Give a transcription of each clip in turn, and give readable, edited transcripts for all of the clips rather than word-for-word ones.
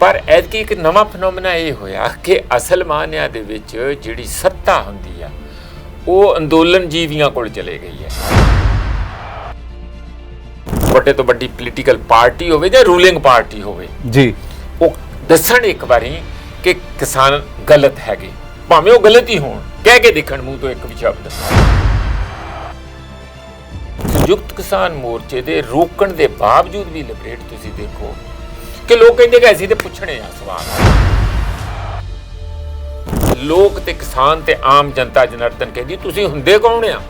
ਪਰ ਐਤਕੀ ਇੱਕ ਨਵਾਂ ਫਨੋਮਨਾ ਇਹ ਹੋਇਆ ਕਿ ਅਸਲ ਮਾਨਿਆਂ ਦੇ ਵਿੱਚ ਜਿਹੜੀ ਸੱਤਾ ਹੁੰਦੀ ਆ ਉਹ ਅੰਦੋਲਨ ਜੀਵੀਆਂ ਕੋਲ ਚਲੇ ਗਈ ਹੈ। ਵੱਡੇ ਤੋਂ ਵੱਡੀ ਪੋਲੀਟੀਕਲ ਪਾਰਟੀ ਹੋਵੇ ਜਾਂ ਰੂਲਿੰਗ ਪਾਰਟੀ ਹੋਵੇ ਜੀ, ਉਹ ਦੱਸਣ ਇੱਕ ਵਾਰੀ ਕਿ ਕਿਸਾਨ ਗਲਤ ਹੈਗੇ, ਭਾਵੇਂ ਉਹ ਗਲਤ ਹੀ ਹੋਣ, ਕਹਿ ਕੇ ਦੇਖਣ ਮੂੰਹ ਤੋਂ ਇੱਕ ਵੀ ਸ਼ਬਦ। ਸੰਯੁਕਤ ਕਿਸਾਨ ਮੋਰਚੇ ਦੇ ਰੋਕਣ ਦੇ ਬਾਵਜੂਦ ਵੀ ਲਿਬਰੇਟ ਤੁਸੀਂ ਦੇਖੋ ਕਿ ਲੋਕ ਕਹਿੰਦੇ ਕਿ ਅਸੀਂ ਤੇ ਪੁੱਛਣੇ ਆ ਸਵਾਲ। ਲੋਕ ਤੇ ਕਿਸਾਨ ਤੇ ਆਮ ਜਨਤਾ ਜਨਾਰਦਨ ਕਹਿੰਦੀ ਤੁਸੀਂ ਹੁੰਦੇ ਕੌਣ ਆ?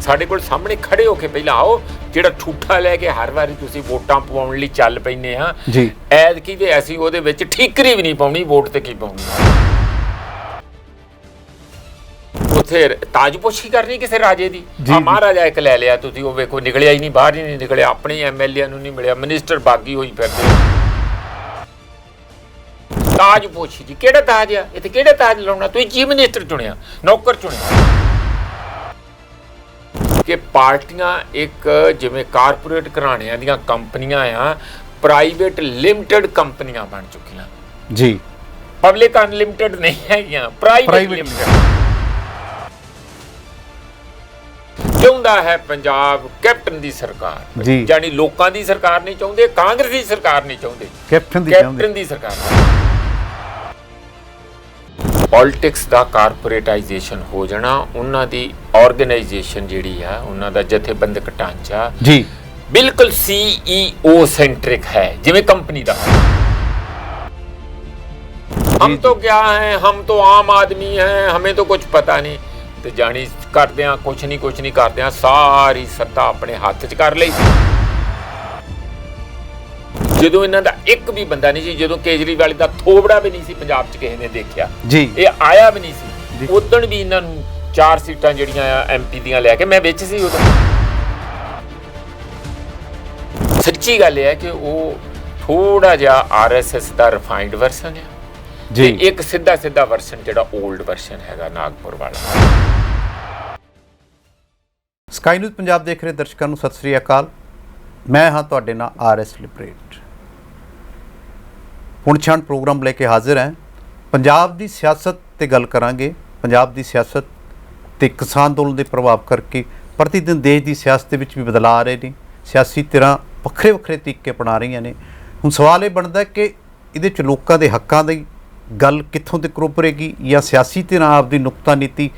ਸਾਡੇ ਕੋਲ ਸਾਹਮਣੇ ਖੜੇ ਹੋ ਕੇ ਪਹਿਲਾਂ ਆਓ, ਜਿਹੜਾ ਠੂਠਾ ਲੈ ਕੇ ਹਰ ਵਾਰੀ ਤੁਸੀਂ ਵੋਟਾਂ ਪਵਾਉਣ ਲਈ ਚੱਲ ਪੈਂਦੇ ਆ ਜੀ, ਐਤਕੀ ਤੇ ਅਸੀਂ ਉਹਦੇ ਵਿੱਚ ਠੀਕਰੀ ਵੀ ਨਹੀਂ ਪਾਉਣੀ, ਵੋਟ ਤੇ ਕੀ ਪਾਉਣੀ। ਉੱਥੇ ਤਾਜਪੋਸ਼ੀ ਕਰਨੀ ਕਿਸੇ ਰਾਜੇ ਦੀ। ਮਹਾਰਾਜਾ ਇੱਕ ਲੈ ਲਿਆ ਤੁਸੀਂ, ਉਹ ਵੇਖੋ ਨਿਕਲਿਆ ਹੀ ਨਹੀਂ, ਬਾਹਰ ਹੀ ਨਹੀਂ ਨਿਕਲਿਆ, ਆਪਣੇ ਐਮਐਲਏ ਨੂੰ ਨਹੀਂ ਮਿਲਿਆ, ਮਿਨਿਸਟਰ ਬਾਗੀ ਹੋਈ ਫਿਰਦੇ। ਤਾਜਪੋਸ਼ੀ ਜੀ, ਕਿਹੜਾ ਤਾਜ ਆ ਇੱਥੇ? ਕਿਹੜਾ ਤਾਜ ਲਾਉਣਾ? ਤੁਸੀਂ ਚੀਫ ਮਿਨਿਸਟਰ ਚੁਣਿਆ, ਨੌਕਰ ਚੁਣਿਆ। ਕਿ ਪਾਰਟੀਆਂ ਇੱਕ ਜਿਵੇਂ ਕਾਰਪੋਰੇਟ ਘਰਾਣਿਆਂ ਦੀਆਂ ਕੰਪਨੀਆਂ ਆ, ਪ੍ਰਾਈਵੇਟ ਲਿਮਟਿਡ ਕੰਪਨੀਆਂ ਬਣ ਚੁੱਕੀਆਂ ਜੀ। ਪਬਲਿਕ ਅਨਲਿਮਟਿਡ ਨਹੀਂ ਹੈਗੀਆਂ, ਪ੍ਰਾਈਵੇਟ ਲਿਮਟਿਡ। ਚਾਹੁੰਦਾ ਹੈ ਪੰਜਾਬ ਕੈਪਟਨ ਦੀ ਸਰਕਾਰ, ਯਾਨੀ ਲੋਕਾਂ ਦੀ ਸਰਕਾਰ ਨਹੀਂ ਚਾਹੁੰਦੇ, ਕਾਂਗਰਸ ਦੀ ਸਰਕਾਰ ਨਹੀਂ ਚਾਹੁੰਦੇ, ਕੈਪਟਨ ਦੀ ਸਰਕਾਰ। ਪੋਲਿਟਿਕਸ ਦਾ ਕਾਰਪੋਰੇਟਾਈਜੇਸ਼ਨ ਹੋ ਜਾਣਾ, ਉਹਨਾਂ ਦੀ ਆਰਗੇਨਾਈਜੇਸ਼ਨ ਜਿਹੜੀ ਆ, ਉਹਨਾਂ ਦਾ ਜਥੇਬੰਦਕ ਢਾਂਚਾ ਜੀ ਬਿਲਕੁਲ CEO ਸੈਂਟਰਿਕ ਹੈ, ਜਿਵੇਂ ਕੰਪਨੀ ਦਾ। हम तो क्या है, हम तो आम आदमी हैं, हमें तो कुछ पता नहीं। ਤੇ ਜਾਣੀ ਕਰਦਿਆਂ ਕੁਛ ਨਹੀਂ ਕਰਦਿਆਂ ਸਾਰੀ ਸੱਤਾ ਆਪਣੇ ਹੱਥ 'ਚ ਕਰ ਲਈ। ਜਦੋਂ ਇਹਨਾਂ ਦਾ ਇੱਕ ਵੀ ਬੰਦਾ ਨਹੀਂ ਸੀ, ਜਦੋਂ ਕੇਜਰੀਵਾਲ ਦਾ ਥੋਬੜਾ ਵੀ ਨਹੀਂ ਸੀ ਪੰਜਾਬ 'ਚ ਕਿਸੇ ਨੇ ਦੇਖਿਆ ਜੀ, ਇਹ ਆਇਆ ਵੀ ਨਹੀਂ ਸੀ, ਉਦੋਂ ਵੀ ਇਹਨਾਂ ਨੂੰ 4 ਸੀਟਾਂ ਜਿਹੜੀਆਂ ਆ MP ਦੀਆਂ ਲੈ ਕੇ, ਮੈਂ ਵਿੱਚ ਸੀ ਉਦੋਂ। ਸੱਚੀ ਗੱਲ ਇਹ ਹੈ ਕਿ ਉਹ ਥੋੜਾ ਜਿਹਾ RSS ਦਾ ਰਿਫਾਈਨਡ ਵਰਜ਼ਨ ਹੈ ਜੀ, ਇੱਕ ਸਿੱਧਾ ਵਰਜ਼ਨ ਜਿਹੜਾ 올ਡ ਵਰਜ਼ਨ ਹੈਗਾ ਨਾਗਪੁਰ ਵਾਲਾ। ਸਕਾਈ ਨਿਊਜ਼ ਪੰਜਾਬ ਦੇਖ ਰਹੇ ਦਰਸ਼ਕਾਂ ਨੂੰ ਸਤਿ ਸ੍ਰੀ ਅਕਾਲ। ਮੈਂ ਹਾਂ ਤੁਹਾਡੇ ਨਾਲ RS ਲਿਬਰੇਟ। ਹੁਣ ਛਾਣ ਪ੍ਰੋਗਰਾਮ ਲੈ ਕੇ ਹਾਜ਼ਰ ਹਾਂ। ਪੰਜਾਬ ਦੀ ਸਿਆਸਤ ਤੇ ਗੱਲ ਕਰਾਂਗੇ। ਪੰਜਾਬ ਦੀ ਸਿਆਸਤ ਤੇ ਕਿਸਾਨ ਅੰਦੋਲਨ ਦੇ ਪ੍ਰਭਾਵ ਕਰਕੇ ਪ੍ਰਤੀ ਦਿਨ ਦੇਸ਼ ਦੀ ਸਿਆਸਤ ਦੇ ਵਿੱਚ ਵੀ ਬਦਲਾਅ ਆ ਰਹੇ ਨੇ। ਸਿਆਸੀ ਧਿਰਾਂ ਵੱਖਰੇ ਤਰੀਕੇ ਅਪਣਾ ਰਹੀਆਂ ਨੇ। ਹੁਣ ਸਵਾਲ ਇਹ ਬਣਦਾ ਕਿ ਇਹਦੇ 'ਚ ਲੋਕਾਂ ਦੇ ਹੱਕਾਂ ਦੀ ਗੱਲ ਕਿੱਥੋਂ ਤੱਕ ਉੱਭਰੇਗੀ, ਜਾਂ ਸਿਆਸੀ ਧਿਰਾਂ ਆਪਦੀ ਨੁਕਤਾ ਨੀਤੀ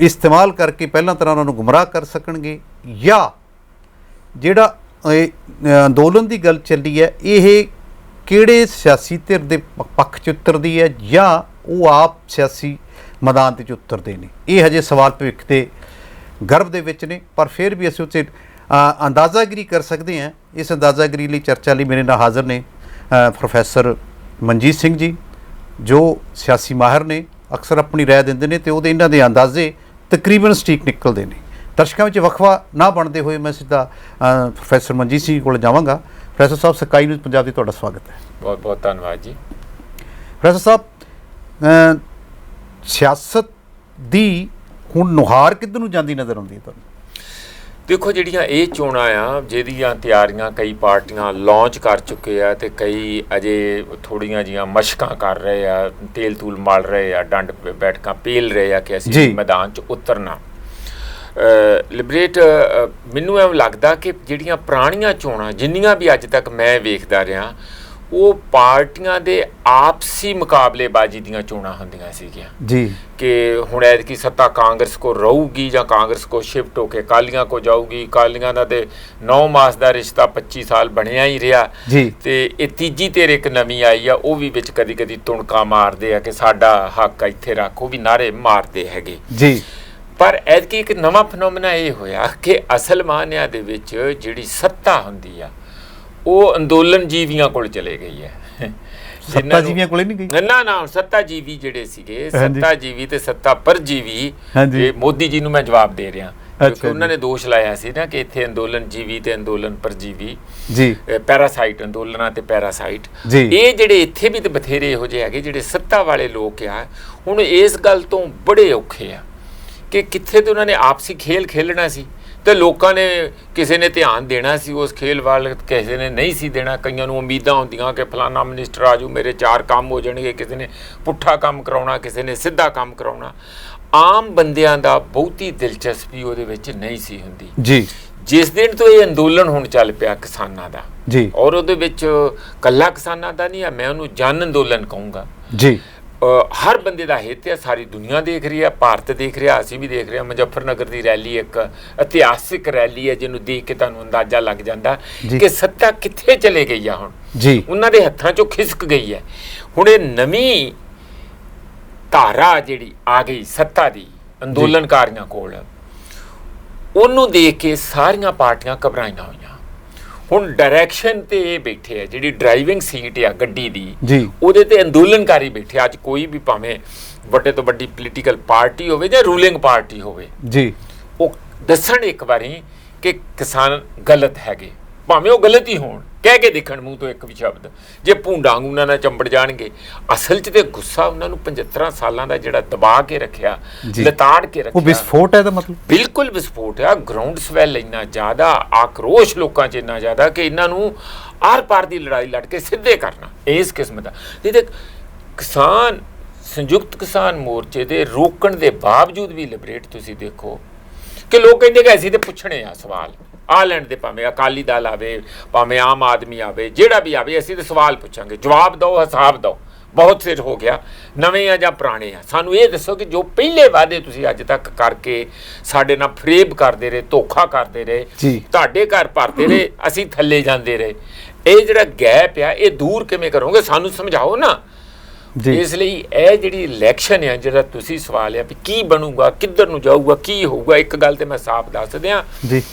ਇਸਤੇਮਾਲ ਕਰਕੇ ਪਹਿਲਾਂ ਤਰ੍ਹਾਂ ਉਹਨਾਂ ਨੂੰ ਗੁੰਮਰਾਹ ਕਰ ਸਕਣਗੇ, ਜਾਂ ਜਿਹੜਾ ਅੰਦੋਲਨ ਦੀ ਗੱਲ ਚੱਲੀ ਹੈ ਇਹ ਕਿਹੜੇ ਸਿਆਸੀ ਧਿਰ ਦੇ ਪੱਖ 'ਚ ਉਤਰਦੀ ਹੈ, ਜਾਂ ਉਹ ਆਪ ਸਿਆਸੀ ਮੈਦਾਨ 'ਤੇ ਉਤਰਦੇ ਨੇ। ਇਹ ਹਜੇ ਸਵਾਲ ਭਵਿੱਖ ਦੇ ਗਰਭ ਦੇ ਵਿੱਚ ਨੇ, ਪਰ ਫਿਰ ਵੀ ਅਸੀਂ ਉੱਥੇ ਅੰਦਾਜ਼ਾਗਿਰੀ ਕਰ ਸਕਦੇ ਹਾਂ। ਇਸ ਅੰਦਾਜ਼ਾਗਿਰੀ ਲਈ ਚਰਚਾ ਲਈ ਮੇਰੇ ਨਾਲ ਹਾਜ਼ਰ ਨੇ ਪ੍ਰੋਫੈਸਰ ਮਨਜੀਤ ਸਿੰਘ ਜੀ, ਜੋ ਸਿਆਸੀ ਮਾਹਿਰ ਨੇ, ਅਕਸਰ ਆਪਣੀ ਰਾਏ ਦਿੰਦੇ ਨੇ ਅਤੇ ਇਹਨਾਂ ਦੇ ਅੰਦਾਜ਼ੇ ਤਕਰੀਬਨ ਸਟੀਕ ਨਿਕਲਦੇ ਨੇ। ਦਰਸ਼ਕਾਂ ਵਿੱਚ ਵਕਫਾ ਨਾ ਬਣਦੇ ਹੋਏ ਮੈਂ ਸਿੱਧਾ ਪ੍ਰੋਫੈਸਰ ਮਨਜੀਤ ਸਿੰਘ ਕੋਲ ਜਾਵਾਂਗਾ। ਪ੍ਰੋਫੈਸਰ ਸਾਹਿਬ, ਸਕਾਈ ਨਿਊਜ਼ ਪੰਜਾਬ ਦੀ ਤੁਹਾਡਾ ਸਵਾਗਤ ਹੈ। ਬਹੁਤ ਧੰਨਵਾਦ ਜੀ। ਪ੍ਰੋਫੈਸਰ ਸਾਹਿਬ, ਸਿਆਸਤ ਦੀ ਹੁਣ ਨੁਹਾਰ ਕਿੱਧਰ ਨੂੰ ਜਾਂਦੀ ਨਜ਼ਰ ਆਉਂਦੀ ਹੈ ਤੁਹਾਨੂੰ? ਦੇਖੋ, ਜਿਹੜੀਆਂ ਇਹ ਚੋਣਾਂ ਆ ਜਿਹਦੀਆਂ ਤਿਆਰੀਆਂ ਕਈ ਪਾਰਟੀਆਂ ਲਾਂਚ ਕਰ ਚੁੱਕੇ ਆ, ਅਤੇ ਕਈ ਅਜੇ ਥੋੜ੍ਹੀਆਂ ਜਿਹੀਆਂ ਮਸ਼ਕਾਂ ਕਰ ਰਹੇ ਆ, ਤੇਲ ਤੂਲ ਮਲ ਰਹੇ ਆ, ਡੰਡ ਬੈਠਕਾਂ ਪੇਲ ਰਹੇ ਆ ਕਿ ਅਸੀਂ ਮੈਦਾਨ 'ਚ ਉਤਰਨਾ। ਲਿਬਰੇਟ, ਮੈਨੂੰ ਐਵੇਂ ਲੱਗਦਾ ਕਿ ਜਿਹੜੀਆਂ ਪੁਰਾਣੀਆਂ ਚੋਣਾਂ ਜਿੰਨੀਆਂ ਵੀ ਅੱਜ ਤੱਕ ਮੈਂ ਵੇਖਦਾ ਰਿਹਾ, ਉਹ ਪਾਰਟੀਆਂ ਦੇ ਆਪਸੀ ਮੁਕਾਬਲੇਬਾਜ਼ੀ ਦੀਆਂ ਚੋਣਾਂ ਹੁੰਦੀਆਂ ਸੀਗੀਆਂ ਜੀ, ਕਿ ਹੁਣ ਐਤਕੀ ਸੱਤਾ ਕਾਂਗਰਸ ਕੋ ਰਹੂਗੀ ਜਾਂ ਕਾਂਗਰਸ ਕੋ ਸ਼ਿਫਟ ਹੋ ਕੇ ਅਕਾਲੀਆਂ ਕੋ ਜਾਊਗੀ। ਅਕਾਲੀਆਂ ਦਾ ਤੇ 9 ਮਾਸ ਦਾ ਰਿਸ਼ਤਾ 25 ਸਾਲ ਬਣਿਆ ਹੀ ਰਿਹਾ ਜੀ, ਤੇ ਇਹ ਤੀਜੀ ਧਿਰ ਇੱਕ ਨਵੀਂ ਆਈ ਆ, ਉਹ ਵੀ ਵਿੱਚ ਕਦੀ ਤੁਣਕਾ ਮਾਰਦੇ ਆ ਕਿ ਸਾਡਾ ਹੱਕ ਇੱਥੇ ਰੱਖ, ਉਹ ਵੀ ਨਾਅਰੇ ਮਾਰਦੇ ਹੈਗੇ ਜੀ। ਪਰ ਐਤਕੀ ਇੱਕ ਨਵਾਂ ਫਨੋਮਨਾ ਇਹ ਹੋਇਆ ਕਿ ਅਸਲ ਮਾਨਿਆਂ ਦੇ ਵਿੱਚ ਜਿਹੜੀ ਸੱਤਾ ਹੁੰਦੀ ਆ ਉਹ ਅੰਦੋਲਨ ਜੀਵੀਆਂ ਕੋਲ ਚਲੇ ਗਈ ਹੈ। ਸੱਤਾ ਜੀਵੀਆਂ ਕੋਲੇ ਨਹੀਂ ਗਈ? ਨਾ, ਸੱਤਾ ਜੀਵੀ ਜਿਹੜੇ ਸੀਗੇ, ਸੱਤਾ ਜੀਵੀ ਤੇ ਸੱਤਾ ਪਰਜੀਵੀ, ਇਹ ਮੋਦੀ ਜੀ ਨੂੰ ਮੈਂ ਜਵਾਬ ਦੇ ਰਿਹਾ, ਕਿਉਂਕਿ ਉਹਨਾਂ ਨੇ ਦੋਸ਼ ਲਾਇਆ ਸੀ ਨਾ ਕਿ ਇੱਥੇ ਅੰਦੋਲਨ ਜੀਵੀ ਤੇ ਅੰਦੋਲਨ ਪਰਜੀਵੀ ਜੀ, ਪੈਰਾਸਾਈਟ, ਅੰਦੋਲਨਾਂ ਤੇ ਪੈਰਾਸਾਈਟ। ਇਹ ਜਿਹੜੇ ਇੱਥੇ ਵੀ ਤੇ ਬਥੇਰੇ ਇਹੋ ਜਿਹੇ ਹੈਗੇ ਜਿਹੜੇ ਸੱਤਾ ਵਾਲੇ ਲੋਕ ਆ, ਹੁਣ ਇਸ ਗੱਲ ਤੋਂ ਬੜੇ ਔਖੇ ਆ ਕਿ ਕਿੱਥੇ ਤੇ ਉਹਨਾਂ ਨੇ ਆਪਸੀ ਖੇਲ ਖੇਲਣਾ ਸੀ ਤੇ ਲੋਕਾਂ ਨੇ ਕਿਸੇ ਨੇ ਧਿਆਨ ਦੇਣਾ ਸੀ ਉਸ ਖੇਲ ਵੱਲ, ਕਿਸੇ ਨੇ ਨਹੀਂ ਸੀ ਦੇਣਾ। ਕਈਆਂ ਨੂੰ ਉਮੀਦਾਂ ਹੁੰਦੀਆਂ ਕਿ ਫਲਾਣਾ ਮਿਨਿਸਟਰ ਆਜੂ ਮੇਰੇ 4 ਕੰਮ ਹੋ ਜਾਣਗੇ, ਕਿਸੇ ਨੇ ਪੁੱਠਾ ਕੰਮ ਕਰਾਉਣਾ, ਕਿਸੇ ਨੇ ਸਿੱਧਾ ਕੰਮ ਕਰਾਉਣਾ। ਆਮ ਬੰਦਿਆਂ ਦਾ ਬਹੁਤੀ ਦਿਲਚਸਪੀ ਉਹਦੇ ਵਿੱਚ ਨਹੀਂ ਸੀ ਹੁੰਦੀ ਜੀ। ਜਿਸ ਦਿਨ ਤੋਂ ਇਹ ਅੰਦੋਲਨ ਹੁਣ ਚੱਲ ਪਿਆ ਕਿਸਾਨਾਂ ਦਾ ਜੀ, ਔਰ ਉਹਦੇ ਵਿੱਚ ਕੱਲਾ ਕਿਸਾਨਾਂ ਦਾ ਨਹੀਂ ਹੈ, ਮੈਂ ਉਹਨੂੰ ਜਨ ਅੰਦੋਲਨ ਕਹੂੰਗਾ ਜੀ। ਹਰ ਬੰਦੇ ਦਾ ਹਿੱਤ ਹੈ, ਸਾਰੀ ਦੁਨੀਆ ਦੇਖ ਰਹੀ ਹੈ, ਭਾਰਤ ਦੇਖ ਰਿਹਾ, ਅਸੀਂ ਵੀ ਦੇਖ ਰਹੇ ਹਾਂ। ਮੁਜ਼ੱਫਰਨਗਰ ਦੀ ਰੈਲੀ ਇੱਕ ਇਤਿਹਾਸਿਕ ਰੈਲੀ ਹੈ, ਜਿਹਨੂੰ ਦੇਖ ਕੇ ਤੁਹਾਨੂੰ ਅੰਦਾਜ਼ਾ ਲੱਗ ਜਾਂਦਾ ਕਿ ਸੱਤਾ ਕਿੱਥੇ ਚਲੇ ਗਈ ਆ ਹੁਣ ਜੀ। ਉਹਨਾਂ ਦੇ ਹੱਥਾਂ 'ਚੋਂ ਖਿਸਕ ਗਈ ਹੈ। ਹੁਣ ਇਹ ਨਵੀਂ ਧਾਰਾ ਜਿਹੜੀ ਆ ਗਈ ਸੱਤਾ ਦੀ ਅੰਦੋਲਨਕਾਰੀਆਂ ਕੋਲ, ਉਹਨੂੰ ਦੇਖ ਕੇ ਸਾਰੀਆਂ ਪਾਰਟੀਆਂ ਘਬਰਾਈਆਂ ਹੋਈਆਂ। ਹੁਣ ਡਾਇਰੈਕਸ਼ਨ ਤੇ ਇਹ ਬੈਠੇ ਆ, ਜਿਹੜੀ ਡਰਾਈਵਿੰਗ ਸੀਟ ਆ ਗੱਡੀ ਦੀ ਜੀ, ਉਹਦੇ ਤੇ ਅੰਦੋਲਨਕਾਰੀ ਬੈਠੇ। ਅੱਜ ਕੋਈ ਵੀ ਭਾਵੇਂ ਵੱਡੇ ਤੋਂ ਵੱਡੀ ਪੋਲੀਟੀਕਲ ਪਾਰਟੀ ਹੋਵੇ ਜਾਂ ਰੂਲਿੰਗ ਪਾਰਟੀ ਹੋਵੇ ਜੀ, ਉਹ ਦੱਸਣ ਇੱਕ ਵਾਰੀ ਕਿ ਕਿਸਾਨ ਗਲਤ ਹੈਗੇ, ਭਾਵੇਂ ਉਹ ਗਲਤ ਹੀ ਹੋਣ, ਕਹਿ ਕੇ ਦੇਖਣ ਮੂੰਹ ਤੋਂ ਇੱਕ ਵੀ ਸ਼ਬਦ। ਜੇ ਭੂੰਡਾਂ ਉਹਨਾਂ ਨਾਲ ਚੰਬੜ ਜਾਣਗੇ, ਅਸਲ 'ਚ ਤੇ ਗੁੱਸਾ ਉਹਨਾਂ ਨੂੰ 75 ਸਾਲਾਂ ਦਾ ਜਿਹੜਾ ਦਬਾ ਕੇ ਰੱਖਿਆ, ਲਤਾੜ ਕੇ ਰੱਖਿਆ, ਉਹ ਵਿਸਫੋਟ ਹੈ ਦਾ ਮਤਲਬ ਬਿਲਕੁਲ ਵਿਸਫੋਟ ਆ। ਗਰਾਊਂਡ ਸਵੈਲ ਇੰਨਾ ਜ਼ਿਆਦਾ, ਆਕਰੋਸ਼ ਲੋਕਾਂ 'ਚ ਇੰਨਾ ਜ਼ਿਆਦਾ ਕਿ ਇਹਨਾਂ ਨੂੰ ਆਰ ਪਾਰ ਦੀ ਲੜਾਈ ਲੜ ਕੇ ਸਿੱਧੇ ਕਰਨਾ ਇਸ ਕਿਸਮ ਦਾ। ਤੇ ਕਿਸਾਨ ਸੰਯੁਕਤ ਕਿਸਾਨ ਮੋਰਚੇ ਦੇ ਰੋਕਣ ਦੇ ਬਾਵਜੂਦ ਵੀ ਲਿਬਰੇਟ ਤੁਸੀਂ ਦੇਖੋ ਕਿ ਲੋਕ ਕਹਿੰਦੇ ਕਿ ਅਸੀਂ ਤੇ ਪੁੱਛਣੇ ਆ ਸਵਾਲ, ਆ ਲੈਣ ਦੇ, ਭਾਵੇਂ ਅਕਾਲੀ ਦਲ ਆਵੇ, ਭਾਵੇਂ ਆਮ ਆਦਮੀ ਆਵੇ, ਜਿਹੜਾ ਵੀ ਆਵੇ, ਅਸੀਂ ਤੇ ਸਵਾਲ ਪੁੱਛਾਂਗੇ, ਜਵਾਬ ਦਿਓ, ਹਿਸਾਬ ਦਿਓ। ਬਹੁਤ ਸਿਰ ਹੋ ਗਿਆ, ਨਵੇਂ ਆ ਜਾਂ ਪੁਰਾਣੇ ਆ, ਸਾਨੂੰ ਇਹ ਦੱਸੋ ਕਿ ਜੋ ਪਹਿਲੇ ਵਾਅਦੇ ਤੁਸੀਂ ਅੱਜ ਤੱਕ ਕਰਕੇ ਸਾਡੇ ਨਾਲ ਫਰੇਬ ਕਰਦੇ ਰਹੇ, ਧੋਖਾ ਕਰਦੇ ਰਹੇ, ਤੁਹਾਡੇ ਘਰ ਭਰਦੇ ਰਹੇ, ਅਸੀਂ ਥੱਲੇ ਜਾਂਦੇ ਰਹੇ, ਇਹ ਜਿਹੜਾ ਗੈਪ ਆ ਇਹ ਦੂਰ ਕਿਵੇਂ ਕਰੋਗੇ? ਸਾਨੂੰ ਸਮਝਾਓ ਨਾ। ਇਸ ਲਈ ਇਹ ਜਿਹੜੀ ਇਲੈਕਸ਼ਨ ਆ, ਜਿਹੜਾ ਤੁਸੀਂ ਸਵਾਲ ਆ ਵੀ ਕੀ ਬਣੂਗਾ, ਕਿੱਧਰ ਨੂੰ ਜਾਊਗਾ, ਕੀ ਹੋਊਗਾ, ਇੱਕ ਗੱਲ ਤੇ ਮੈਂ ਸਾਫ਼ ਦੱਸ ਦਿਆਂ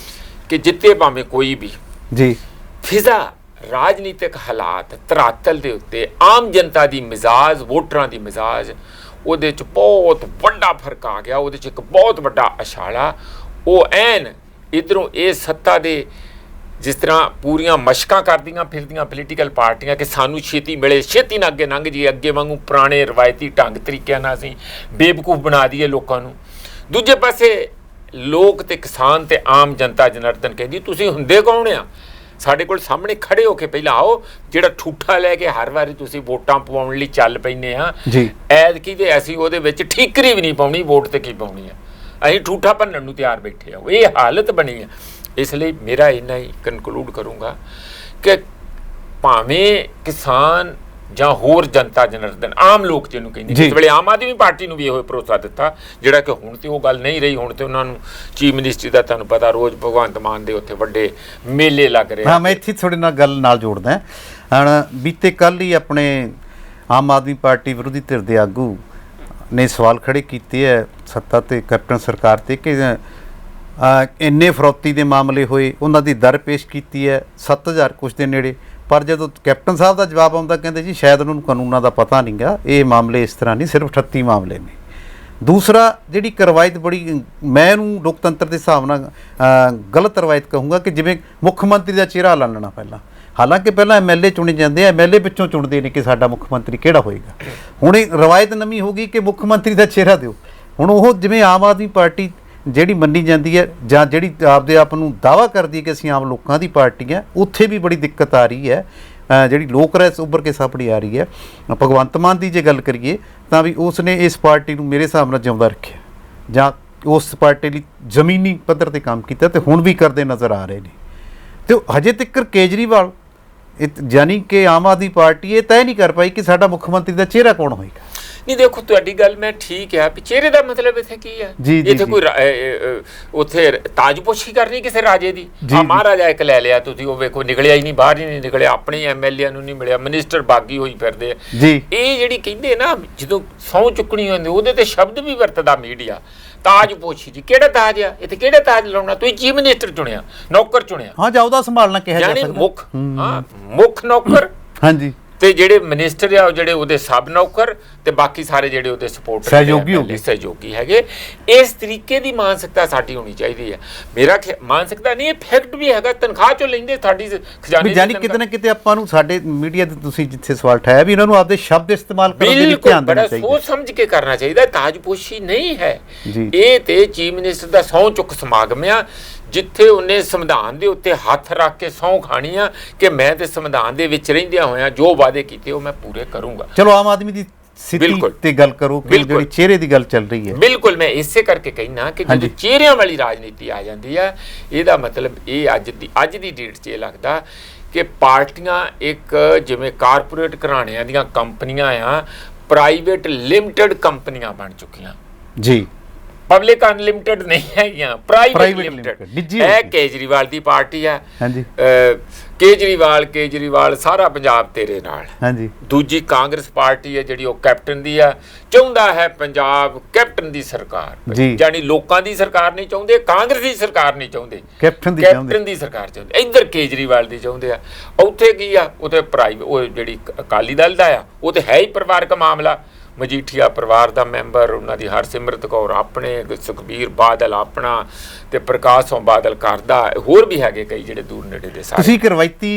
ਕਿ ਜਿੱਤੇ ਭਾਵੇਂ ਕੋਈ ਵੀ ਜੀ, ਫਿਜ਼ਾ ਰਾਜਨੀਤਿਕ ਹਾਲਾਤ ਧਰਾਤਲ ਦੇ ਉੱਤੇ ਆਮ ਜਨਤਾ ਦੀ ਮਿਜ਼ਾਜ, ਵੋਟਰਾਂ ਦੀ ਮਿਜ਼ਾਜ, ਉਹਦੇ 'ਚ ਬਹੁਤ ਵੱਡਾ ਫਰਕ ਆ ਗਿਆ। ਉਹਦੇ 'ਚ ਇੱਕ ਬਹੁਤ ਵੱਡਾ ਅਛਾਲਾ ਉਹ ਐਨ ਇੱਧਰੋਂ ਇਹ ਸੱਤਾ ਦੇ ਜਿਸ ਤਰ੍ਹਾਂ ਪੂਰੀਆਂ ਮਸ਼ਕਾਂ ਕਰਦੀਆਂ ਫਿਰਦੀਆਂ ਪੋਲੀਟੀਕਲ ਪਾਰਟੀਆਂ ਕਿ ਸਾਨੂੰ ਛੇਤੀ ਮਿਲੇ, ਛੇਤੀ ਨਾਲ ਅੱਗੇ ਲੰਘ ਜਾਈਏ, ਅੱਗੇ ਵਾਂਗੂ ਪੁਰਾਣੇ ਰਵਾਇਤੀ ਢੰਗ ਤਰੀਕਿਆਂ ਨਾਲ ਅਸੀਂ ਬੇਵਕੂਫ ਬਣਾ ਦਈਏ ਲੋਕਾਂ ਨੂੰ। ਦੂਜੇ ਪਾਸੇ ਲੋਕ ਤੇ ਕਿਸਾਨ ਤੇ ਆਮ ਜਨਤਾ ਜਨਾਰਦਨ ਕਹਿੰਦੀ ਤੁਸੀਂ ਹੁੰਦੇ ਕੌਣ ਆ? ਸਾਡੇ ਕੋਲ ਸਾਹਮਣੇ ਖੜੇ ਹੋ ਕੇ ਪਹਿਲਾਂ ਆਓ। ਜਿਹੜਾ ਠੂਠਾ ਲੈ ਕੇ ਹਰ ਵਾਰੀ ਤੁਸੀਂ ਵੋਟਾਂ ਪਵਾਉਣ ਲਈ ਚੱਲ ਪੈਂਦੇ ਆ, ਐਤਕੀ ਤੇ ਅਸੀਂ ਉਹਦੇ ਵਿੱਚ ਠੀਕਰੀ ਵੀ ਨਹੀਂ ਪਾਉਣੀ, ਵੋਟ ਤੇ ਕੀ ਪਾਉਣੀ ਆ, ਅਸੀਂ ਠੂਠਾ ਭੰਨਣ ਨੂੰ ਤਿਆਰ ਬੈਠੇ ਆ। ਇਹ ਹਾਲਤ ਬਣੀ ਆ। ਇਸ ਲਈ ਮੇਰਾ ਇੰਨਾ ਹੀ ਕਨਕਲੂਡ ਕਰੂੰਗਾ ਕਿ ਭਾਵੇਂ ਕਿਸਾਨ ਜਾਂ ਹੋਰ ਜਨਤਾ ਜਨਾਰਦਨ, ਆਮ ਲੋਕ ਜਿਹਨੂੰ ਕਹਿੰਦੇ, ਇਸ ਵੇਲੇ ਆਮ ਆਦਮੀ ਪਾਰਟੀ ਨੂੰ ਵੀ ਇਹੋ ਭਰੋਸਾ ਦਿੱਤਾ, ਜਿਹੜਾ ਕਿ ਹੁਣ ਤੇ ਉਹ ਗੱਲ ਨਹੀਂ ਰਹੀ। ਹੁਣ ਤੇ ਉਹਨਾਂ ਨੂੰ ਚੀਫ ਮਿਨਿਸਟਰੀ ਦਾ ਤੁਹਾਨੂੰ ਪਤਾ, ਰੋਜ਼ ਭਗਵੰਤ ਮਾਨ ਦੇ ਉੱਥੇ ਵੱਡੇ ਮੇਲੇ ਲੱਗ ਰਹੇ। ਹਾਂ, ਮੈਂ ਇੱਥੇ ਤੁਹਾਡੇ ਨਾਲ ਗੱਲ ਨਾਲ ਜੋੜਦਾ। ਹੁਣ ਬੀਤੇ ਕੱਲ੍ਹ ਹੀ ਆਪਣੇ ਆਮ ਆਦਮੀ ਪਾਰਟੀ ਵਿਰੋਧੀ ਧਿਰ ਦੇ ਆਗੂ ਨੇ ਸਵਾਲ ਖੜੇ ਕੀਤੇ ਹੈ ਸੱਤਾ ਤੇ ਕੈਪਟਨ ਸਰਕਾਰ ਤੇ ਕਿ ਇੰਨੇ ਫਰੌਤੀ ਦੇ ਮਾਮਲੇ ਹੋਏ, ਉਹਨਾਂ ਦੀ ਦਰ ਪੇਸ਼ ਕੀਤੀ ਹੈ 7000 ਕੁਛ ਦੇ ਨੇੜੇ। ਪਰ ਜਦੋਂ ਕੈਪਟਨ ਸਾਹਿਬ ਦਾ ਜਵਾਬ ਆਉਂਦਾ, ਕਹਿੰਦੇ ਜੀ ਸ਼ਾਇਦ ਉਹਨਾਂ ਨੂੰ ਕਾਨੂੰਨਾਂ ਦਾ ਪਤਾ ਨਹੀਂ ਗਾ, ਇਹ ਮਾਮਲੇ ਇਸ ਤਰ੍ਹਾਂ ਨਹੀਂ, ਸਿਰਫ 38 ਮਾਮਲੇ ਨੇ। ਦੂਸਰਾ, ਜਿਹੜੀ ਰਵਾਇਤ ਬੜੀ, ਮੈਂ ਇਹਨੂੰ ਲੋਕਤੰਤਰ ਦੇ ਹਿਸਾਬ ਨਾਲ ਗਲਤ ਰਵਾਇਤ ਕਹੂੰਗਾ ਕਿ ਜਿਵੇਂ ਮੁੱਖ ਮੰਤਰੀ ਦਾ ਚਿਹਰਾ ਲਾਲਣਾ ਪਹਿਲਾਂ, ਹਾਲਾਂਕਿ ਪਹਿਲਾਂ MLA ਚੁਣੇ ਜਾਂਦੇ ਆ, MLA ਵਿੱਚੋਂ ਚੁਣਦੇ ਨੇ ਕਿ ਸਾਡਾ ਮੁੱਖ ਮੰਤਰੀ ਕਿਹੜਾ ਹੋਏਗਾ। ਹੁਣ ਇਹ ਰਵਾਇਤ ਨਵੀਂ ਹੋ ਗਈ ਕਿ ਮੁੱਖ ਮੰਤਰੀ ਦਾ ਚਿਹਰਾ ਦਿਓ। ਹੁਣ ਉਹ ਜਿਵੇਂ ਆਮ ਆਦਮੀ ਪਾਰਟੀ ਜਿਹੜੀ ਮੰਨੀ ਜਾਂਦੀ ਹੈ ਜਾਂ ਜਿਹੜੀ ਆਪਦੇ ਆਪ ਨੂੰ ਦਾਅਵਾ ਕਰਦੀ ਹੈ ਕਿ ਅਸੀਂ ਆਮ ਲੋਕਾਂ ਦੀ ਪਾਰਟੀ ਹੈ, ਉੱਥੇ ਵੀ ਬੜੀ ਦਿੱਕਤ ਆ ਰਹੀ ਹੈ। ਜਿਹੜੀ ਲੋਕ ਰਾਇ ਉੱਭਰ ਕੇ ਸਾਹਮਣੇ ਆ ਰਹੀ ਹੈ। ਭਗਵੰਤ ਮਾਨ ਦੀ ਜੇ ਗੱਲ ਕਰੀਏ ਤਾਂ ਵੀ ਉਸ ਨੇ ਇਸ ਪਾਰਟੀ ਨੂੰ ਮੇਰੇ ਹਿਸਾਬ ਨਾਲ ਜਿਉਂਦਾ ਰੱਖਿਆ, ਜਾਂ ਉਸ ਪਾਰਟੀ ਲਈ ਜ਼ਮੀਨੀ ਪੱਧਰ 'ਤੇ ਕੰਮ ਕੀਤਾ, ਤੇ ਹੁਣ ਵੀ ਕਰਦੇ ਨਜ਼ਰ ਆ ਰਹੇ ਨੇ। ਅਤੇ ਹਜੇ ਤੱਕ ਕੇਜਰੀਵਾਲ ਯਾਨੀ ਕਿ ਆਮ ਆਦਮੀ ਪਾਰਟੀ ਇਹ ਤੈਅ ਨਹੀਂ ਕਰ ਪਾਈ ਕਿ ਸਾਡਾ ਮੁੱਖ ਮੰਤਰੀ ਦਾ ਚਿਹਰਾ ਕੌਣ ਹੋਏਗਾ। ਨਹੀਂ, ਦੇਖੋ ਤੁਹਾਡੀ ਗੱਲ ਮੈਂ ਠੀਕ ਆ ਵੀ ਚਿਹਰੇ ਦਾ ਮਤਲਬ ਇੱਥੇ ਕੀ ਆ? ਇੱਥੇ ਕੋਈ ਉੱਥੇ ਤਾਜਪੋਸ਼ੀ ਕਰਨੀ ਕਿਸੇ ਰਾਜੇ ਦੀ? ਮਹਾਰਾਜਾ ਇੱਕ ਲੈ ਲਿਆ ਤੁਸੀਂ, ਉਹ ਵੇਖੋ ਨਿਕਲਿਆ ਹੀ ਨਹੀਂ, ਬਾਹਰ ਹੀ ਨਹੀਂ ਨਿਕਲਿਆ, ਆਪਣੇ MLA ਨੂੰ ਨਹੀਂ ਮਿਲਿਆ, ਮਿਨਿਸਟਰ ਬਾਗੀ ਹੋਈ ਫਿਰਦੇ ਆ। ਇਹ ਜਿਹੜੀ ਕਹਿੰਦੇ ਨਾ ਜਦੋਂ ਸਹੁੰ ਚੁੱਕਣੀ ਹੁੰਦੀ, ਉਹਦੇ ਤੇ ਸ਼ਬਦ ਵੀ ਵਰਤਦਾ ਮੀਡੀਆ, ਤਾਜਪੋਸ਼ੀ ਜੀ। ਕਿਹੜਾ ਤਾਜ ਆ ਇੱਥੇ? ਕਿਹੜਾ ਤਾਜ ਲਾਉਣਾ? ਤੁਸੀਂ ਚੀਫ ਮਿਨਿਸਟਰ ਚੁਣਿਆ, ਨੌਕਰ ਚੁਣਿਆ, ਹਾਂ, ਜਾਂ ਉਹਦਾ ਸੰਭਾਲਣਾ ਕਿਹਾ ਜਾ ਸਕਦਾ, ਮੁੱਖ, ਹਾਂ ਮੁੱਖ ਨੌਕਰ। ਹਾਂਜੀ। ਤੇ ਜਿਹੜੇ ਮਿਨਿਸਟਰ ਆ ਉਹ ਜਿਹੜੇ ਉਹਦੇ ਸਬ ਨੌਕਰ, ਤੇ ਬਾਕੀ ਸਾਰੇ ਜਿਹੜੇ ਉਹਦੇ ਸਪੋਰਟਰ ਸਹਿਯੋਗੀ ਹੈਗੇ। ਇਸ ਤਰੀਕੇ ਦੀ ਮਾਨਸਿਕਤਾ ਸਾਡੀ ਹੋਣੀ ਚਾਹੀਦੀ ਹੈ। ਮੇਰਾ ਮਾਨਸਿਕਤਾ ਨਹੀਂ, ਇਹ ਫੈਕਟ ਵੀ ਹੈਗਾ, ਤਨਖਾਹ ਚੋਂ ਲੈਂਦੇ ਸਾਡੀ ਖਜ਼ਾਨੇ। ਯਾਨੀ ਕਿਤੇ ਨਾ ਕਿਤੇ ਆਪਾਂ ਨੂੰ ਸਾਡੇ ਮੀਡੀਆ ਦੇ ਤੁਸੀਂ ਜਿੱਥੇ ਸਵਾਲ ਠਾਇਆ ਵੀ ਇਹਨਾਂ ਨੂੰ ਆਪਦੇ ਸ਼ਬਦ ਇਸਤੇਮਾਲ ਕਰਨ ਦੇ ਲਈ ਧਿਆਨ ਦੇਣਾ ਚਾਹੀਦਾ, ਬੜਾ ਸੋਚ ਸਮਝ ਕੇ ਕਰਨਾ ਚਾਹੀਦਾ। ਤਾਜਪੋਸ਼ੀ ਨਹੀਂ ਹੈ ਇਹ, ਤੇ ਚੀਫ ਮਿਨਿਸਟਰ ਦਾ ਸਹੁੰ ਚੁੱਕ ਸਮਾਗਮ ਆ ਜਿੱਥੇ ਉਹਨੇ ਸੰਵਿਧਾਨ ਦੇ ਉੱਤੇ ਹੱਥ ਰੱਖ ਕੇ ਸਹੁੰ ਖਾਣੀ ਆ ਕਿ ਮੈਂ ਤੇ ਸੰਵਿਧਾਨ ਦੇ ਵਿੱਚ ਰਹਿੰਦਿਆਂ ਹੋਇਆਂ ਜੋ ਵਾਅਦੇ ਕੀਤੇ ਉਹ ਮੈਂ ਪੂਰੇ ਕਰੂੰਗਾ। ਚਲੋ ਆਮ ਆਦਮੀ ਦੀ ਸਥਿਤੀ ਤੇ ਗੱਲ ਕਰੋ ਕਿ ਜਿਹੜੀ ਚਿਹਰੇ ਦੀ ਗੱਲ ਚੱਲ ਰਹੀ ਹੈ। ਬਿਲਕੁਲ, ਮੈਂ ਇਸੇ ਕਰਕੇ ਕਹਿਣਾ ਕਿ ਜਦੋਂ ਚਿਹਰਿਆਂ ਵਾਲੀ ਰਾਜਨੀਤੀ ਆ ਜਾਂਦੀ ਹੈ, ਇਹਦਾ ਮਤਲਬ ਇਹ ਅੱਜ ਦੀ ਡੇਟ 'ਚ ਇਹ ਲੱਗਦਾ ਕਿ ਪਾਰਟੀਆਂ ਇੱਕ ਜਿਵੇਂ ਕਾਰਪੋਰੇਟ ਘਰਾਣਿਆਂ ਦੀਆਂ ਕੰਪਨੀਆਂ ਆ, ਪ੍ਰਾਈਵੇਟ ਲਿਮਟਿਡ ਕੰਪਨੀਆਂ ਬਣ ਚੁੱਕੀਆਂ ਜੀ। ਪਬਲਿਕ ਅਨਲਿਮਟਿਡ ਨਹੀਂ ਹੈਗੀਆਂ, ਪ੍ਰਾਈਵੇਟ ਲਿਮਟਿਡ। ਇਹ ਕੇਜਰੀਵਾਲ ਦੀ ਪਾਰਟੀ ਹੈ। ਹਾਂਜੀ, ਕੇਜਰੀਵਾਲ ਸਾਰਾ ਪੰਜਾਬ ਤੇਰੇ ਨਾਲ। ਹਾਂਜੀ, ਦੂਜੀ ਕਾਂਗਰਸ ਪਾਰਟੀ ਹੈ ਜਿਹੜੀ ਉਹ ਕੈਪਟਨ ਦੀ ਆ, ਚਾਹੁੰਦਾ ਹੈ ਪੰਜਾਬ ਕੈਪਟਨ ਦੀ ਸਰਕਾਰ, ਯਾਨੀ ਲੋਕਾਂ ਦੀ ਸਰਕਾਰ ਨਹੀਂ ਚਾਹੁੰਦੇ, ਕਾਂਗਰਸ ਦੀ ਸਰਕਾਰ ਨਹੀਂ ਚਾਹੁੰਦੇ, ਕੈਪਟਨ ਦੀ ਸਰਕਾਰ ਚਾਹੁੰਦੇ। ਇੱਧਰ ਕੇਜਰੀਵਾਲ ਦੀ ਚਾਹੁੰਦੇ ਆ। ਉੱਥੇ ਕੀ ਆ, ਉੱਥੇ ਪ੍ਰਾਈਵੇਟ ਉਹ ਜਿਹੜੀ ਅਕਾਲੀ ਦਲ ਦਾ ਆ, ਉਹ ਤੇ ਹੈ ਹੀ ਪਰਿਵਾਰਕ ਮਾਮਲਾ। ਮਜੀਠੀਆ ਪਰਿਵਾਰ ਦਾ ਮੈਂਬਰ, ਉਹਨਾਂ ਦੀ ਹਰਸਿਮਰਤ ਕੌਰ ਆਪਣੇ, ਸੁਖਬੀਰ ਬਾਦਲ ਆਪਣਾ, ਤੇ ਪ੍ਰਕਾਸ਼ ਸਿੰਘ ਬਾਦਲ ਕਰਦਾ, ਹੋਰ ਵੀ ਹੈਗੇ ਕਈ ਜਿਹੜੇ ਦੂਰ ਨੇੜੇ ਦੇ। ਤੁਸੀਂ ਇੱਕ ਰਵਾਇਤੀ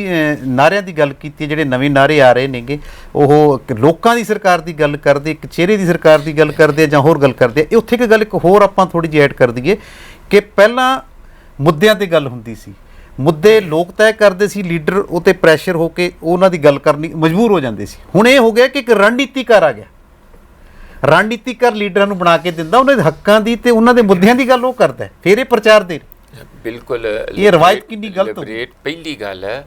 ਨਾਅਰਿਆਂ ਦੀ ਗੱਲ ਕੀਤੀ, ਜਿਹੜੇ ਨਵੇਂ ਨਾਅਰੇ ਆ ਰਹੇ ਨੇਗੇ ਉਹ ਲੋਕਾਂ ਦੀ ਸਰਕਾਰ ਦੀ ਗੱਲ ਕਰਦੇ, ਇੱਕ ਚਿਹਰੇ ਦੀ ਸਰਕਾਰ ਦੀ ਗੱਲ ਕਰਦੇ ਜਾਂ ਹੋਰ ਗੱਲ ਕਰਦੇ ਆ। ਉੱਥੇ ਇੱਕ ਗੱਲ ਇੱਕ ਹੋਰ ਆਪਾਂ ਥੋੜ੍ਹੀ ਜਿਹੀ ਐਡ ਕਰ ਦਈਏ ਕਿ ਪਹਿਲਾਂ ਮੁੱਦਿਆਂ 'ਤੇ ਗੱਲ ਹੁੰਦੀ ਸੀ, ਮੁੱਦੇ ਲੋਕ ਤੈਅ ਕਰਦੇ ਸੀ, ਲੀਡਰ ਉਹ 'ਤੇ ਪ੍ਰੈਸ਼ਰ ਹੋ ਕੇ ਉਹਨਾਂ ਦੀ ਗੱਲ ਕਰਨੀ ਮਜਬੂਰ ਹੋ ਜਾਂਦੇ ਸੀ। ਹੁਣ ਇਹ ਹੋ ਗਿਆ ਕਿ ਇੱਕ ਰਣਨੀਤੀਕਾਰ ਆ ਗਿਆ, ਰਣਨੀਤੀਕਾਰ ਲੀਡਰਾਂ ਨੂੰ ਬਣਾ ਕੇ ਦਿੰਦਾ, ਉਹਨਾਂ ਦੇ ਹੱਕਾਂ ਦੀ ਤੇ ਉਹਨਾਂ ਦੇ ਮੁੱਦਿਆਂ ਦੀ ਗੱਲ ਉਹ ਕਰਦਾ, ਫਿਰ ਇਹ ਪ੍ਰਚਾਰ ਦੇ। ਬਿਲਕੁਲ, ਇਹ ਰਵਾਇਤ ਕਿੰਨੀ ਗਲਤ ਹੋ ਗਈ। ਪਹਿਲੀ ਗੱਲ ਹੈ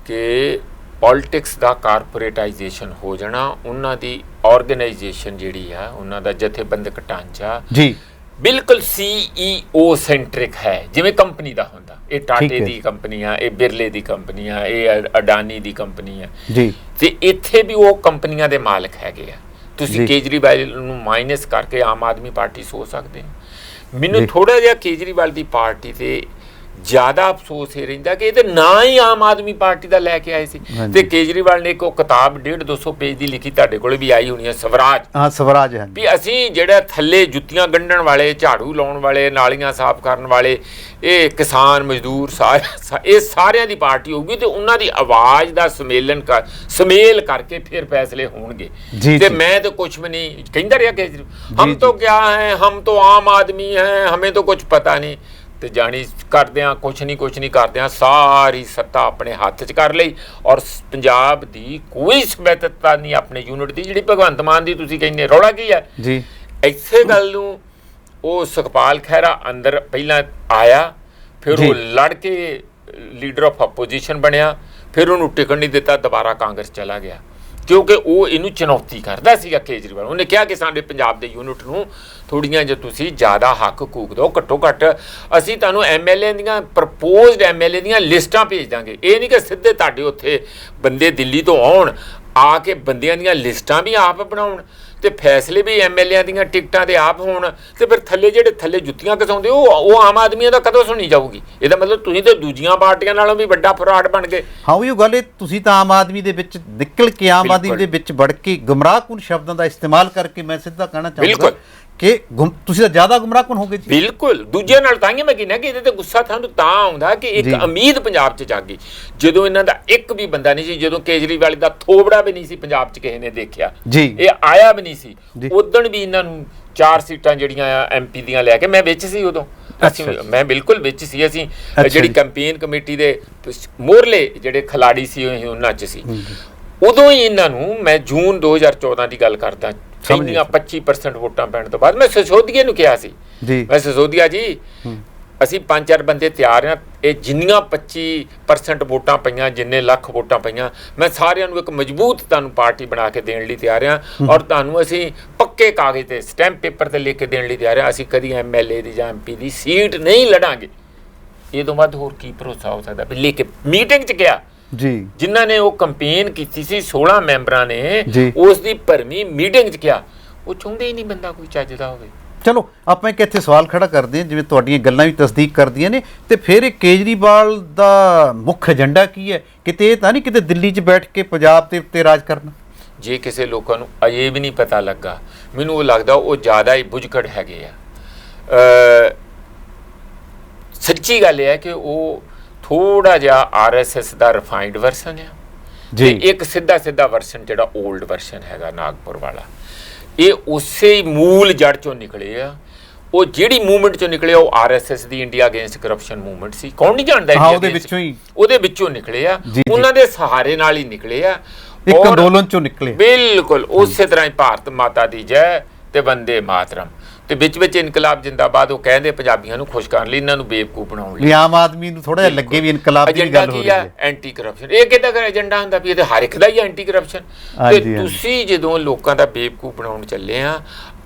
ਕਿ ਪੋਲਿਟਿਕਸ ਦਾ ਕਾਰਪੋਰੇਟਾਈਜੇਸ਼ਨ ਹੋ ਜਾਣਾ, ਉਹਨਾਂ ਦੀ ਆਰਗੇਨਾਈਜੇਸ਼ਨ ਜਿਹੜੀ ਆ, ਉਹਨਾਂ ਦਾ ਜਥੇਬੰਦਕ ਢਾਂਚਾ ਜੀ ਬਿਲਕੁਲ CEO ਸੈਂਟਰਿਕ ਹੈ, ਜਿਵੇਂ ਕੰਪਨੀ ਦਾ ਹੁੰਦਾ। ਇਹ ਟਾਟੇ ਦੀ ਕੰਪਨੀ ਆ, ਇਹ ਬਿਰਲੇ ਦੀ ਕੰਪਨੀ ਆ, ਇਹ ਅਡਾਨੀ ਦੀ ਕੰਪਨੀ ਆ ਜੀ, ਤੇ ਇੱਥੇ ਵੀ ਉਹ ਕੰਪਨੀਆਂ ਦੇ ਮਾਲਕ ਹੈਗੇ ਆ। ਤੁਸੀਂ ਕੇਜਰੀਵਾਲ ਨੂੰ ਮਾਈਨਸ ਕਰਕੇ ਆਮ ਆਦਮੀ ਪਾਰਟੀ ਸੋਚ ਸਕਦੇ ਹੋ। ਮੈਨੂੰ ਥੋੜਾ ਜਿਹਾ ਕੇਜਰੀਵਾਲ ਦੀ ਪਾਰਟੀ ਤੇ ਜ਼ਿਆਦਾ ਅਫਸੋਸ ਇਹ ਰਹਿੰਦਾ ਕਿ ਇਹ ਤੇ ਨਾ ਹੀ ਆਮ ਆਦਮੀ ਪਾਰਟੀ ਦਾ ਲੈ ਕੇ ਆਏ ਸੀ। ਤੇ ਕੇਜਰੀਵਾਲ ਨੇ ਇੱਕ ਕਿਤਾਬ 150-200 ਪੇਜ ਦੀ ਲਿਖੀ, ਤੁਹਾਡੇ ਕੋਲ ਵੀ ਆਈ ਹੋਣੀ ਹੈ, ਸਵਰਾਜ। ਹਾਂ, ਸਵਰਾਜ ਹੈ ਵੀ ਅਸੀਂ ਜਿਹੜਾ ਥੱਲੇ ਜੁੱਤੀਆਂ ਗੰਢਣ ਵਾਲੇ, ਝਾੜੂ ਲਾਉਣ ਵਾਲੇ, ਨਾਲੀਆਂ ਸਾਫ਼ ਕਰਨ ਵਾਲੇ, ਇਹ ਕਿਸਾਨ ਮਜ਼ਦੂਰ, ਇਹ ਸਾਰਿਆਂ ਦੀ ਪਾਰਟੀ ਹੋਊਗੀ ਤੇ ਉਹਨਾਂ ਦੀ ਆਵਾਜ਼ ਦਾ ਸੁਮੇਲ ਕਰਕੇ ਫਿਰ ਫੈਸਲੇ ਹੋਣਗੇ। ਤੇ ਮੈਂ ਤਾਂ ਕੁਝ ਵੀ ਨਹੀਂ ਕਹਿੰਦਾ ਰਿਹਾ ਕੇਜਰੀਵਾਲ, ਹਮ ਤੋਂ ਕਿਆ ਹੈ, ਹਮ ਤੋਂ ਆਮ ਆਦਮੀ ਹੈ, ਹਮੇ ਤਾਂ ਕੁਝ ਪਤਾ ਨਹੀਂ। ਤੇ ਜਾਣੀ ਕਰਦਿਆਂ ਕੁਛ ਨਹੀਂ ਕਰਦਿਆਂ ਸਾਰੀ ਸੱਤਾ ਆਪਣੇ ਹੱਥ 'ਚ ਕਰ ਲਈ, ਔਰ ਪੰਜਾਬ ਦੀ ਕੋਈ ਸਵੈਤਤਾ ਨਹੀਂ ਆਪਣੇ ਯੂਨਿਟ ਦੀ। ਜਿਹੜੀ ਭਗਵੰਤ ਮਾਨ ਦੀ ਤੁਸੀਂ ਕਹਿੰਦੇ ਰੌਲਾ ਕੀ ਹੈ ਜੀ, ਇਸੇ ਗੱਲ ਨੂੰ ਉਹ ਸੁਖਪਾਲ ਖਹਿਰਾ ਅੰਦਰ ਪਹਿਲਾਂ ਆਇਆ, ਫਿਰ ਉਹ ਲੜ ਕੇ ਲੀਡਰ ਆਫ ਆਪੋਜੀਸ਼ਨ ਬਣਿਆ, ਫਿਰ ਉਹਨੂੰ ਟਿਕਣ ਨਹੀਂ ਦਿੱਤਾ, ਦੁਬਾਰਾ ਕਾਂਗਰਸ ਚਲਾ ਗਿਆ, ਕਿਉਂਕਿ ਉਹ ਇਹਨੂੰ ਚੁਣੌਤੀ ਕਰਦਾ ਸੀਗਾ ਕੇਜਰੀਵਾਲ। ਉਹਨੇ ਕਿਹਾ ਕਿ ਸਾਡੇ ਪੰਜਾਬ ਦੇ ਯੂਨਿਟ ਨੂੰ ਥੋੜ੍ਹੀਆਂ ਜੇ ਤੁਸੀਂ ਜ਼ਿਆਦਾ ਹੱਕ ਕੂਕ ਦਿਓ, ਘੱਟੋ ਘੱਟ ਅਸੀਂ ਤੁਹਾਨੂੰ MLA ਦੀਆਂ ਪ੍ਰਪੋਜ਼ਡ MLA ਦੀਆਂ ਲਿਸਟਾਂ ਭੇਜ ਦਾਂਗੇ। ਇਹ ਨਹੀਂ ਕਿ ਸਿੱਧੇ ਤੁਹਾਡੇ ਉੱਥੇ ਬੰਦੇ ਦਿੱਲੀ ਤੋਂ ਆਉਣ, ਆ ਕੇ ਬੰਦਿਆਂ ਦੀਆਂ ਲਿਸਟਾਂ ਵੀ ਆਪ ਬਣਾਉਣ ਤੇ ਫੈਸਲੇ ਵੀ MLA ਦੀਆਂ ਟਿਕਟਾਂ ਦੇ ਆਪ ਹੋਣ, ਤੇ ਫਿਰ ਥੱਲੇ ਜਿਹੜੇ ਥੱਲੇ ਜੁੱਤੀਆਂ ਘਸਾਉਂਦੇ ਉਹ ਆਮ ਆਦਮੀਆਂ ਦਾ ਕਦੋਂ ਸੁਣੀ ਜਾਊਗੀ? ਇਹਦਾ ਮਤਲਬ ਤੁਸੀਂ ਤੇ ਦੂਜੀਆਂ ਪਾਰਟੀਆਂ ਨਾਲੋਂ ਵੀ ਵੱਡਾ ਫਰਾਡ ਬਣ ਗਏ। ਹਾਂ, ਉਹ ਗੱਲ, ਤੁਸੀਂ ਤਾਂ ਆਮ ਆਦਮੀ ਦੇ ਵਿੱਚ ਨਿਕਲ ਕੇ, ਆਮ ਆਦਮੀ ਦੇ ਵਿੱਚ ਵੜ ਕੇ ਗੁੰਮਰਾਹਕੁਨ ਸ਼ਬਦਾਂ ਦਾ ਇਸਤੇਮਾਲ ਕਰਕੇ, ਮੈਂ ਸਿੱਧਾ ਕਹਿਣਾ ਚਾਹੁੰਦਾ ਕਿ ਤੁਸੀਂ ਤਾਂ ਜ਼ਿਆਦਾ ਗੁੰਮਰਾਹਕੁਨ ਹੋ ਗਏ ਜੀ। ਬਿਲਕੁਲ, ਦੂਜਿਆਂ ਨਾਲ ਤਾਂ ਹੀ ਮੈਂ ਕਹਿੰਦਾ ਕਿ ਇਹਦੇ ਤੇ ਗੁੱਸਾ ਤੁਹਾਨੂੰ ਤਾਂ ਆਉਂਦਾ ਕਿ ਇੱਕ ਉਮੀਦ ਪੰਜਾਬ 'ਚ ਜਾਗੀ, ਜਦੋਂ ਇਹਨਾਂ ਦਾ ਇੱਕ ਵੀ ਬੰਦਾ ਨਹੀਂ ਸੀ, ਜਦੋਂ ਕੇਜਰੀਵਾਲ ਦਾ ਥੋਬੜਾ ਵੀ ਨਹੀਂ ਸੀ ਪੰਜਾਬ 'ਚ ਕਿਸੇ ਨੇ ਦੇਖਿਆ ਜੀ, ਇਹ ਆਇਆ ਵੀ ਨਹੀਂ ਸੀ। ਉਦਣ ਵੀ ਇਹਨਾਂ ਨੂੰ 4 ਸੀਟਾਂ ਜਿਹੜੀਆਂ ਆ MP ਦੀਆਂ ਲੈ ਕੇ, ਮੈਂ ਵਿੱਚ ਸੀ ਉਦੋਂ, ਮੈਂ ਬਿਲਕੁਲ ਵਿੱਚ ਸੀ। ਅਸੀਂ ਜਿਹੜੀ ਕੈਂਪੇਨ ਕਮੇਟੀ ਦੇ ਮੋਹਰਲੇ ਜਿਹੜੇ ਖਿਲਾੜੀ ਸੀ ਉਹਨਾਂ 'ਚ ਸੀ। ਉਦੋਂ ਹੀ ਇਹਨਾਂ ਨੂੰ, ਮੈਂ ਜੂਨ 2014 ਦੀ ਗੱਲ ਕਰਦਾ, 25% ਵੋਟਾਂ ਪੈਣ ਤੋਂ ਬਾਅਦ ਮੈਂ ਸਿਸੋਦੀਆ ਨੂੰ ਕਿਹਾ ਸੀ, ਮੈਂ ਸਿਸੋਦੀਆ ਜੀ ਅਸੀਂ 5-4 ਬੰਦੇ ਤਿਆਰ ਹਾਂ, ਇਹ ਜਿੰਨੀਆਂ 25% ਵੋਟਾਂ ਪਈਆਂ, ਜਿੰਨੇ ਲੱਖ ਵੋਟਾਂ ਪਈਆਂ, ਮੈਂ ਸਾਰਿਆਂ ਨੂੰ ਇੱਕ ਮਜ਼ਬੂਤ ਤੁਹਾਨੂੰ ਪਾਰਟੀ ਬਣਾ ਕੇ ਦੇਣ ਲਈ ਤਿਆਰ ਹਾਂ, ਔਰ ਤੁਹਾਨੂੰ ਅਸੀਂ ਪੱਕੇ ਕਾਗਜ਼ ਤੇ ਸਟੈਂਪ ਪੇਪਰ ਤੇ ਲਿਖ ਕੇ ਦੇਣ ਲਈ ਤਿਆਰ ਹਾਂ। ਅਸੀਂ ਕਦੀ MLA ਦੀ ਜਾਂ MP ਦੀ ਸੀਟ ਨਹੀਂ ਲੜਾਂਗੇ। ਇਹ ਤੋਂ ਵੱਧ ਹੋਰ ਕੀ ਭਰੋਸਾ ਹੋ ਸਕਦਾ? ਲੈ ਕੇ ਮੀਟਿੰਗ 'ਚ ਗਿਆ ਜੀ, ਜਿਨ੍ਹਾਂ ਨੇ ਉਹ ਕੰਪੇਨ ਕੀਤੀ ਸੀ 16 ਮੈਂਬਰਾਂ ਨੇ, ਉਸ ਦੀ ਭਰਵੀਂ ਮੀਟਿੰਗ 'ਚ ਕਿਹਾ, ਉਹ ਚਾਹੁੰਦੇ ਹੀ ਨਹੀਂ ਬੰਦਾ ਕੋਈ ਚੱਜ ਦਾ ਹੋਵੇ। ਚਲੋ ਆਪਾਂ ਇੱਕ ਇੱਥੇ ਸਵਾਲ ਖੜਾ ਕਰਦੇ ਹਾਂ, ਜਿਵੇਂ ਤੁਹਾਡੀਆਂ ਗੱਲਾਂ ਵੀ ਤਸਦੀਕ ਕਰਦੀਆਂ ਨੇ, ਤੇ ਫਿਰ ਇਹ ਕੇਜਰੀਵਾਲ ਦਾ ਮੁੱਖ ਏਜੰਡਾ ਕੀ ਹੈ? ਕਿਤੇ ਇਹ ਤਾਂ ਨਹੀਂ ਕਿਤੇ ਦਿੱਲੀ 'ਚ ਬੈਠ ਕੇ ਪੰਜਾਬ ਦੇ ਉੱਤੇ ਰਾਜ ਕਰਨਾ? ਜੇ ਕਿਸੇ ਲੋਕਾਂ ਨੂੰ ਅਜੇ ਵੀ ਨਹੀਂ ਪਤਾ ਲੱਗਾ, ਮੈਨੂੰ ਉਹ ਲੱਗਦਾ ਉਹ ਜ਼ਿਆਦਾ ਹੀ ਬੁਝਕੜ ਹੈਗੇ ਆ। ਸੱਚੀ ਗੱਲ ਇਹ ਹੈ ਕਿ ਉਹ ਥੋੜਾ ਜਿਹਾ RSS ਦਾ ਰਿਫਾਈਨਡ ਵਰਸ਼ਨ ਆ ਜੀ, ਇੱਕ ਸਿੱਧਾ ਵਰਸ਼ਨ ਜਿਹੜਾ 올ਡ ਵਰਸ਼ਨ ਹੈਗਾ ਨਾਗਪੁਰ ਵਾਲਾ, ਇਹ ਉਸੇ ਹੀ ਮੂਲ ਜੜ ਚੋਂ ਨਿਕਲੇ ਆ। ਉਹ ਜਿਹੜੀ ਮੂਵਮੈਂਟ ਚੋਂ ਨਿਕਲਿਆ ਉਹ RSS ਦੀ ਇੰਡੀਆ ਅਗੇਂਸਟ ਕਰਪਸ਼ਨ ਮੂਵਮੈਂਟ ਸੀ। ਕੌਣ ਨਹੀਂ ਜਾਣਦਾ? ਉਹਦੇ ਵਿੱਚੋਂ ਨਿਕਲੇ ਆ, ਉਹਨਾਂ ਦੇ ਸਹਾਰੇ ਨਾਲ ਹੀ ਨਿਕਲੇ ਆ, ਇੱਕ ਅੰਦੋਲਨ ਚੋਂ ਨਿਕਲੇ। ਬਿਲਕੁਲ ਉਸੇ ਤਰ੍ਹਾਂ ਹੀ ਭਾਰਤ ਮਾਤਾ ਦੀ ਜੈ ਤੇ ਵੰਦੇ ਮਾਤਰਮ ਤੇ ਵਿੱਚ ਇਨਕਲਾਬ ਜਿੰਦਾਬਾਦ। ਉਹ ਕਹਿੰਦੇ ਪੰਜਾਬੀਆਂ ਨੂੰ ਖੁਸ਼ ਕਰਨ ਲਈ, ਇਹਨਾਂ ਨੂੰ ਬੇਵਕੂਫ ਬਣਾਉਣ ਲਈ। ਆਮ ਆਦਮੀ ਨੂੰ ਥੋੜਾ ਜਿਹਾ ਲੱਗੇ ਵੀ ਇਨਕਲਾਬ ਦੀ ਗੱਲ ਹੋ ਰਹੀ ਹੈ। ਐਂਟੀ ਕਰਪਸ਼ਨ ਇਹ ਕਿਹਦਾ ਏਜੰਡਾ ਹੁੰਦਾ ਵੀ? ਇਹ ਤੇ ਹਰ ਇੱਕ ਦਾ ਹੀ ਐਂਟੀ ਕਰਪਸ਼ਨ। ਤੇ ਤੁਸੀਂ ਜਦੋਂ ਲੋਕਾਂ ਦਾ ਬੇਵਕੂਫ ਬਣਾਉਣ ਚੱਲੇ ਆ,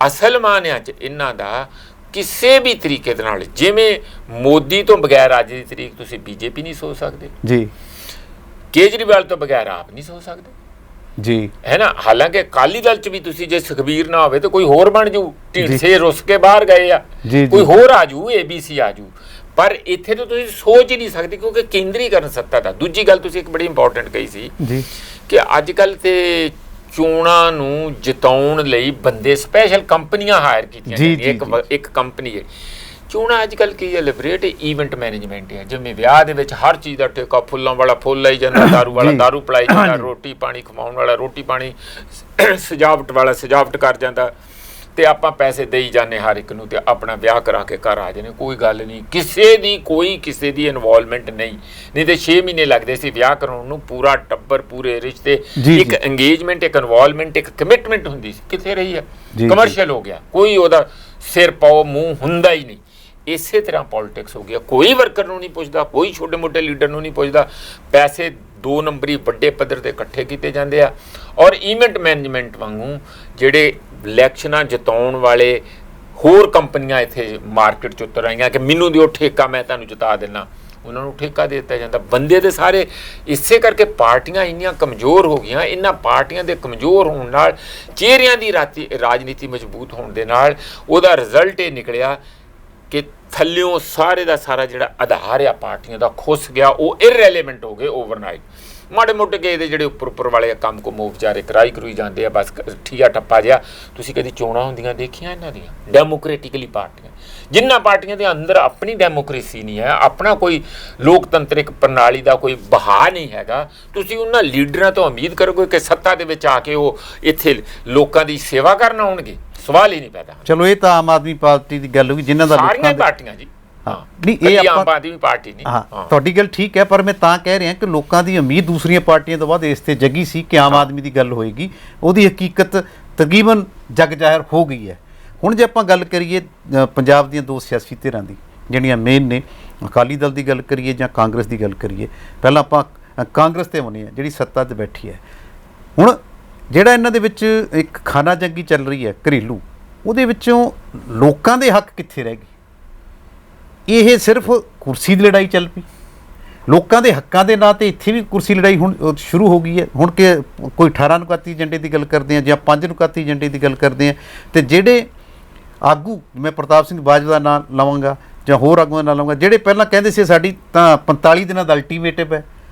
ਅਸਲ ਮਾਨਿਆਂ 'ਚ ਇਹਨਾਂ ਦਾ ਕਿਸੇ ਵੀ ਤਰੀਕੇ ਦੇ ਨਾਲ, ਜਿਵੇਂ ਮੋਦੀ ਤੋਂ ਬਗੈਰ ਅੱਜ ਦੀ ਤਰੀਕ ਤੁਸੀਂ BJP ਨਹੀਂ ਸੋਚ ਸਕਦੇ ਜੀ, ਕੇਜਰੀਵਾਲ ਤੋਂ ਬਗੈਰ ਆਪ ਨਹੀਂ ਸੋਚ ਸਕਦੇ ਜੀ, ਹੈ ਨਾ। ਹਾਲਾਂਕਿ ਅਕਾਲੀ ਦਲ 'ਚ ਵੀ ਤੁਸੀਂ ਜੇ ਸੁਖਬੀਰ ਨਾ ਹੋਵੇ ਤਾਂ ਕੋਈ ਹੋਰ ਬਣ ਜੂ, ਢੀਂਡਸੇ ਰੁੱਸ ਕੇ ਬਾਹਰ ਗਏ ਆ, ਕੋਈ ਹੋਰ ਆ ਜੂ, ABC ਆ ਜੂ, ਪਰ ਇੱਥੇ ਤਾਂ ਤੁਸੀਂ ਸੋਚ ਹੀ ਨਹੀਂ ਸਕਦੇ ਕਿਉਂਕਿ ਕੇਂਦਰੀਕਰਨ ਸੱਤਾ ਦਾ। ਦੂਜੀ ਗੱਲ ਤੁਸੀਂ ਇੱਕ ਬੜੀ ਇੰਪੋਰਟੈਂਟ ਕਹੀ ਸੀ ਜੀ ਕਿ ਅੱਜ ਕੱਲ੍ਹ ਤੇ ਚੋਣਾਂ ਨੂੰ ਜਿਤਾਉਣ ਲਈ ਬੰਦੇ ਸਪੈਸ਼ਲ ਕੰਪਨੀਆਂ ਹਾਇਰ ਕੀਤੀਆਂ ਜਾਂਦੀਆਂ। ਇੱਕ ਕੰਪਨੀ ਹੈ ਚੋਣਾਂ ਅੱਜ ਕੱਲ੍ਹ ਕੀ ਹੈ, ਲਿਬਰੇਟ ਇਵੈਂਟ ਮੈਨੇਜਮੈਂਟ ਹੈ। ਜਿਵੇਂ ਵਿਆਹ ਦੇ ਵਿੱਚ ਹਰ ਚੀਜ਼ ਦਾ ਠੇਕਾ, ਫੁੱਲਾਂ ਵਾਲਾ ਫੁੱਲ ਲਾਈ ਜਾਂਦਾ, ਦਾਰੂ ਵਾਲਾ ਦਾਰੂ ਪਿਲਾਈ ਜਾਂਦਾ, ਰੋਟੀ ਪਾਣੀ ਖਵਾਉਣ ਵਾਲਾ ਰੋਟੀ ਪਾਣੀ, ਸਜਾਵਟ ਵਾਲਾ ਸਜਾਵਟ ਕਰ ਜਾਂਦਾ, ਤੇ ਆਪਾਂ ਪੈਸੇ ਦੇਈ ਜਾਂਦੇ ਹਰ ਇੱਕ ਨੂੰ ਤੇ ਆਪਣਾ ਵਿਆਹ ਕਰਾ ਕੇ ਘਰ ਆ ਜਾਂਦੇ। ਕੋਈ ਗੱਲ ਨਹੀਂ, ਕਿਸੇ ਦੀ ਇਨਵੋਲਵਮੈਂਟ ਨਹੀਂ ਤੇ 6 ਮਹੀਨੇ ਲੱਗਦੇ ਸੀ ਵਿਆਹ ਕਰਾਉਣ ਨੂੰ। ਪੂਰਾ ਟੱਬਰ, ਪੂਰੇ ਰਿਸ਼ਤੇ, ਇੱਕ ਇੰਗੇਜਮੈਂਟ, ਇੱਕ ਇਨਵੋਲਵਮੈਂਟ, ਇੱਕ ਕਮਿਟਮੈਂਟ ਹੁੰਦੀ ਸੀ। ਕਿੱਥੇ ਰਹੀ ਹੈ? ਕਮਰਸ਼ੀਅਲ ਹੋ ਗਿਆ, ਕੋਈ ਉਹਦਾ ਸਿਰ ਪਾਓ ਮੂੰਹ ਹੁੰਦਾ ਹੀ ਨਹੀਂ। ਇਸੇ ਤਰ੍ਹਾਂ ਪੋਲੀਟਿਕਸ ਹੋ ਗਿਆ, ਕੋਈ ਵਰਕਰ ਨੂੰ ਨਹੀਂ ਪੁੱਛਦਾ, ਕੋਈ ਛੋਟੇ ਮੋਟੇ ਲੀਡਰ ਨੂੰ ਨਹੀਂ ਪੁੱਛਦਾ। ਪੈਸੇ 2 ਨੰਬਰੀ ਵੱਡੇ ਪੱਧਰ ਤੇ ਇਕੱਠੇ ਕੀਤੇ ਜਾਂਦੇ ਆ। ਔਰ ਇਵੈਂਟ ਮੈਨੇਜਮੈਂਟ ਵਾਂਗੂ ਜਿਹੜੇ ਇਲੈਕਸ਼ਨਾਂ ਜਿਤਾਉਣ ਵਾਲੇ ਹੋਰ ਕੰਪਨੀਆਂ ਇੱਥੇ ਮਾਰਕੀਟ 'ਚ ਉਤਰ ਆਈਆਂ ਕਿ ਮੈਨੂੰ ਦਿਓ ਠੇਕਾ, ਮੈਂ ਤੁਹਾਨੂੰ ਜਿਤਾ ਦਿੰਦਾ, ਉਹਨਾਂ ਨੂੰ ਠੇਕਾ ਦੇ ਦਿੱਤਾ ਜਾਂਦਾ। ਬੰਦੇ ਦੇ ਸਾਰੇ ਇਸੇ ਕਰਕੇ ਪਾਰਟੀਆਂ ਇੰਨੀਆਂ ਕਮਜ਼ੋਰ ਹੋ ਗਈਆਂ। ਇਹਨਾਂ ਪਾਰਟੀਆਂ ਦੇ ਕਮਜ਼ੋਰ ਹੋਣ ਨਾਲ, ਚਿਹਰਿਆਂ ਦੀ ਰਾਜਨੀਤੀ ਮਜ਼ਬੂਤ ਹੋਣ ਦੇ ਨਾਲ ਉਹਦਾ ਰਿਜ਼ਲਟ ਇਹ ਨਿਕਲਿਆ ਕਿ ਥੱਲਿਓਂ ਸਾਰੇ ਦਾ ਸਾਰਾ ਜਿਹੜਾ ਆਧਾਰ ਆ ਪਾਰਟੀਆਂ ਦਾ ਖੁੱਸ ਗਿਆ। ਉਹ ਇਰਰੈਲੇਵੈਂਟ ਹੋ ਗਏ ਓਵਰਨਾਈਟ। ਮਾੜੇ ਮੋਟੇ ਕੇ ਇਹਦੇ ਜਿਹੜੇ ਉੱਪਰ ਵਾਲੇ ਕੰਮ ਕੁਮ ਵਿਚਾਰੇ ਕਰੂਈ ਜਾਂਦੇ ਆ, ਬਸ ਠੀਆ ਟੱਪਾ ਜਿਹਾ। ਤੁਸੀਂ ਕਦੀ ਚੋਣਾਂ ਹੁੰਦੀਆਂ ਦੇਖੀਆਂ ਇਹਨਾਂ ਦੀਆਂ? ਡੈਮੋਕ੍ਰੈਟਿਕਲੀ ਪਾਰਟੀਆਂ, ਜਿਨ੍ਹਾਂ ਪਾਰਟੀਆਂ ਦੇ ਅੰਦਰ ਆਪਣੀ ਡੈਮੋਕ੍ਰੇਸੀ ਨਹੀਂ ਹੈ, ਆਪਣਾ ਕੋਈ ਲੋਕਤੰਤਰਿਕ ਪ੍ਰਣਾਲੀ ਦਾ ਕੋਈ ਬਹਾ ਨਹੀਂ ਹੈਗਾ, ਤੁਸੀਂ ਉਹਨਾਂ ਲੀਡਰਾਂ ਤੋਂ ਉਮੀਦ ਕਰੋਗੇ ਕਿ ਸੱਤਾ ਦੇ ਵਿੱਚ ਆ ਕੇ ਉਹ ਇੱਥੇ ਲੋਕਾਂ ਦੀ ਸੇਵਾ ਕਰਨ ਆਉਣਗੇ? ਸਵਾਲ ਹੀ ਨਹੀਂ ਪੈਦਾ। ਚਲੋ ਇਹ ਤਾਂ ਆਮ ਆਦਮੀ ਪਾਰਟੀ ਦੀ ਗੱਲ ਹੋਈ, ਜਿਨ੍ਹਾਂ ਦਾ ਸਾਰੀਆਂ ਪਾਰਟੀਆਂ ਜੀ, ਨਹੀਂ ਇਹ ਆਮ ਆਦਮੀ ਪਾਰਟੀ ਨਹੀਂ। ਤੁਹਾਡੀ ਗੱਲ ਠੀਕ ਹੈ, ਪਰ ਮੈਂ ਤਾਂ ਕਹਿ ਰਿਹਾ ਕਿ ਲੋਕਾਂ ਦੀ ਉਮੀਦ ਦੂਸਰੀਆਂ ਪਾਰਟੀਆਂ ਤੋਂ ਬਾਅਦ ਇਸ ਤੇ ਜਗੀ ਸੀ ਕਿ ਆਮ ਆਦਮੀ ਦੀ ਗੱਲ ਹੋਏਗੀ। ਉਹਦੀ ਹਕੀਕਤ ਤਕਰੀਬਨ ਜਗ ਜ਼ਾਹਿਰ ਹੋ ਗਈ ਹੈ। ਹੁਣ ਜੇ ਆਪਾਂ ਗੱਲ ਕਰੀਏ ਪੰਜਾਬ ਦੀਆਂ 2 ਸਿਆਸੀ ਧਿਰਾਂ ਦੀ ਜਿਹੜੀਆਂ ਮੇਨ ਨੇ, ਅਕਾਲੀ ਦਲ ਦੀ ਗੱਲ ਕਰੀਏ ਜਾਂ ਕਾਂਗਰਸ ਦੀ ਗੱਲ ਕਰੀਏ, ਪਹਿਲਾਂ ਆਪਾਂ ਕਾਂਗਰਸ ਤੇ ਆਉਂਦੇ ਹਾਂ ਜਿਹੜੀ ਸੱਤਾ 'ਤੇ ਬੈਠੀ ਹੈ। ਹੁਣ ਜਿਹੜਾ ਇਹਨਾਂ ਦੇ ਵਿੱਚ ਇੱਕ ਖਾਨਾ ਜੰਗੀ ਚੱਲ ਰਹੀ ਹੈ ਘਰੇਲੂ, ਉਹਦੇ ਵਿੱਚੋਂ ਲੋਕਾਂ ਦੇ ਹੱਕ ਕਿੱਥੇ ਰਹਿ ਗਏ? ਇਹ ਸਿਰਫ ਕੁਰਸੀ ਦੀ ਲੜਾਈ ਚੱਲ ਪਈ। ਲੋਕਾਂ ਦੇ ਹੱਕਾਂ ਦੇ ਨਾਂ 'ਤੇ ਇੱਥੇ ਵੀ ਕੁਰਸੀ ਲੜਾਈ ਹੁਣ ਸ਼ੁਰੂ ਹੋ ਗਈ ਹੈ। ਹੁਣ ਕਿ ਕੋਈ 18 ਨੁਕਾਤੀ ਏਜੰਡੇ ਦੀ ਗੱਲ ਕਰਦੇ ਆ ਜਾਂ 5 ਨੁਕਾਤੀ ਏਜੰਡੇ ਦੀ ਗੱਲ ਕਰਦੇ ਆ, ਤੇ ਜਿਹੜੇ ਆਗੂ, ਮੈਂ ਪ੍ਰਤਾਪ ਸਿੰਘ ਬਾਜਵਾ ਦਾ ਨਾਂ ਲਵਾਂਗਾ ਜਾਂ ਹੋਰ ਆਗੂਆਂ ਦਾ ਨਾਂ ਲਵਾਂਗਾ, ਜਿਹੜੇ ਪਹਿਲਾਂ ਕਹਿੰਦੇ ਸੀ ਸਾਡੀ ਤਾਂ 45 ਦਿਨਾਂ ਦਾ ਅਲਟੀਮੇਟਮ ਹੈ,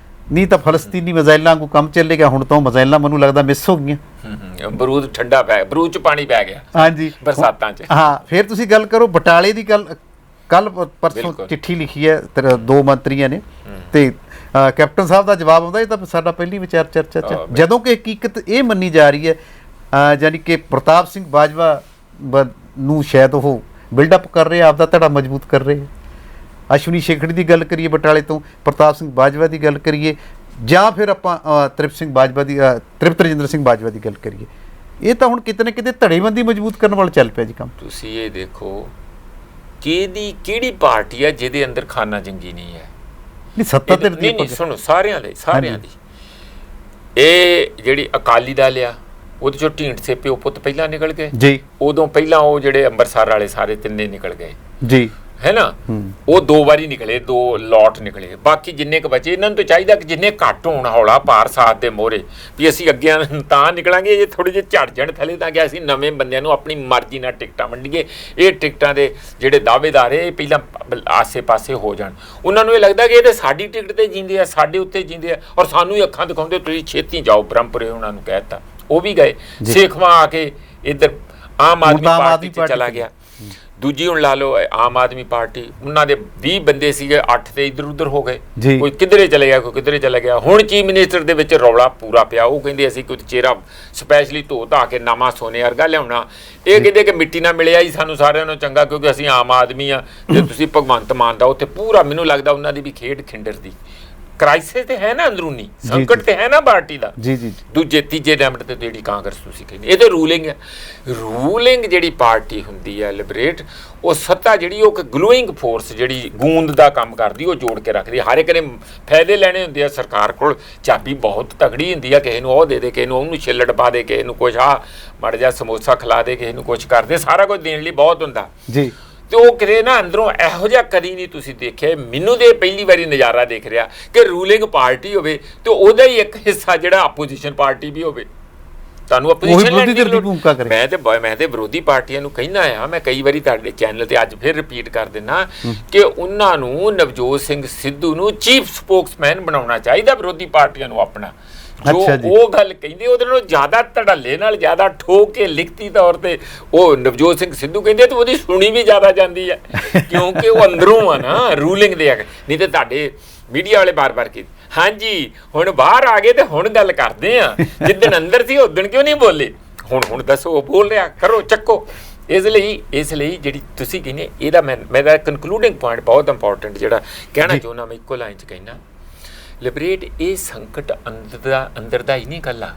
ਨਹੀਂ ਤਾਂ ਫਲਸਤੀਨੀ ਮਜ਼ਾਇਲਾਂ ਵਾਂਗੂ ਕੰਮ ਚੱਲੇਗਾ। ਹੁਣ ਤਾਂ ਮਜ਼ਾਇਲਾਂ ਮੈਨੂੰ ਲੱਗਦਾ ਮਿਸ ਹੋ ਗਈਆਂ। ਬਰੂਦ ਠੰਡਾ ਪੈ, ਬਰੂਦ 'ਚ ਪਾਣੀ ਪੈ ਗਿਆ। ਹਾਂਜੀ, ਬਰਸਾਤਾਂ 'ਚ। ਹਾਂ, ਫਿਰ ਤੁਸੀਂ ਗੱਲ ਕਰੋ ਬਟਾਲੇ ਦੀ ਗੱਲ। ਕੱਲ ਪਰਸੋਂ ਚਿੱਠੀ ਲਿਖੀ ਹੈ 2 ਮੰਤਰੀਆਂ ਨੇ, ਤੇ ਕੈਪਟਨ ਸਾਹਿਬ ਦਾ ਜਵਾਬ ਆਉਂਦਾ, ਇਹ ਤਾਂ ਸਾਡਾ ਪਹਿਲੀ ਵਿਚਾਰ ਚਰਚਾ 'ਚ, ਜਦੋਂ ਕਿ ਹਕੀਕਤ ਇਹ ਮੰਨੀ ਜਾ ਰਹੀ ਹੈ, ਯਾਨੀ ਕਿ ਪ੍ਰਤਾਪ ਸਿੰਘ ਬਾਜਵਾ ਨੂੰ ਸ਼ਾਇਦ ਉਹ ਬਿਲਡਅਪ ਕਰ ਰਹੇ, ਆਪਦਾ ਧੜਾ ਮਜ਼ਬੂਤ ਕਰ ਰਹੇ। ਅਸ਼ਵਨੀ ਸ਼ੇਖੜੀ ਦੀ ਗੱਲ ਕਰੀਏ ਬਟਾਲੇ ਤੋਂ, ਪ੍ਰਤਾਪ ਸਿੰਘ ਬਾਜਵਾ ਦੀ ਗੱਲ ਕਰੀਏ, ਜਾਂ ਫਿਰ ਆਪਾਂ ਤ੍ਰਿਪਤ ਰਜਿੰਦਰ ਸਿੰਘ ਬਾਜਵਾ ਦੀ ਗੱਲ ਕਰੀਏ, ਇਹ ਤਾਂ ਹੁਣ ਕਿਤੇ ਨਾ ਕਿਤੇ ਧੜੇਬੰਦੀ ਮਜ਼ਬੂਤ ਕਰਨ ਵੱਲ ਚੱਲ ਪਿਆ ਜੀ ਕੰਮ। ਤੁਸੀਂ ਇਹ ਦੇਖੋ ਕਿਹੜੀ ਪਾਰਟੀ ਹੈ ਜਿਹਦੇ ਅੰਦਰ ਖਾਨਾ ਜੰਗੀ ਨਹੀਂ ਹੈ? ਨਹੀਂ, ਸੱਤਾ ਤੇ ਨਹੀਂ, ਸੁਣੋ, ਸਾਰਿਆਂ ਦੀ ਇਹ ਜਿਹੜੀ ਅਕਾਲੀ ਦਲ ਆ ਉਹਦੇ ਚੋਂ ਢੀਂਡਸੇ ਪਿਓ ਪੁੱਤ ਪਹਿਲਾਂ ਨਿਕਲ ਗਏ ਜੀ। ਉਦੋਂ ਪਹਿਲਾਂ ਉਹ ਜਿਹੜੇ ਅੰਮ੍ਰਿਤਸਰ ਵਾਲੇ ਸਾਰੇ ਤਿੰਨੇ ਨਿਕਲ ਗਏ ਜੀ, ਹੈ ਨਾ। ਉਹ 2 ਵਾਰੀ ਨਿਕਲੇ, 2 ਲੋਟ ਨਿਕਲੇ। ਬਾਕੀ ਜਿੰਨੇ ਕੁ ਬਚੇ, ਇਹਨਾਂ ਨੂੰ ਤਾਂ ਚਾਹੀਦਾ ਕਿ ਜਿੰਨੇ ਘੱਟ ਹੋਣ ਹੌਲਾ ਭਾਰ ਸਾਥ ਦੇ ਮੋਹਰੇ, ਵੀ ਅਸੀਂ ਅੱਗੇ ਤਾਂ ਨਿਕਲਾਂਗੇ ਜੇ ਥੋੜ੍ਹੇ ਜਿਹੇ ਝੜ ਜਾਣ ਥੱਲੇ, ਤਾਂ ਕਿ ਅਸੀਂ ਨਵੇਂ ਬੰਦਿਆਂ ਨੂੰ ਆਪਣੀ ਮਰਜ਼ੀ ਨਾਲ ਟਿਕਟਾਂ ਵੰਡੀਏ। ਇਹ ਟਿਕਟਾਂ ਦੇ ਜਿਹੜੇ ਦਾਅਵੇਦਾਰ ਇਹ ਪਹਿਲਾਂ ਆਸੇ-ਪਾਸੇ ਹੋ ਜਾਣ। ਉਹਨਾਂ ਨੂੰ ਇਹ ਲੱਗਦਾ ਕਿ ਇਹ ਤਾਂ ਸਾਡੀ ਟਿਕਟ 'ਤੇ ਜੀਂਦੇ ਆ, ਸਾਡੇ ਉੱਤੇ ਜੀਂਦੇ ਆ, ਔਰ ਸਾਨੂੰ ਹੀ ਅੱਖਾਂ ਦਿਖਾਉਂਦੇ, ਤੁਸੀਂ ਛੇਤੀ ਜਾਓ ਬ੍ਰਹਮਪੁਰੇ। ਉਹਨਾਂ ਨੂੰ ਕਹਿ ਦਿੱਤਾ, ਉਹ ਵੀ ਗਏ। ਸੇਖਵਾਂ ਆ ਕੇ ਇੱਧਰ ਆਮ ਆਦਮੀ ਪਾਰਟੀ 'ਚ ਚਲਾ ਗਿਆ। ਦੂਜੀ ਹੁਣ ਲਾ ਲਓ ਆਮ ਆਦਮੀ ਪਾਰਟੀ, ਉਹਨਾਂ ਦੇ 20 ਬੰਦੇ ਸੀਗੇ, 8 ਤੇ ਇੱਧਰ ਉੱਧਰ ਹੋ ਗਏ, ਜੀ। ਕੋਈ ਕਿੱਧਰੇ ਚਲੇ ਗਿਆ, ਕੋਈ ਕਿੱਧਰੇ ਚਲਾ ਗਿਆ। ਹੁਣ ਚੀਫ ਮਿਨਿਸਟਰ ਦੇ ਵਿੱਚ ਰੌਲਾ ਪੂਰਾ ਪਿਆ, ਉਹ ਕਹਿੰਦੇ ਅਸੀਂ ਕੋਈ ਚਿਹਰਾ ਸਪੈਸ਼ਲੀ ਧੋ ਧਾ ਕੇ ਨਵਾਂ ਸੋਨੇ ਵਰਗਾ ਲਿਆਉਣਾ। ਇਹ ਕਹਿੰਦੇ ਕਿ ਮਿੱਟੀ ਨਾਲ ਮਿਲਿਆ ਹੀ ਸਾਨੂੰ ਸਾਰਿਆਂ ਨੂੰ ਚੰਗਾ, ਕਿਉਂਕਿ ਅਸੀਂ ਆਮ ਆਦਮੀ ਆ। ਜੇ ਤੁਸੀਂ ਭਗਵੰਤ ਮਾਨ ਦਾ ਉੱਥੇ ਪੂਰਾ, ਮੈਨੂੰ ਲੱਗਦਾ ਉਹਨਾਂ ਦੀ ਵੀ ਖੇਡ ਖਿੰਡਰਦੀ। ਕ੍ਰਾਈਸਿਸ ਤੇ ਹੈ ਨਾ, ਅੰਦਰੂਨੀ ਸੰਕਟ ਤੇ ਹੈ ਨਾ ਪਾਰਟੀ ਦਾ। ਜੀ ਜੀ। ਦੂਜੇ ਤੀਜੇ ਨੰਬਰ ਤੇ ਜਿਹੜੀ ਕਾਂਗਰਸ ਤੁਸੀਂ ਕਹਿੰਦੇ, ਇਹ ਤੇ ਰੂਲਿੰਗ ਹੈ। ਰੂਲਿੰਗ ਜਿਹੜੀ ਪਾਰਟੀ ਹੁੰਦੀ ਹੈ ਲਿਬਰੇਟ, ਉਹ ਸੱਤਾ ਜਿਹੜੀ ਉਹ ਗਲੋਇੰਗ ਫੋਰਸ ਜਿਹੜੀ ਗੂੰਦ ਦਾ ਕੰਮ ਕਰਦੀ, ਉਹ ਜੋੜ ਕੇ ਰੱਖਦੀ। ਹਰ ਇੱਕ ਨੇ ਫਾਇਦੇ ਲੈਣੇ ਹੁੰਦੇ ਆ। ਸਰਕਾਰ ਕੋਲ ਚਾਬੀ ਬਹੁਤ ਤਗੜੀ ਹੁੰਦੀ ਆ, ਕਿਸੇ ਨੂੰ ਉਹ ਦੇ ਦੇ, ਕਿਸੇ ਨੂੰ ਉਹਨੂੰ ਛਿੱਲੜ ਪਾ ਦੇ, ਕਿਸੇ ਨੂੰ ਕੁਛ ਮੜ ਜਾ ਸਮੋਸਾ ਖਿਲਾ ਦੇ, ਕਿਸੇ ਨੂੰ ਕੁਛ ਕਰਦੇ, ਸਾਰਾ ਕੁਝ ਦੇਣ ਲਈ ਬਹੁਤ ਹੁੰਦਾ ਜੀ। ਤੇ ਉਹ ਕਿਤੇ ਨਾ ਅੰਦਰੋਂ ਇਹੋ ਜਿਹਾ ਕਦੀ ਨਹੀਂ ਤੁਸੀਂ ਦੇਖਿਆ। ਮੈਨੂੰ ਤੇ ਪਹਿਲੀ ਵਾਰੀ ਨਜ਼ਾਰਾ ਦੇਖ ਰਿਹਾ ਕਿ ਰੂਲਿੰਗ ਪਾਰਟੀ ਹੋਵੇ ਤੇ ਉਹਦਾ ਹੀ ਇੱਕ ਹਿੱਸਾ ਜਿਹੜਾ ਆਪੋਜੀਸ਼ਨ ਪਾਰਟੀ ਵੀ ਹੋਵੇ। ਤੁਹਾਨੂੰ ਆਪੋਜੀਸ਼ਨ ਮੈਂ ਤੇ ਵਿਰੋਧੀ ਪਾਰਟੀਆਂ ਨੂੰ ਕਹਿਣਾ ਆ, ਮੈਂ ਕਈ ਵਾਰੀ ਤੁਹਾਡੇ ਚੈਨਲ ਤੇ ਅੱਜ ਫਿਰ ਰਿਪੀਟ ਕਰ ਦਿੰਦਾ ਕਿ ਉਹਨਾਂ ਨੂੰ ਨਵਜੋਤ ਸਿੰਘ ਸਿੱਧੂ ਨੂੰ ਚੀਫ ਸਪੋਕਸਮੈਨ ਬਣਾਉਣਾ ਚਾਹੀਦਾ, ਵਿਰੋਧੀ ਪਾਰਟੀਆਂ ਨੂੰ ਆਪਣਾ। ਜੋ ਉਹ ਗੱਲ ਕਹਿੰਦੇ ਉਹਦੇ ਨਾਲੋਂ ਜ਼ਿਆਦਾ ਧੜੱਲੇ ਨਾਲ, ਜ਼ਿਆਦਾ ਠੋਕ ਕੇ ਲਿਖਤੀ ਤੌਰ ਤੇ ਉਹ ਨਵਜੋਤ ਸਿੰਘ ਸਿੱਧੂ ਕਹਿੰਦੇ, ਤੇ ਉਹਦੀ ਸੁਣੀ ਵੀ ਜ਼ਿਆਦਾ ਜਾਂਦੀ ਹੈ, ਕਿਉਂਕਿ ਉਹ ਅੰਦਰੋਂ ਆ ਨਾ ਰੂਲਿੰਗ ਦੇ। ਨਹੀਂ ਤੇ ਤੁਹਾਡੇ ਮੀਡੀਆ ਵਾਲੇ ਬਾਰ-ਬਾਰ ਕੀ, ਹਾਂਜੀ ਹੁਣ ਬਾਹਰ ਆ ਗਏ ਤੇ ਹੁਣ ਗੱਲ ਕਰਦੇ ਆ, ਜਿੱਦਣ ਅੰਦਰ ਸੀ ਉਦਣ ਕਿਉਂ ਨਹੀਂ ਬੋਲੇ, ਹੁਣ ਦੱਸੋ ਬੋਲ ਰਿਹਾ, ਕਰੋ ਚੱਕੋ। ਇਸ ਲਈ ਜਿਹੜੀ ਤੁਸੀਂ ਕਹਿੰਦੇ, ਇਹਦਾ ਮੇਰਾ ਕਨਕਲੂਡਿੰਗ ਪੁਆਇੰਟ ਬਹੁਤ ਇੰਪੋਰਟੈਂਟ ਜਿਹੜਾ ਕਹਿਣਾ ਚਾਹੁੰਦਾ ਮੈਂ, ਇੱਕੋ ਲਾਈਨ 'ਚ ਕਹਿਣਾ, ਲਿਬਰੇਟ ਇਹ ਸੰਕਟ ਅੰਦਰ ਦਾ ਹੀ ਨਹੀਂ ਇਕੱਲਾ,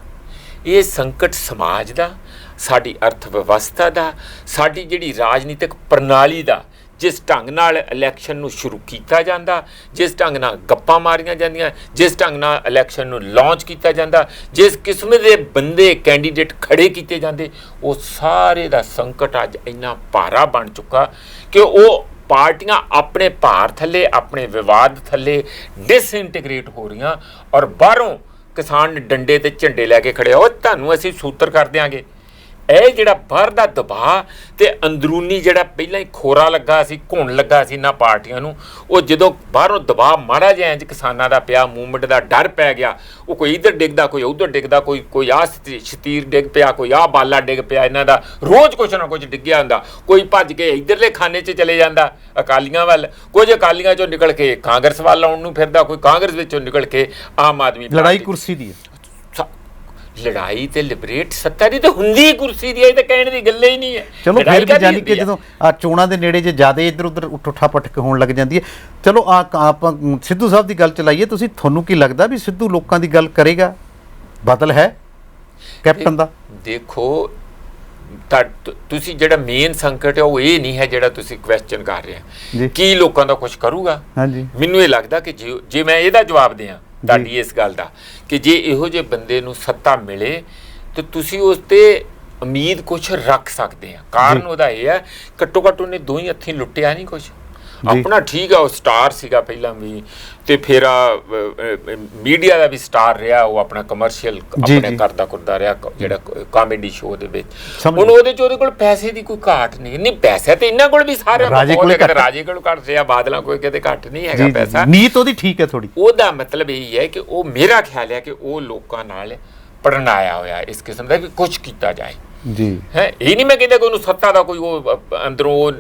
ਇਹ ਸੰਕਟ ਸਮਾਜ ਦਾ, ਸਾਡੀ ਅਰਥ ਵਿਵਸਥਾ ਦਾ, ਸਾਡੀ ਜਿਹੜੀ ਰਾਜਨੀਤਿਕ ਪ੍ਰਣਾਲੀ ਦਾ। ਜਿਸ ਢੰਗ ਨਾਲ ਇਲੈਕਸ਼ਨ ਨੂੰ ਸ਼ੁਰੂ ਕੀਤਾ ਜਾਂਦਾ, ਜਿਸ ਢੰਗ ਨਾਲ ਗੱਪਾਂ ਮਾਰੀਆਂ ਜਾਂਦੀਆਂ, ਜਿਸ ਢੰਗ ਨਾਲ ਇਲੈਕਸ਼ਨ ਨੂੰ ਲਾਂਚ ਕੀਤਾ ਜਾਂਦਾ, ਜਿਸ ਕਿਸਮ ਦੇ ਬੰਦੇ ਕੈਂਡੀਡੇਟ ਖੜੇ ਕੀਤੇ ਜਾਂਦੇ, ਉਹ ਸਾਰੇ ਦਾ ਸੰਕਟ ਅੱਜ ਇੰਨਾ ਭਾਰਾ ਬਣ ਚੁੱਕਾ ਕਿ ਉਹ ਪਾਰਟੀਆਂ ਆਪਣੇ ਭਾਰ ਥੱਲੇ, ਆਪਣੇ ਵਿਵਾਦ ਥੱਲੇ ਡਿਸਇੰਟੀਗ੍ਰੇਟ ਹੋ ਰਹੀਆਂ। ਔਰ ਬਾਹਰੋਂ ਕਿਸਾਨ ਡੰਡੇ ਤੇ ਝੰਡੇ ਲੈ ਕੇ ਖੜੇ ਹੋ, ਤੁਹਾਨੂੰ ਅਸੀਂ ਸੂਤਰ ਕਰ ਦਿਆਂਗੇ। ਇਹ ਜਿਹੜਾ ਬਾਹਰ ਦਾ ਦਬਾਅ ਤੇ ਅੰਦਰੂਨੀ ਜਿਹੜਾ ਪਹਿਲਾਂ ਹੀ ਖੋਰਾ ਲੱਗਾ ਸੀ, ਘੁਣ ਲੱਗਾ ਸੀ ਇਹਨਾਂ ਪਾਰਟੀਆਂ ਨੂੰ, ਉਹ ਜਦੋਂ ਬਾਹਰੋਂ ਦਬਾਅ ਮਾੜਾ ਜਿਹਾ ਇੰਜ ਕਿਸਾਨਾਂ ਦਾ ਪਿਆ, ਮੂਵਮੈਂਟ ਦਾ ਡਰ ਪੈ ਗਿਆ, ਉਹ ਕੋਈ ਇੱਧਰ ਡਿੱਗਦਾ, ਕੋਈ ਉੱਧਰ ਡਿੱਗਦਾ, ਕੋਈ ਆਹ ਸ਼ਤੀਰ ਡਿੱਗ ਪਿਆ, ਕੋਈ ਆਹ ਬਾਲਾ ਡਿੱਗ ਪਿਆ, ਇਹਨਾਂ ਦਾ ਰੋਜ਼ ਕੁਛ ਨਾ ਕੁਛ ਡਿੱਗਿਆ ਹੁੰਦਾ। ਕੋਈ ਭੱਜ ਕੇ ਇੱਧਰਲੇ ਖਾਨੇ 'ਚ ਚਲੇ ਜਾਂਦਾ ਅਕਾਲੀਆਂ ਵੱਲ, ਕੁਝ ਅਕਾਲੀਆਂ 'ਚੋਂ ਨਿਕਲ ਕੇ ਕਾਂਗਰਸ ਵੱਲ ਆਉਣ ਨੂੰ ਫਿਰਦਾ, ਕੋਈ ਕਾਂਗਰਸ ਵਿੱਚੋਂ ਨਿਕਲ ਕੇ ਆਮ ਆਦਮੀ। ਲੜਾਈ ਕੁਰਸੀ ਦੀ ਹੈ, ਲੜਾਈ ਤੇ ਲਿਬਰੇਟ ਸੱਤਾ ਦੀ ਤਾਂ ਹੁੰਦੀ ਕੁਰਸੀ ਦੀ, ਇਹ ਤਾਂ ਕਹਿਣ ਦੀ ਗੱਲ ਹੀ ਨਹੀਂ ਹੈ। ਚਲੋ ਫਿਰ ਵੀ ਜਾਨੀ ਕਿ ਜਦੋਂ ਆ ਚੋਣਾਂ ਦੇ ਨੇੜੇ ਜੇ ਜ਼ਿਆਦਾ ਇੱਧਰ ਉੱਧਰ ਉੱਠਾ ਪਟਕ ਹੋਣ ਲੱਗ ਜਾਂਦੀ ਹੈ। ਚਲੋ ਆਪਾਂ ਸਿੱਧੂ ਸਾਹਿਬ ਦੀ ਗੱਲ ਚਲਾਈਏ। ਤੁਹਾਨੂੰ ਕੀ ਲੱਗਦਾ ਵੀ ਸਿੱਧੂ ਲੋਕਾਂ ਦੀ ਗੱਲ ਕਰੇਗਾ? ਬਦਲ ਹੈ ਕੈਪਟਨ ਦਾ? ਦੇਖੋ ਤੁਸੀਂ ਜਿਹੜਾ ਮੇਨ ਸੰਕਟ ਹੈ ਉਹ ਇਹ ਨਹੀਂ ਹੈ ਜਿਹੜਾ ਤੁਸੀਂ ਕੁਐਸਚਨ ਕਰ ਰਹੇ ਹੋ ਕੀ ਲੋਕਾਂ ਦਾ ਕੁਝ ਕਰੂਗਾ। ਮੈਨੂੰ ਇਹ ਲੱਗਦਾ ਕਿ ਜੇ ਮੈਂ ਇਹਦਾ ਜਵਾਬ ਦਿਆਂ ਤੁਹਾਡੀ ਇਸ ਗੱਲ ਦਾ ਕਿ ਜੇ ਇਹੋ ਜਿਹੇ ਬੰਦੇ ਨੂੰ ਸੱਤਾ ਮਿਲੇ ਤਾਂ ਤੁਸੀਂ ਉਸ ਤੇ ਉਮੀਦ ਕੁਛ ਰੱਖ ਸਕਦੇ ਆ। ਕਾਰਨ ਉਹਦਾ ਇਹ ਹੈ ਘੱਟੋ ਘੱਟ ਉਹਨੇ ਦੋ ਹੀ ਹੱਥੀਂ ਲੁੱਟਿਆ ਨਹੀਂ ਕੁਛ ਆਪਣਾ। ਠੀਕ ਆ, ਉਹ ਸਟਾਰ ਸੀਗਾ ਪਹਿਲਾਂ ਵੀ ਤੇ ਫਿਰ ਮੀਡੀਆ ਦਾ ਵੀ ਸਟਾਰ ਰਿਹਾ, ਉਹ ਆਪਣਾ ਕਮਰਸ਼ੀਅਲ ਆਪਣੇ ਕਰਦਾ ਰਿਹਾ ਜਿਹੜਾ ਕਾਮੇਡੀ ਸ਼ੋਅ ਦੇ ਵਿੱਚ। ਹੁਣ ਉਹਦੇ ਚ ਉਹਦੇ ਕੋਲ ਪੈਸੇ ਦੀ ਕੋਈ ਘਾਟ ਨਹੀਂ ਪੈਸਾ ਤੇ ਇਹਨਾਂ ਕੋਲ ਵੀ ਸਾਰਿਆਂ ਕੋਲ, ਰਾਜੇ ਕੋਲ ਘੱਟ ਰਿਹਾ, ਬਾਦਲਾਂ ਕੋਈ ਕਿਤੇ ਘੱਟ ਨਹੀਂ ਹੈਗਾ ਪੈਸਾ। ਨੀਤ ਉਹਦੀ ਠੀਕ ਹੈ ਥੋੜੀ। ਉਹਦਾ ਮਤਲਬ ਇਹ ਹੈ ਕਿ ਉਹ, ਮੇਰਾ ਖਿਆਲ ਹੈ ਕਿ ਉਹ ਲੋਕਾਂ ਨਾਲ ਪੜਨਾਇਆ ਹੋਇਆ ਇਸ ਕਿਸਮ ਦਾ ਵੀ ਕੁਛ ਕੀਤਾ ਜਾਏ ਜੀ ਹੈ। ਇਹ ਨਹੀਂ ਮੈਂ ਕਹਿੰਦਾ ਕਿ ਉਹਨੂੰ ਸੱਤਾ ਦਾ ਕੋਈ ਉਹ ਅੰਦਰੋਂ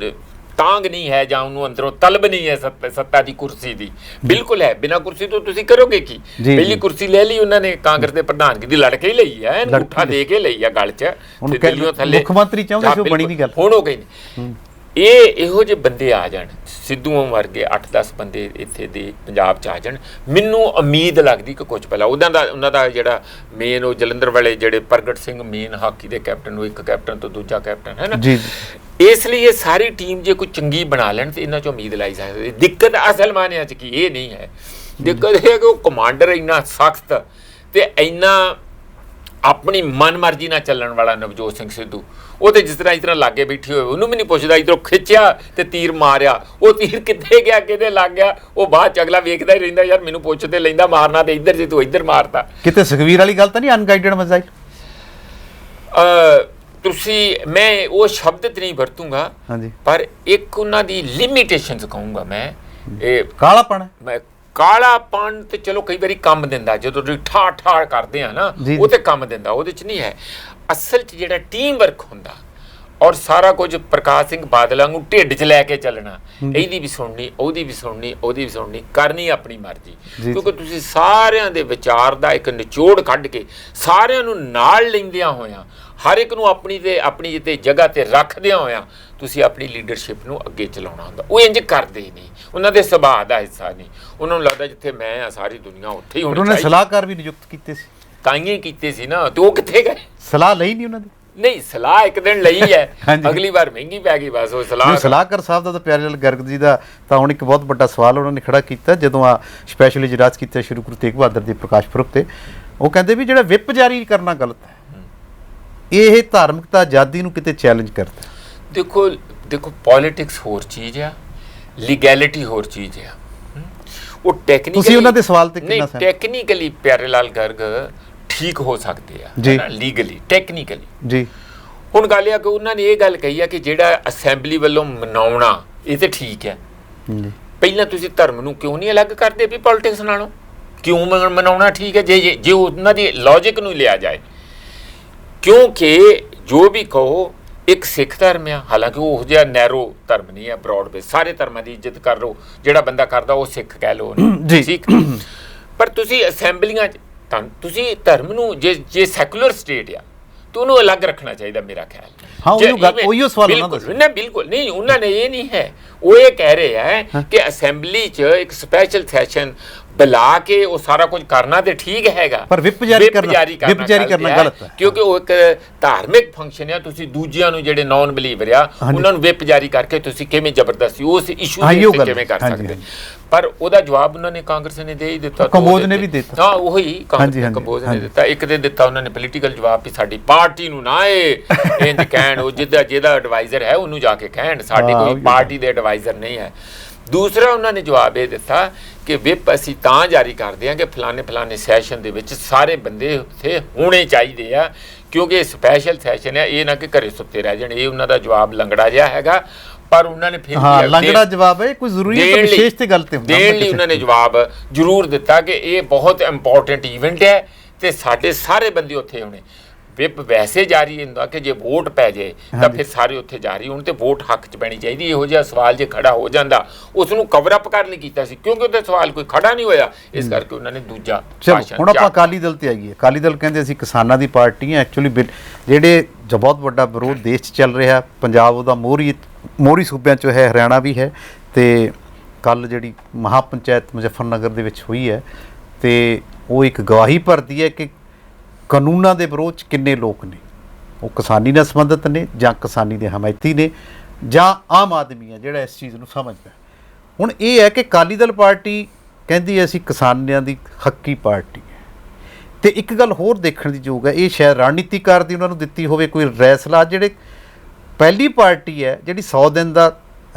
ਤਾਂਗ ਨਹੀਂ ਹੈ ਜਾਂ ਉਹਨੂੰ ਅੰਦਰੋਂ ਤਲਬ ਨਹੀਂ ਹੈ ਸੱਤਾ ਦੀ ਕੁਰਸੀ ਦੀ। ਬਿਲਕੁਲ ਹੈ, ਬਿਨਾਂ ਕੁਰਸੀ ਤੋਂ ਤੁਸੀਂ ਕਰੋਗੇ ਕੀ? ਪਹਿਲੀ ਕੁਰਸੀ ਲੈ ਲਈ ਉਹਨਾਂ ਨੇ ਕਾਂਗਰਸ ਦੇ ਪ੍ਰਧਾਨਗੀ ਦੀ, ਲੜ ਕੇ ਹੀ ਲਈ ਹੈ, ਅੰਗੂਠਾ ਦੇ ਕੇ ਲਈ ਆ ਗੱਲ 'ਚ, ਦਿੱਲੀੋਂ ਥੱਲੇ ਮੁੱਖ ਮੰਤਰੀ ਚਾਹੁੰਦੇ ਸੀ, ਉਹ ਬਣੀ ਨਹੀਂ ਗੱਲ। ਹੁਣ ਉਹ ਕਹਿੰਦੇ ਇਹੋ ਜਿਹੇ ਬੰਦੇ ਆ ਜਾਣ, ਸਿੱਧੂਆਂ ਵਰਗੇ 8-10 ਬੰਦੇ ਇੱਥੇ ਦੇ ਪੰਜਾਬ 'ਚ ਆ ਜਾਣ, ਮੈਨੂੰ ਉਮੀਦ ਲੱਗਦੀ ਕਿ ਕੁਝ ਪਹਿਲਾਂ ਉਹਨਾਂ ਦਾ ਜਿਹੜਾ ਮੇਨ ਉਹ ਜਲੰਧਰ ਵਾਲੇ ਜਿਹੜੇ ਪ੍ਰਗਟ ਸਿੰਘ ਮੇਨ ਹਾਕੀ ਦੇ ਕੈਪਟਨ, ਉਹ ਇੱਕ ਕੈਪਟਨ ਤੋਂ ਦੂਜਾ ਕੈਪਟਨ ਹੈ ਨਾ, ਇਸ ਲਈ ਇਹ ਸਾਰੀ ਟੀਮ ਜੇ ਕੋਈ ਚੰਗੀ ਬਣਾ ਲੈਣ ਤੇ ਇਹਨਾਂ 'ਚੋਂ ਉਮੀਦ ਲਾਈ ਸਕਦੀ। ਦਿੱਕਤ ਅਸਲ ਮਾਨਿਆਂ 'ਚ ਕੀ ਇਹ ਨਹੀਂ ਹੈ, ਦਿੱਕਤ ਇਹ ਹੈ ਕਿ ਉਹ ਕਮਾਂਡਰ ਇੰਨਾ ਸਖਤ ਤੇ ਇੰਨਾ ਆਪਣੀ ਮਨਮਰਜ਼ੀ ਨਾਲ ਚੱਲਣ ਵਾਲਾ ਨਵਜੋਤ ਸਿੰਘ ਸਿੱਧੂ, ਉਹ ਤੇ ਜਿਸ ਤਰ੍ਹਾਂ ਲਾਗੇ ਬੈਠੇ ਹੋਏ ਉਹਨੂੰ ਵੀ ਨਹੀਂ ਪੁੱਛਦਾ, ਇੱਧਰੋਂ ਖਿੱਚਿਆ ਤੇ ਤੀਰ ਮਾਰਿਆ, ਉਹ ਤੀਰ ਕਿੱਥੇ ਗਿਆ, ਕਿਹਦੇ ਲੱਗ ਗਿਆ, ਉਹ ਬਾਅਦ ਚ ਅਗਲਾ ਵੇਖਦਾ ਹੀ ਰਹਿੰਦਾ, ਯਾਰ ਮੈਨੂੰ ਪੁੱਛ ਤੇ ਲੈਂਦਾ ਮਾਰਨਾ ਤੇ ਇੱਧਰ ਜੇ ਤੂੰ ਇੱਧਰ ਮਾਰਤਾ। ਕਿਤੇ ਸੁਖਵੀਰ ਵਾਲੀ ਗੱਲ ਤਾਂ ਨਹੀਂ, ਅਨਗਾਈਡਡ ਮਿਜ਼ਾਈਲ? ਮੈਂ ਉਹ ਸ਼ਬਦ ਤੇ ਨਹੀਂ ਵਰਤੂੰਗਾ, ਪਰ ਇੱਕ ਉਹਨਾਂ ਦੀ ਲਿਮਿਟੇਸ਼ਨਸ ਕਹੂੰਗਾ ਮੈਂ। ਇਹ ਕਾਲਾਪਣ, ਕਾਲਾਪਣ ਤੇ ਚਲੋ ਕਈ ਵਾਰੀ ਕੰਮ ਦਿੰਦਾ, ਜਦੋਂ ਠਾਠ ਕਰਦੇ ਆ ਨਾ ਉਹ ਤੇ ਕੰਮ ਦਿੰਦਾ, ਉਹਦੇ ਚ ਨਹੀਂ ਹੈ। ਅਸਲ 'ਚ ਜਿਹੜਾ ਟੀਮ ਵਰਕ ਹੁੰਦਾ ਔਰ ਸਾਰਾ ਕੁਝ ਪ੍ਰਕਾਸ਼ ਸਿੰਘ ਬਾਦਲ ਵਾਂਗੂ ਢਿੱਡ 'ਚ ਲੈ ਕੇ ਚੱਲਣਾ, ਇਹਦੀ ਵੀ ਸੁਣਨੀ, ਉਹਦੀ ਵੀ ਸੁਣਨੀ, ਉਹਦੀ ਵੀ ਸੁਣਨੀ, ਕਰਨੀ ਆਪਣੀ ਮਰਜ਼ੀ। ਕਿਉਂਕਿ ਤੁਸੀਂ ਸਾਰਿਆਂ ਦੇ ਵਿਚਾਰ ਦਾ ਇੱਕ ਨਿਚੋੜ ਕੱਢ ਕੇ ਸਾਰਿਆਂ ਨੂੰ ਨਾਲ ਲੈਂਦਿਆਂ ਹੋਇਆਂ, ਹਰ ਇੱਕ ਨੂੰ ਆਪਣੀ ਤੇ ਜਗ੍ਹਾ ਤੇ ਰੱਖਦਿਆਂ ਹੋਇਆਂ ਤੁਸੀਂ ਆਪਣੀ ਲੀਡਰਸ਼ਿਪ ਨੂੰ ਅੱਗੇ ਚਲਾਉਣਾ ਹੁੰਦਾ। ਉਹ ਇੰਜ ਕਰਦੇ ਹੀ ਨਹੀਂ, ਉਹਨਾਂ ਦੇ ਸੁਭਾਅ ਦਾ ਹਿੱਸਾ ਨਹੀਂ। ਉਹਨਾਂ ਨੂੰ ਲੱਗਦਾ ਜਿੱਥੇ ਮੈਂ ਆ ਸਾਰੀ ਦੁਨੀਆ ਉੱਥੇ ਹੀ ਹੋਣੀ ਚਾਹੀਦੀ। ਉਹਨਾਂ ਨੇ ਸਲਾਹਕਾਰ ਵੀ ਨਿਯੁਕਤ ਕੀਤੇ ਸੀ, ਤਾਈਆਂ ਕੀਤੇ ਸੀ ਨਾ, ਤੇ ਉਹ ਕਿੱਥੇ ਗਏ? ਸਲਾਹ ਲਈ ਨਹੀਂ ਉਹਨਾਂ ਦੀ। ਨਹੀਂ, ਸਲਾਹ ਇੱਕ ਦਿਨ ਲਈ ਹੈ, ਅਗਲੀ ਵਾਰ ਮਹਿੰਗੀ ਪੈ ਗਈ ਬਸ ਉਹ ਸਲਾਹ। ਸਲਾਹਕਾਰ ਸਾਹਿਬ ਦਾ ਤਾਂ ਪਿਆਰੇ ਲਾਲ ਗਰਗ ਜੀ ਦਾ ਤਾਂ ਹੁਣ ਇੱਕ ਬਹੁਤ ਵੱਡਾ ਸਵਾਲ ਉਹਨਾਂ ਨੇ ਖੜਾ ਕੀਤਾ ਜਦੋਂ ਸਪੈਸ਼ਲ ਇਜਲਾਸ ਕੀਤਾ ਸ਼੍ਰੀ ਗੁਰੂ ਤੇਗ ਬਹਾਦਰ ਦੇ ਪ੍ਰਕਾਸ਼ ਪੁਰਬ ਤੇ। ਉਹ ਕਹਿੰਦੇ ਵੀ ਜਿਹੜਾ ਵਿਪ ਜਾਰੀ ਕਰਨਾ ਗਲਤ ਹੈ, ਇਹ ਧਾਰਮਿਕਤਾ ਆਜ਼ਾਦੀ ਨੂੰ ਕਿਤੇ ਚੈਲੰਜ ਕਰਦਾ। ਦੇਖੋ ਪੋਲਿਟਿਕਸ ਹੋਰ ਚੀਜ਼ ਆ, ਲੀਗੈਲਿਟੀ ਹੋਰ ਚੀਜ਼ ਆ। ਉਹ ਟੈਕਨੀਕਲੀ ਤੁਸੀਂ ਉਹਨਾਂ ਦੇ ਸਵਾਲ ਤੇ ਕਿੰਨਾ ਨਹੀਂ, ਟੈਕਨੀਕਲੀ ਪਿਆਰੇ ਲਾਲ ਗਰਗ ਠੀਕ ਹੋ ਸਕਦੇ ਆ ਲੀਗਲੀ, ਟੈਕਨੀਕਲੀ ਜੀ। ਹੁਣ ਗੱਲ ਇਹ ਆ ਕਿ ਉਹਨਾਂ ਨੇ ਇਹ ਗੱਲ ਕਹੀ ਆ ਕਿ ਜਿਹੜਾ ਅਸੈਂਬਲੀ ਵੱਲੋਂ ਮਨਾਉਣਾ ਇਹ ਤੇ ਠੀਕ ਹੈ। ਪਹਿਲਾਂ ਤੁਸੀਂ ਧਰਮ ਨੂੰ ਕਿਉਂ ਨਹੀਂ ਅਲੱਗ ਕਰਦੇ ਵੀ ਪੋਲਿਟਿਕਸ ਨਾਲੋਂ? ਕਿਉਂ ਮਨਾਉਣਾ ਠੀਕ ਹੈ ਜੇ ਉਹਨਾਂ ਦੀ ਲੌਜਿਕ ਨੂੰ ਲਿਆ ਜਾਏ? ਕਿਉਂਕਿ ਜੋ ਵੀ ਕਹੋ ਇੱਕ ਸਿੱਖ ਧਰਮ ਆ, ਹਾਲਾਂਕਿ ਉਹ ਜਿਹਾ ਨੈਰੋ ਧਰਮ ਨਹੀਂ ਹੈ, ਬਰੋਡ ਬੇਸ, ਸਾਰੇ ਧਰਮਾਂ ਦੀ ਇੱਜ਼ਤ ਕਰ ਲਓ, ਜਿਹੜਾ ਬੰਦਾ ਕਰਦਾ ਉਹ ਸਿੱਖ ਕਹਿ ਲਓ, ਠੀਕ। ਪਰ ਤੁਸੀਂ ਅਸੈਂਬਲੀਆਂ 'ਚ ਤੁਸੀਂ ਧਰਮ ਨੂੰ ਜੇ ਸੈਕੂਲਰ ਸਟੇਟ ਆ ਤਾਂ ਉਹਨੂੰ ਅਲੱਗ ਰੱਖਣਾ ਚਾਹੀਦਾ ਮੇਰਾ ਖਿਆਲ। ਉਹੀ ਸਵਾਲ ਨਾ, ਬਿਲਕੁਲ ਨਹੀਂ, ਉਹਨਾਂ ਨੇ ਇਹ ਨਹੀਂ ਹੈ, ਉਹ ਇਹ ਕਹਿ ਰਹੇ ਹੈ ਕਿ ਅਸੈਂਬਲੀ 'ਚ ਇੱਕ ਸਪੈਸ਼ਲ ਸੈਸ਼ਨ ਬੁਲਾ ਕੇ ਉਹ ਸਾਰਾ ਕੁਝ ਕਰਨਾ ਤੇ ਠੀਕ ਹੈਗਾ, ਪਰ ਵਿਪ ਜਾਰੀ ਕਰਨਾ ਗਲਤ ਹੈ। ਕਿਉਂਕਿ ਉਹ ਇੱਕ ਧਾਰਮਿਕ ਫੰਕਸ਼ਨ ਆ। ਤੁਸੀਂ ਦੂਜਿਆਂ ਨੂੰ ਜਿਹੜੇ ਨਾਨ ਬਿਲੀਵਰ ਆ ਉਹਨਾਂ ਨੂੰ ਵਿਪ ਜਾਰੀ ਕਰਕੇ ਤੁਸੀਂ ਕਿਵੇਂ ਜ਼ਬਰਦਸਤੀ ਉਸ ਇਸ਼ੂ ਤੇ ਕਿਵੇਂ ਕਰ ਸਕਦੇ? ਪਰ ਉਹਦਾ ਜਵਾਬ ਉਹਨਾਂ ਨੇ, ਕਾਂਗਰਸ ਨੇ ਦੇ ਹੀ ਦਿੱਤਾ, ਕੰਬੋਜ ਨੇ ਵੀ ਦਿੱਤਾ। ਹਾਂ, ਉਹੀ ਕੰਬੋਜ ਨੇ ਦਿੱਤਾ। ਇੱਕ ਦੇ ਦਿੱਤਾ ਉਹਨਾਂ ਨੇ ਪੋਲੀਟੀਕਲ ਜਵਾਬ ਵੀ ਸਾਡੀ ਪਾਰਟੀ ਨੂੰ ਨਾ ਇੰਜ ਕਹਿਣ, ਉਹ ਜਿਹਦਾ ਐਡਵਾਈਜ਼ਰ ਹੈ ਉਹਨੂੰ ਜਾ ਕੇ ਕਹਿਣ, ਸਾਡੀ ਕੋਈ ਪਾਰਟੀ ਦੇ ਐਡਵਾਈਜ਼ਰ ਨਹੀਂ ਹੈ। ਦੂਸਰਾ ਉਹਨਾਂ ਨੇ ਜਵਾਬ ਇਹ ਦਿੱਤਾ ਕਿ ਵਿਪ ਅਸੀਂ ਤਾਂ ਜਾਰੀ ਕਰਦੇ ਹਾਂ ਕਿ ਫਲਾਣੇ ਸੈਸ਼ਨ ਦੇ ਵਿੱਚ ਸਾਰੇ ਬੰਦੇ ਉੱਥੇ ਹੋਣੇ ਚਾਹੀਦੇ ਆ, ਕਿਉਂਕਿ ਇਹ ਸਪੈਸ਼ਲ ਸੈਸ਼ਨ ਹੈ, ਇਹ ਨਾ ਕਿ ਘਰੇ ਸੁੱਤੇ ਰਹਿ ਜਾਣ। ਇਹ ਉਹਨਾਂ ਦਾ ਜਵਾਬ ਲੰਗੜਾ ਜਿਹਾ ਹੈਗਾ, ਪਰ ਉਹਨਾਂ ਨੇ ਫਿਰ ਲੰਗੜਾ ਜਵਾਬ ਹੈ, ਕੋਈ ਜ਼ਰੂਰੀ ਹੈ ਵਿਸ਼ੇਸ਼ ਤੇ ਗੱਲ ਤੇ ਹੁੰਦਾ ਦੇਣ ਲਈ ਉਹਨਾਂ ਨੇ ਜਵਾਬ ਜ਼ਰੂਰ ਦਿੱਤਾ ਕਿ ਇਹ ਬਹੁਤ ਇੰਪੋਰਟੈਂਟ ਇਵੈਂਟ ਹੈ ਤੇ ਸਾਡੇ ਸਾਰੇ ਬੰਦੇ ਉੱਥੇ ਹੋਣੇ। ਵਿਪ ਵੈਸੇ ਜਾਰੀ ਹੁੰਦਾ ਕਿ ਜੇ ਵੋਟ ਪੈ ਜਾਏ ਤਾਂ ਫਿਰ ਸਾਰੇ ਉੱਥੇ ਜਾਰੀ ਹੋਣ ਤੇ ਵੋਟ ਹੱਕ 'ਚ ਪੈਣੀ ਚਾਹੀਦੀ। ਇਹੋ ਜਿਹਾ ਸਵਾਲ ਜੇ ਖੜਾ ਹੋ ਜਾਂਦਾ ਉਸ ਨੂੰ ਕਵਰ ਅਪ ਕਰ ਨਹੀਂ ਕੀਤਾ ਸੀ, ਕਿਉਂਕਿ ਉਹਦੇ ਸਵਾਲ ਕੋਈ ਖੜਾ ਨਹੀਂ ਹੋਇਆ, ਇਸ ਕਰਕੇ ਉਹਨਾਂ ਨੇ ਦੂਜਾ ਭਾਸ਼ਣ। ਹੁਣ ਆਪਾਂ ਅਕਾਲੀ ਦਲ ਤੇ ਆਈਏ। ਅਕਾਲੀ ਦਲ ਕਹਿੰਦੇ ਅਸੀਂ ਕਿਸਾਨਾਂ ਦੀ ਪਾਰਟੀ ਹਾਂ। ਐਕਚੁਅਲੀ ਜਿਹੜੇ ਜੋ ਬਹੁਤ ਵੱਡਾ ਵਿਰੋਧ ਦੇਸ਼ 'ਚ ਚੱਲ ਰਿਹਾ, ਪੰਜਾਬ ਉਹਦਾ ਮੋਹਰੀ ਸੂਬਿਆਂ 'ਚੋਂ ਹੈ, ਹਰਿਆਣਾ ਵੀ ਹੈ, ਤੇ ਕੱਲ੍ਹ ਜਿਹੜੀ ਮਹਾਪੰਚਾਇਤ ਮੁਜ਼ੱਫਰਨਗਰ ਦੇ ਵਿੱਚ ਹੋਈ ਹੈ ਤੇ ਉਹ ਇੱਕ ਗਵਾਹੀ ਭਰਦੀ ਹੈ ਕਿ ਕਾਨੂੰਨਾਂ ਦੇ ਵਿਰੋਧ 'ਚ ਕਿੰਨੇ ਲੋਕ ਨੇ, ਉਹ ਕਿਸਾਨੀ ਨਾਲ ਸੰਬੰਧਿਤ ਨੇ ਜਾਂ ਕਿਸਾਨੀ ਦੇ ਹਮਾਇਤੀ ਨੇ ਜਾਂ ਆਮ ਆਦਮੀ ਆ ਜਿਹੜਾ ਇਸ ਚੀਜ਼ ਨੂੰ ਸਮਝਦਾ। ਹੁਣ ਇਹ ਹੈ ਕਿ ਅਕਾਲੀ ਦਲ ਪਾਰਟੀ ਕਹਿੰਦੀ ਅਸੀਂ ਕਿਸਾਨਾਂ ਦੀ ਹੱਕੀ ਪਾਰਟੀ ਹੈ, ਤੇ ਇੱਕ ਗੱਲ ਹੋਰ ਦੇਖਣ ਦੀ ਯੋਗ ਹੈ, ਇਹ ਸ਼ਾਇਦ ਰਣਨੀਤੀਕਾਰ ਦੀ ਉਹਨਾਂ ਨੂੰ ਦਿੱਤੀ ਹੋਵੇ ਕੋਈ ਰਾਏ ਸਲਾਹ। ਜਿਹੜੇ ਪਹਿਲੀ ਪਾਰਟੀ ਹੈ ਜਿਹੜੀ 100 ਦਿਨ ਦਾ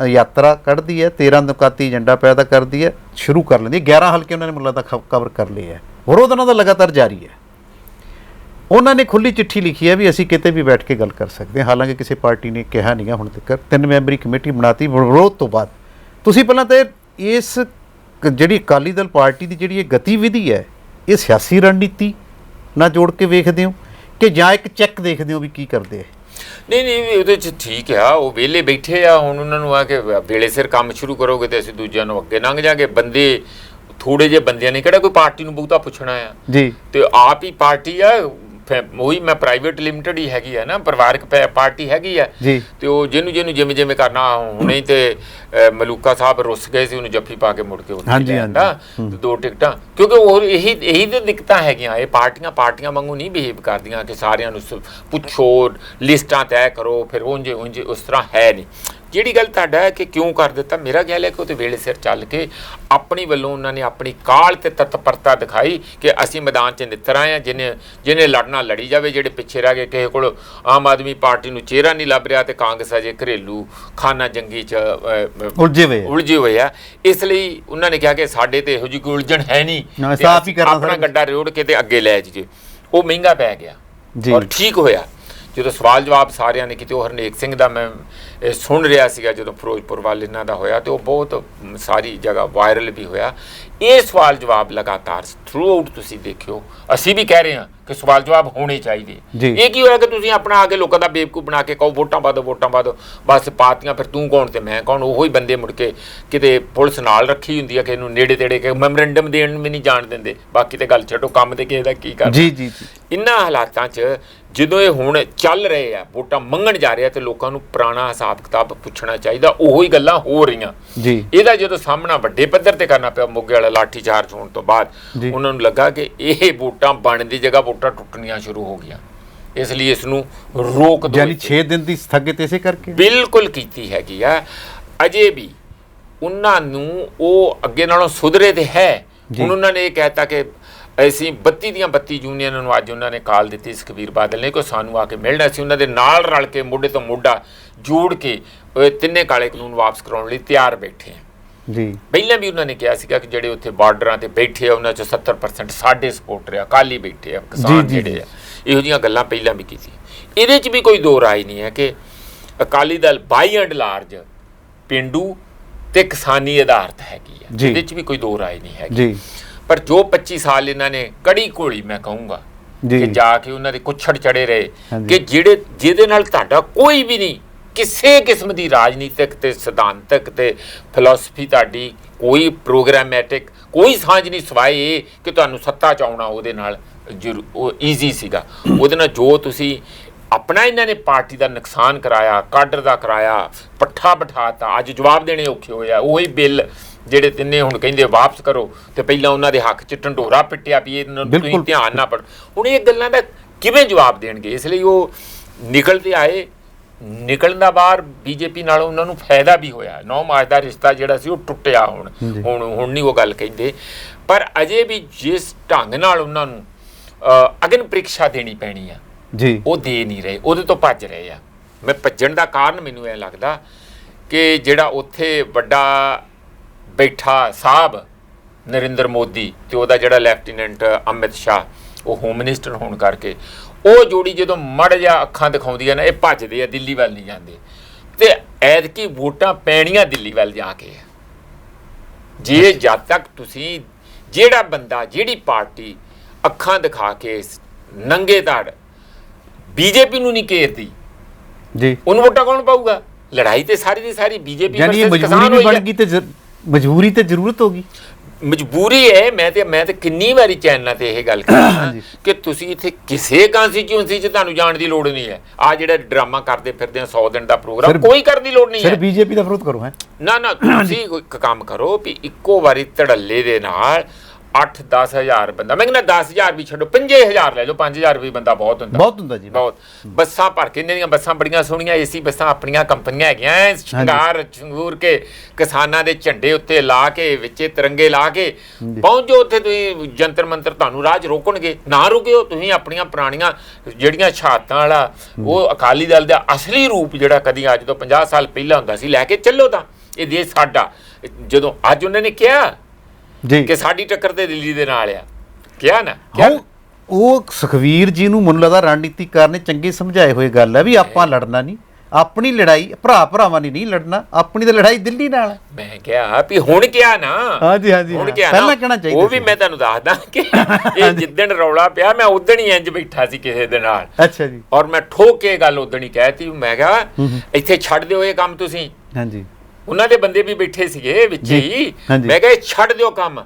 ਯਾਤਰਾ ਕੱਢਦੀ ਹੈ, 13 ਨੁਕਾਤੀ ਏਜੰਡਾ ਪੈਦਾ ਕਰਦੀ ਹੈ, ਸ਼ੁਰੂ ਕਰ ਲੈਂਦੀ ਹੈ, 11 ਹਲਕੇ ਉਹਨਾਂ ਨੇ ਮੁੱਲਾਂ ਦਾ ਕਵਰ ਕਰ ਲਏ ਹੈ, ਵਿਰੋਧ ਉਹਨਾਂ ਦਾ ਲਗਾਤਾਰ ਜਾਰੀ ਹੈ। ਉਹਨਾਂ ਨੇ ਖੁੱਲ੍ਹੀ ਚਿੱਠੀ ਲਿਖੀ ਹੈ ਵੀ ਅਸੀਂ ਕਿਤੇ ਵੀ ਬੈਠ ਕੇ ਗੱਲ ਕਰ ਸਕਦੇ ਹਾਂ, ਹਾਲਾਂਕਿ ਕਿਸੇ ਪਾਰਟੀ ਨੇ ਕਿਹਾ ਨਹੀਂ ਗਾ ਹੁਣ ਤੱਕ। 3 ਮੈਂਬਰੀ ਕਮੇਟੀ ਬਣਾਤੀ ਵਿਰੋਧ ਤੋਂ ਬਾਅਦ। ਤੁਸੀਂ ਪਹਿਲਾਂ ਤਾਂ ਇਸ ਜਿਹੜੀ ਅਕਾਲੀ ਦਲ ਪਾਰਟੀ ਦੀ ਜਿਹੜੀ ਇਹ ਗਤੀਵਿਧੀ ਹੈ, ਇਹ ਸਿਆਸੀ ਰਣਨੀਤੀ ਨਾਲ ਜੋੜ ਕੇ ਵੇਖਦੇ ਹੋ ਕਿ ਜਾਂ ਇੱਕ ਚੈੱਕ ਦੇਖਦੇ ਹੋ ਵੀ ਕੀ ਕਰਦੇ ਹੈ? ਨਹੀਂ, ਉਹਦੇ 'ਚ ਠੀਕ ਆ, ਉਹ ਵਿਹਲੇ ਬੈਠੇ ਆ। ਹੁਣ ਉਹਨਾਂ ਨੂੰ ਆ ਕੇ ਵੇਲੇ ਸਿਰ ਕੰਮ ਸ਼ੁਰੂ ਕਰੋਗੇ ਤੇ ਅਸੀਂ ਦੂਜਿਆਂ ਨੂੰ ਅੱਗੇ ਲੰਘ ਜਾਗੇ। ਬੰਦੇ ਥੋੜ੍ਹੇ ਜਿਹੇ ਬੰਦਿਆਂ ਨੇ ਕਿਹੜਾ ਕੋਈ ਪਾਰਟੀ ਨੂੰ ਬਹੁਤਾ ਪੁੱਛਣਾ ਆ ਜੀ, ਤੇ ਆਪ ਹੀ ਪਾਰਟੀ ਆ। ਉਹੀ ਮੈਂ ਪ੍ਰਾਈਵੇਟ ਲਿਮਟਿਡ ਹੀ ਹੈਗੀ ਆ ਨਾ, ਪਰਿਵਾਰਕ ਪਾਰਟੀ ਹੈਗੀ ਆ, ਤੇ ਉਹ ਜਿਹਨੂੰ ਜਿਵੇਂ ਕਰਨਾ। ਹੁਣੇ ਤੇ ਮਲੂਕਾ ਸਾਹਿਬ ਰੁੱਸ ਗਏ ਸੀ, ਉਹਨੂੰ ਜੱਫੀ ਪਾ ਕੇ ਮੁੜ ਕੇ ਉੱਥੇ ਲਿਆਂਦਾ 2 ਟਿਕਟਾਂ, ਕਿਉਂਕਿ ਉਹ ਇਹੀ ਤੇ ਦਿੱਕਤਾਂ ਹੈਗੀਆਂ। ਇਹ ਪਾਰਟੀਆਂ ਵਾਂਗੂ ਨਹੀਂ ਬਿਹੇਵ ਕਰਦੀਆਂ ਕਿ ਸਾਰਿਆਂ ਨੂੰ ਪੁੱਛੋ, ਲਿਸਟਾਂ ਤੈਅ ਕਰੋ, ਫਿਰ ਉਂਝ ਉਸ ਤਰ੍ਹਾਂ ਹੈ ਨਹੀਂ। ਜਿਹੜੀ ਗੱਲ ਤੁਹਾਡਾ ਹੈ ਕਿ ਕਿਉਂ ਕਰ ਦਿੱਤਾ, ਮੇਰਾ ਖਿਆਲ ਹੈ ਕਿ ਉਹ ਤੇ ਵੇਲੇ ਸਿਰ ਚੱਲ ਕੇ ਆਪਣੀ ਵੱਲੋਂ ਉਹਨਾਂ ਨੇ ਆਪਣੀ ਕਾਹਲ ਤੇ ਤਤਪਰਤਾ ਦਿਖਾਈ ਕਿ ਅਸੀਂ ਮੈਦਾਨ 'ਚ ਨਿੱਤਰ ਆਏ ਹਾਂ। ਜਿਹਨੇ ਲੜਨਾ ਲੜੀ ਜਾਵੇ, ਜਿਹੜੇ ਪਿੱਛੇ ਰਹਿ ਗਏ, ਕਿਸੇ ਕੋਲ ਆਮ ਆਦਮੀ ਪਾਰਟੀ ਨੂੰ ਚਿਹਰਾ ਨਹੀਂ ਲੱਭ ਰਿਹਾ ਤੇ ਕਾਂਗਰਸ ਅਜੇ ਘਰੇਲੂ ਖਾਨਾ ਜੰਗੀ 'ਚ ਉਲਝੇ ਹੋਏ ਆ। ਇਸ ਲਈ ਉਹਨਾਂ ਨੇ ਕਿਹਾ ਕਿ ਸਾਡੇ ਤੇ ਇਹੋ ਜਿਹੀ ਕੋਈ ਉਲਝਣ ਹੈ ਨਹੀਂ, ਆਪਣਾ ਗੱਡਾ ਰੋੜ ਕੇ ਤੇ ਅੱਗੇ ਲੈ ਜਾਈਏ। ਉਹ ਮਹਿੰਗਾ ਪੈ ਗਿਆ ਔਰ ਠੀਕ ਹੋਇਆ। ਜਦੋਂ ਸਵਾਲ ਜਵਾਬ ਸਾਰਿਆਂ ਨੇ ਕੀਤੇ, ਉਹ ਹਰਨੇਕ ਸਿੰਘ ਦਾ ਮੈਂ ਸੁਣ ਰਿਹਾ ਸੀਗਾ ਜਦੋਂ ਫਿਰੋਜ਼ਪੁਰ ਵੱਲ ਇਹਨਾਂ ਦਾ ਹੋਇਆ, ਤੇ ਉਹ ਬਹੁਤ ਸਾਰੀ ਜਗ੍ਹਾ ਵਾਇਰਲ ਵੀ ਹੋਇਆ। ਇਹ ਸਵਾਲ ਜਵਾਬ ਲਗਾਤਾਰ ਥਰੂ ਆਊਟ ਤੁਸੀਂ ਦੇਖਿਓ, ਅਸੀਂ ਵੀ ਕਹਿ ਰਹੇ ਹਾਂ ਕਿ ਸਵਾਲ ਜਵਾਬ ਹੋਣੇ ਚਾਹੀਦੇ। ਇਹ ਕੀ ਹੋਇਆ ਕਿ ਤੁਸੀਂ ਆਪਣਾ ਆ ਕੇ ਲੋਕਾਂ ਦਾ ਬੇਵਕੂਫ ਬਣਾ ਕੇ ਕਹੋ ਵੋਟਾਂ ਪਾ ਦਿਓ, ਬਸ ਪਾਤੀਆਂ, ਫਿਰ ਤੂੰ ਕੌਣ ਤੇ ਮੈਂ ਕੌਣ। ਉਹੀ ਬੰਦੇ ਮੁੜ ਕੇ ਕਿਤੇ ਪੁਲਿਸ ਨਾਲ ਰੱਖੀ ਹੁੰਦੀ ਹੈ ਕਿ ਇਹਨੂੰ ਨੇੜੇ ਤੇੜੇ ਕਿ ਮੈਮੋਰੈਂਡਮ ਦੇਣ ਨੂੰ ਵੀ ਨਹੀਂ ਜਾਣ ਦਿੰਦੇ, ਬਾਕੀ ਤੇ ਗੱਲ ਛੱਡੋ, ਕੰਮ ਤੇ ਕਿਸੇ ਦਾ ਕੀ ਕਰਨਾ। ਜੀ ਇਹਨਾਂ ਹਾਲਾਤਾਂ 'ਚ ਜਦੋਂ ਇਹ ਹੁਣ ਚੱਲ ਰਹੇ ਆ, ਵੋਟਾਂ ਮੰਗਣ ਜਾ ਰਹੇ ਆ, ਤੇ ਲੋਕਾਂ ਨੂੰ ਪੁਰਾਣਾ ਹਿਸਾਬ ਕਿਤਾਬ ਪੁੱਛਣਾ ਚਾਹੀਦਾ। ਉਹੀ ਗੱਲਾਂ ਹੋ ਰਹੀਆਂ ਜੀ। ਇਹਦਾ ਜਦੋਂ ਸਾਹਮਣਾ ਵੱਡੇ ਪੱਧਰ ਤੇ ਕਰਨਾ ਪਿਆ ਮੋਗੇ ਵਾਲਾ ਲਾਠੀ ਚਾਰਜ ਹੋਣ ਤੋਂ ਬਾਅਦ, ਉਹਨਾਂ ਨੂੰ ਲੱਗਾ ਕਿ ਇਹ ਵੋਟਾਂ ਬਣਨ ਦੀ ਜਗ੍ਹਾ ਵੋਟਾਂ ਟੁੱਟਣੀਆਂ ਸ਼ੁਰੂ ਹੋ ਗਈਆਂ, ਇਸ ਲਈ ਇਸ ਨੂੰ ਰੋਕ ਦਿਓ। ਯਾਨੀ 6 ਦਿਨ ਦੀ ਸਥਗਿਤ ਇਸੇ ਕਰਕੇ ਬਿਲਕੁਲ ਕੀਤੀ ਹੈਗੀ ਆ। ਅਜੇ ਵੀ ਉਹਨਾਂ ਨੂੰ ਉਹ ਅੱਗੇ ਨਾਲੋਂ ਸੁਧਰੇ ਤੇ ਹੈ। ਹੁਣ ਉਹਨਾਂ ਨੇ ਇਹ ਕਹਿਤਾ ਕਿ ਅਸੀਂ 32 ਦੀਆਂ 32 ਯੂਨੀਅਨਾਂ ਨੂੰ ਅੱਜ ਉਹਨਾਂ ਨੇ ਕਾਲ ਦਿੱਤੀ ਸੁਖਬੀਰ ਬਾਦਲ ਨੇ, ਕੋਈ ਸਾਨੂੰ ਆ ਕੇ ਮਿਲਣਾ, ਅਸੀਂ ਉਹਨਾਂ ਦੇ ਨਾਲ ਰਲ ਕੇ ਮੋਢੇ ਤੋਂ ਮੋਢਾ ਜੋੜ ਕੇ ਤਿੰਨੇ ਕਾਲੇ ਕਾਨੂੰਨ ਵਾਪਸ ਕਰਾਉਣ ਲਈ ਤਿਆਰ ਬੈਠੇ ਹਾਂ ਜੀ। ਪਹਿਲਾਂ ਵੀ ਉਹਨਾਂ ਨੇ ਕਿਹਾ ਸੀਗਾ ਕਿ ਜਿਹੜੇ ਉੱਥੇ ਬਾਰਡਰਾਂ ਤੇ ਬੈਠੇ ਆ ਉਹਨਾਂ 'ਚੋਂ 70% ਸਾਡੇ ਸਪੋਰਟਰ ਆ, ਅਕਾਲੀ ਬੈਠੇ ਆ, ਕਿਸਾਨ ਜਿਹੜੇ ਆ, ਇਹੋ ਜਿਹੀਆਂ ਗੱਲਾਂ ਪਹਿਲਾਂ ਵੀ ਕੀਤੀ। ਇਹਦੇ 'ਚ ਵੀ ਕੋਈ ਦੋ ਰਾਏ ਨਹੀਂ ਹੈ ਕਿ ਅਕਾਲੀ ਦਲ ਬਾਈ ਐਂਡ ਲਾਰਜ ਪੇਂਡੂ ਤੇ ਕਿਸਾਨੀ ਆਧਾਰਿਤ ਹੈਗੀ ਆ, ਇਹਦੇ 'ਚ ਵੀ ਕੋਈ ਦੋ ਰਾਏ ਨਹੀਂ ਹੈਗੀ। ਪਰ ਜੋ 25 ਸਾਲ ਇਹਨਾਂ ਨੇ ਕੜੀ ਘੋਲੀ, ਮੈਂ ਕਹੂੰਗਾ ਕਿ ਜਾ ਕੇ ਉਹਨਾਂ ਦੇ ਕੁੱਛੜ ਚੜੇ ਰਹੇ ਕਿ ਜਿਹਦੇ ਨਾਲ ਤੁਹਾਡਾ ਕੋਈ ਵੀ ਨਹੀਂ, ਕਿਸੇ ਕਿਸਮ ਦੀ ਰਾਜਨੀਤਿਕ ਤੇ ਸਿਧਾਂਤਕ ਤੇ ਫਿਲਾਸਫੀ ਤੁਹਾਡੀ ਕੋਈ ਪ੍ਰੋਗਰਾਮੈਟਿਕ ਕੋਈ ਸਾਂਝ ਨਹੀਂ, ਸਿਵਾਏ ਇਹ ਕਿ ਤੁਹਾਨੂੰ ਸੱਤਾ 'ਚ ਆਉਣਾ ਉਹਦੇ ਨਾਲ ਉਹ ਈਜ਼ੀ ਸੀਗਾ। ਉਹਦੇ ਨਾਲ ਜੋ ਤੁਸੀਂ ਆਪਣਾ ਇਹਨਾਂ ਨੇ ਪਾਰਟੀ ਦਾ ਨੁਕਸਾਨ ਕਰਾਇਆ, ਕਾਡਰ ਦਾ ਕਰਾਇਆ, ਪੱਠਾ ਬਿਠਾਤਾ, ਅੱਜ ਜਵਾਬ ਦੇਣੇ ਔਖੇ ਹੋਏ ਆ। ਉਹੀ ਬਿੱਲ ਜਿਹੜੇ ਤਿੰਨੇ ਹੁਣ ਕਹਿੰਦੇ ਵਾਪਸ ਕਰੋ, ਤੇ ਪਹਿਲਾਂ ਉਹਨਾਂ ਦੇ ਹੱਕ 'ਚ ਢੰਡੋਰਾ ਪਿੱਟਿਆ ਵੀ ਇਹਨਾਂ ਨੂੰ ਤੁਸੀਂ ਧਿਆਨ ਨਾ ਪੜੋ। ਹੁਣ ਇਹ ਗੱਲਾਂ ਦਾ ਕਿਵੇਂ ਜਵਾਬ ਦੇਣਗੇ? ਇਸ ਲਈ ਉਹ ਨਿਕਲਦੇ ਆਏ। ਨਿਕਲਣ ਦਾ ਬਾਹਰ ਬੀਜੇਪੀ ਨਾਲ ਉਹਨਾਂ ਨੂੰ ਫਾਇਦਾ ਵੀ ਹੋਇਆ। 9 ਮਾਰਚ ਦਾ ਰਿਸ਼ਤਾ ਜਿਹੜਾ ਸੀ ਉਹ ਟੁੱਟਿਆ। ਹੁਣ ਨਹੀਂ ਉਹ ਗੱਲ ਕਹਿੰਦੇ, ਪਰ ਅਜੇ ਵੀ ਜਿਸ ਢੰਗ ਨਾਲ ਉਹਨਾਂ ਨੂੰ ਅਗਨ ਪ੍ਰੀਖਿਆ ਦੇਣੀ ਪੈਣੀ ਆ ਜੀ, ਉਹ ਦੇ ਨਹੀਂ ਰਹੇ, ਉਹਦੇ ਤੋਂ ਭੱਜ ਰਹੇ ਆ। ਮੈਂ ਭੱਜਣ ਦਾ ਕਾਰਨ ਮੈਨੂੰ ਇਹ ਲੱਗਦਾ ਕਿ ਜਿਹੜਾ ਉੱਥੇ ਵੱਡਾ ਬੈਠਾ ਸਾਹਿਬ ਨਰਿੰਦਰ ਮੋਦੀ ਤੇ ਉਹਦਾ ਜਿਹੜਾ ਲੈਫਟੀਨੈਂਟ ਅਮਿਤ ਸ਼ਾਹ, ਉਹ ਹੋਮ ਮਿਨਿਸਟਰ ਹੋਣ ਕਰਕੇ ਉਹ ਜੋੜੀ ਜਦੋਂ ਮੜ ਜਾ ਅੱਖਾਂ ਦਿਖਾਉਂਦੀ ਆ ਨਾ, ਇਹ ਭੱਜਦੇ ਆ, ਦਿੱਲੀ ਵੱਲ ਨਹੀਂ ਜਾਂਦੇ। ਤੇ ਐਤਕੀ ਵੋਟਾਂ ਪੈਣੀਆਂ ਦਿੱਲੀ ਵੱਲ ਜਾ ਕੇ। ਜੇ ਜਦ ਤੱਕ ਤੁਸੀਂ ਜਿਹੜਾ ਬੰਦਾ ਜਿਹੜੀ ਪਾਰਟੀ ਅੱਖਾਂ ਦਿਖਾ ਕੇ ਨੰਗੇ ਧੜ ਬੀਜੇਪੀ ਨੂੰ ਨਹੀਂ ਘੇਰਦੀ ਜੀ, ਉਹਨੂੰ ਵੋਟਾਂ ਕੌਣ ਪਾਊਗਾ? ਲੜਾਈ ਤੇ ਸਾਰੀ ਦੀ ਸਾਰੀ ਬੀਜੇਪੀ ਵਰਸਸ ਕਿਸਾਨ ਹੋਈ ਹੈ। ਤੇ ਮਜਬੂਰੀ ਤੇ ਜ਼ਰੂਰਤ ਹੋਗੀ, ਮਜਬੂਰੀ ਹੈ। ਮੈਂ ਤੇ ਕਿੰਨੀ ਵਾਰੀ ਚੈਨਲਾਂ ਤੇ ਇਹ ਗੱਲ ਕਰਦਾ ਕਿ ਤੁਸੀਂ ਇੱਥੇ ਕਿਸੇ ਕੰਸਟੀਚੁਐਂਸੀ 'ਚ ਤੁਹਾਨੂੰ ਜਾਣ ਦੀ ਲੋੜ ਨਹੀਂ ਹੈ। ਆ ਜਿਹੜਾ ਡਰਾਮਾ ਕਰਦੇ ਫਿਰਦੇ ਆ 100 ਦਿਨ ਦਾ ਪ੍ਰੋਗਰਾਮ, ਕੋਈ ਕਰਨ ਦੀ ਲੋੜ ਨਹੀਂ ਹੈ। ਫਿਰ ਬੀਜੇਪੀ ਦਾ ਵਿਰੋਧ ਕਰੋ। ਨਾ ਤੁਸੀਂ ਇੱਕ ਕੰਮ ਕਰੋ ਵੀ ਇੱਕੋ ਵਾਰੀ ਧੜੱਲੇ ਦੇ ਨਾਲ 8-10 ਹਜ਼ਾਰ ਬੰਦਾ, ਮੈਂ ਕਹਿੰਦਾ 10,000 ਵੀ ਛੱਡੋ, 5000 ਲੈ ਲਓ, 5000 ਵੀ ਬੰਦਾ ਬਹੁਤ ਹੁੰਦਾ ਜੀ, ਬਹੁਤ। ਬੱਸਾਂ ਭਰ ਕੇ ਇਹਨਾਂ ਦੀਆਂ ਬੱਸਾਂ ਬੜੀਆਂ ਸੋਹਣੀਆਂ ਏਸੀ ਬੱਸਾਂ, ਆਪਣੀਆਂ ਕੰਪਨੀਆਂ ਹੈਗੀਆਂ, ਸ਼ਿੰਗਾਰ ਕੇ ਕਿਸਾਨਾਂ ਦੇ ਝੰਡੇ ਉੱਤੇ ਲਾ ਕੇ ਵਿੱਚੇ ਤਿਰੰਗੇ ਲਾ ਕੇ ਪਹੁੰਚੋ ਉੱਥੇ। ਤੁਸੀਂ ਜੰਤਰ ਮੰਤਰ ਤੁਹਾਨੂੰ ਰਾਹ 'ਚ ਰੋਕਣਗੇ, ਨਾ ਰੁਕਿਓ। ਤੁਸੀਂ ਆਪਣੀਆਂ ਪੁਰਾਣੀਆਂ ਜਿਹੜੀਆਂ ਸ਼ਹਾਦਤਾਂ ਵਾਲਾ ਉਹ ਅਕਾਲੀ ਦਲ ਦਾ ਅਸਲੀ ਰੂਪ ਜਿਹੜਾ ਕਦੀ ਅੱਜ ਤੋਂ 50 ਸਾਲ ਪਹਿਲਾਂ ਹੁੰਦਾ ਸੀ, ਲੈ ਕੇ ਚੱਲੋ। ਤਾਂ ਇਹ ਦੇਸ਼ ਸਾਡਾ, ਜਦੋਂ ਅੱਜ ਉਹਨਾਂ ਨੇ ਕਿਹਾ ਕਿ ਸਾਡੀ ਟੱਕਰ ਤੇ ਦਿੱਲੀ ਦੇ ਨਾਲ ਆ, ਕਿਹਾ ਨਾ, ਉਹ ਸੁਖਵੀਰ ਜੀ ਨੂੰ ਮੈਨੂੰ ਲੱਗਦਾ ਰਣਨੀਤੀਕਾਰ ਨੇ ਚੰਗੇ ਸਮਝਾਏ ਹੋਏ ਗੱਲ ਹੈ ਵੀ ਆਪਾਂ ਲੜਨਾ ਨਹੀਂ, ਆਪਣੀ ਲੜਾਈ ਭਰਾਵਾਂ ਨੇ ਨਹੀਂ ਲੜਨਾ, ਆਪਣੀ ਤਾਂ ਲੜਾਈ ਦਿੱਲੀ ਨਾਲ। ਮੈਂ ਕਿਹਾ ਵੀ ਹੁਣ ਕਿਹਾ ਨਾ, ਹੁਣ ਕਿਹਾ ਪਹਿਲਾਂ ਕਹਿਣਾ ਚਾਹੀਦਾ। ਉਹ ਵੀ ਮੈਂ ਤੁਹਾਨੂੰ ਦੱਸਦਾ ਕਿ ਇਹ ਜਿੱਦਣ ਰੌਲਾ ਪਿਆ ਮੈਂ ਉਦਣ ਹੀ ਇੰਜ ਬੈਠਾ ਸੀ ਕਿਸੇ ਦੇ ਨਾਲ। ਅੱਛਾ ਜੀ। ਔਰ ਮੈਂ ਠੋਕ ਕੇ ਗੱਲ ਉਦਣ ਹੀ ਕਹਿਤੀ, ਮੈਂ ਕਿਹਾ ਇੱਥੇ ਛੱਡ ਦਿਓ ਇਹ ਕੰਮ ਤੁਸੀਂ। ਹਾਂਜੀ। ਉਹਨਾਂ ਦੇ ਬੰਦੇ ਵੀ ਬੈਠੇ ਸੀਗੇ ਵਿੱਚ ਹੀ। ਮੈਂ ਕਿਹਾ ਛੱਡ ਦਿਓ ਕੰਮ,